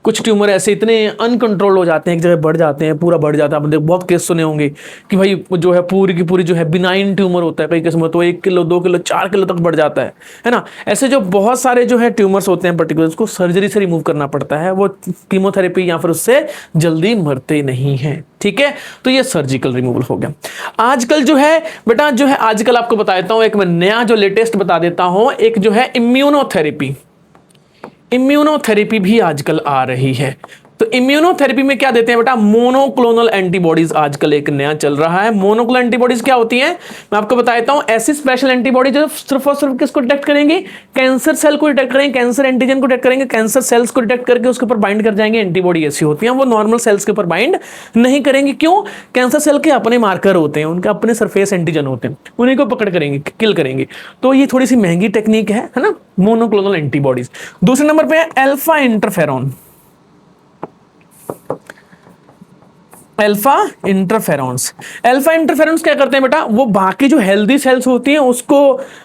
कुछ ट्यूमर ऐसे इतने अनकंट्रोल हो जाते हैं, एक जगह बढ़ जाते हैं, पूरा बढ़ जाता है। आपने बहुत केस सुने होंगे कि भाई जो है पूरी की पूरी जो है बिनाइन ट्यूमर होता है, कई केस में तो 1 किलो 2 किलो 4 किलो तक बढ़ जाता है ना। ऐसे जो बहुत सारे जो है ट्यूमर्स होते हैं पर्टिकुलर, उसको सर्जरी से रिमूव करना पड़ता है, वो कीमोथेरेपी या फिर उससे जल्दी मरते नहीं है। ठीक है, तो ये सर्जिकल रिमूवल हो गया। आजकल जो है बेटा, जो है आजकल आपको बता देता हूं, एक मैं नया जो लेटेस्ट बता देता हूं, एक जो है इम्यूनोथेरेपी, इम्यूनोथेरेपी भी आजकल आ रही है। तो इम्यूनोथेरेपी में क्या देते हैं बेटा, मोनोक्लोनल एंटीबॉडीज आजकल एक नया चल रहा है। मोनोक्लोनल एंटीबॉडीज क्या होती हैं, मैं आपको बता देता हूं। ऐसी स्पेशल एंटीबॉडी जो सिर्फ और सिर्फ किसको डिटेक्ट करेंगी, कैंसर सेल को डिटेक्ट करेंगे, कैंसर एंटीजन को डिटेक्ट करेंगे, कैंसर सेल्स को डिटेक्ट करके उसके ऊपर बाइंड कर जाएंगे। एंटीबॉडी ऐसी होती हैं, वो नॉर्मल सेल्स के ऊपर बाइंड नहीं करेंगे। क्यों, कैंसर सेल के अपने मार्कर होते हैं, उनके अपने सरफेस एंटीजन होते हैं, उन्हीं को पकड़ करेंगे, किल करेंगे। तो ये थोड़ी सी महंगी टेक्निक है ना, मोनोक्लोनल एंटीबॉडीज। दूसरे नंबर पे है alpha interferon, alpha interferons. Alpha interferons क्या करते हैं बेटा, वो बाकी जो हेल्दी सेल्स होती हैं उसको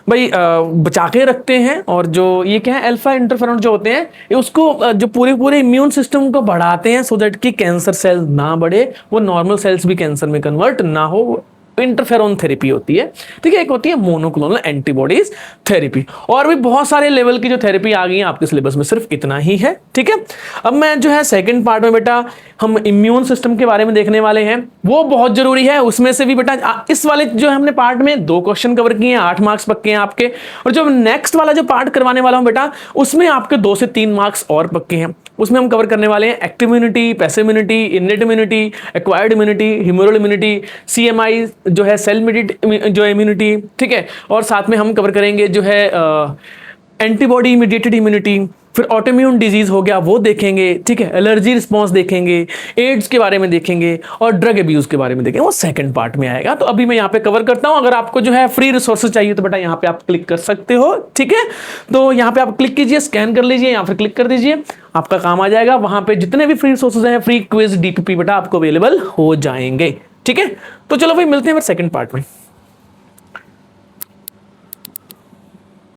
भाई बचा के रखते हैं, और जो ये क्या है अल्फा इंटरफेरॉन्स जो होते हैं ये उसको जो पूरे इम्यून सिस्टम को बढ़ाते हैं, सो दैट कि कैंसर सेल ना बढ़े, वो नॉर्मल सेल्स भी कैंसर में कन्वर्ट ना हो। इंटरफेरॉन थेरेपी होती है। ठीक है, एक होती है मोनोक्लोनल एंटीबॉडीज थेरेपी। और भी बहुत सारे लेवल की जो थेरेपी आ गई है आपके सिलेबस में, सिर्फ इतना ही है। ठीक है, अब मैं जो है सेकंड पार्ट में बेटा हम इम्यून सिस्टम के बारे में देखने वाले हैं, वो बहुत जरूरी है। उसमें से भी बेटा इस वाले जो हमने पार्ट में 2 क्वेश्चन कवर किए हैं, 8 मार्क्स पक्के हैं आपके, और जो नेक्स्ट वाला जो पार्ट करवाने वाला हूं बेटा उसमें आपके 2 से 3 मार्क्स और पक्के हैं। उसमें हम कवर करने वाले हैं active immunity, passive immunity, innate immunity, acquired immunity, humoral immunity, CMI जो है सेल मेडिएटेड जो इम्यूनिटी, ठीक है। और साथ में हम कवर करेंगे जो है एंटीबॉडी मीडिएटेड इम्यूनिटी, फिर ऑटोइम्यून डिजीज हो गया वो देखेंगे, ठीक है। एलर्जी रिस्पॉन्स देखेंगे, एड्स के बारे में देखेंगे और ड्रग अब्यूज के बारे में देखेंगे, वो सेकंड पार्ट में आएगा। तो अभी मैं यहाँ पे कवर करता हूँ। अगर आपको जो है फ्री रिसोर्सेज चाहिए तो बेटा यहाँ पे आप क्लिक कर सकते हो, ठीक है। तो यहाँ पे आप क्लिक कीजिए, स्कैन कर लीजिए या फिर क्लिक कर दीजिए, आपका काम आ जाएगा। वहां पे जितने भी फ्री रिसोर्सेज हैं, फ्री क्विज DPP बेटा आपको अवेलेबल हो जाएंगे, ठीक है। तो चलो भाई मिलते हैं फिर सेकंड पार्ट में।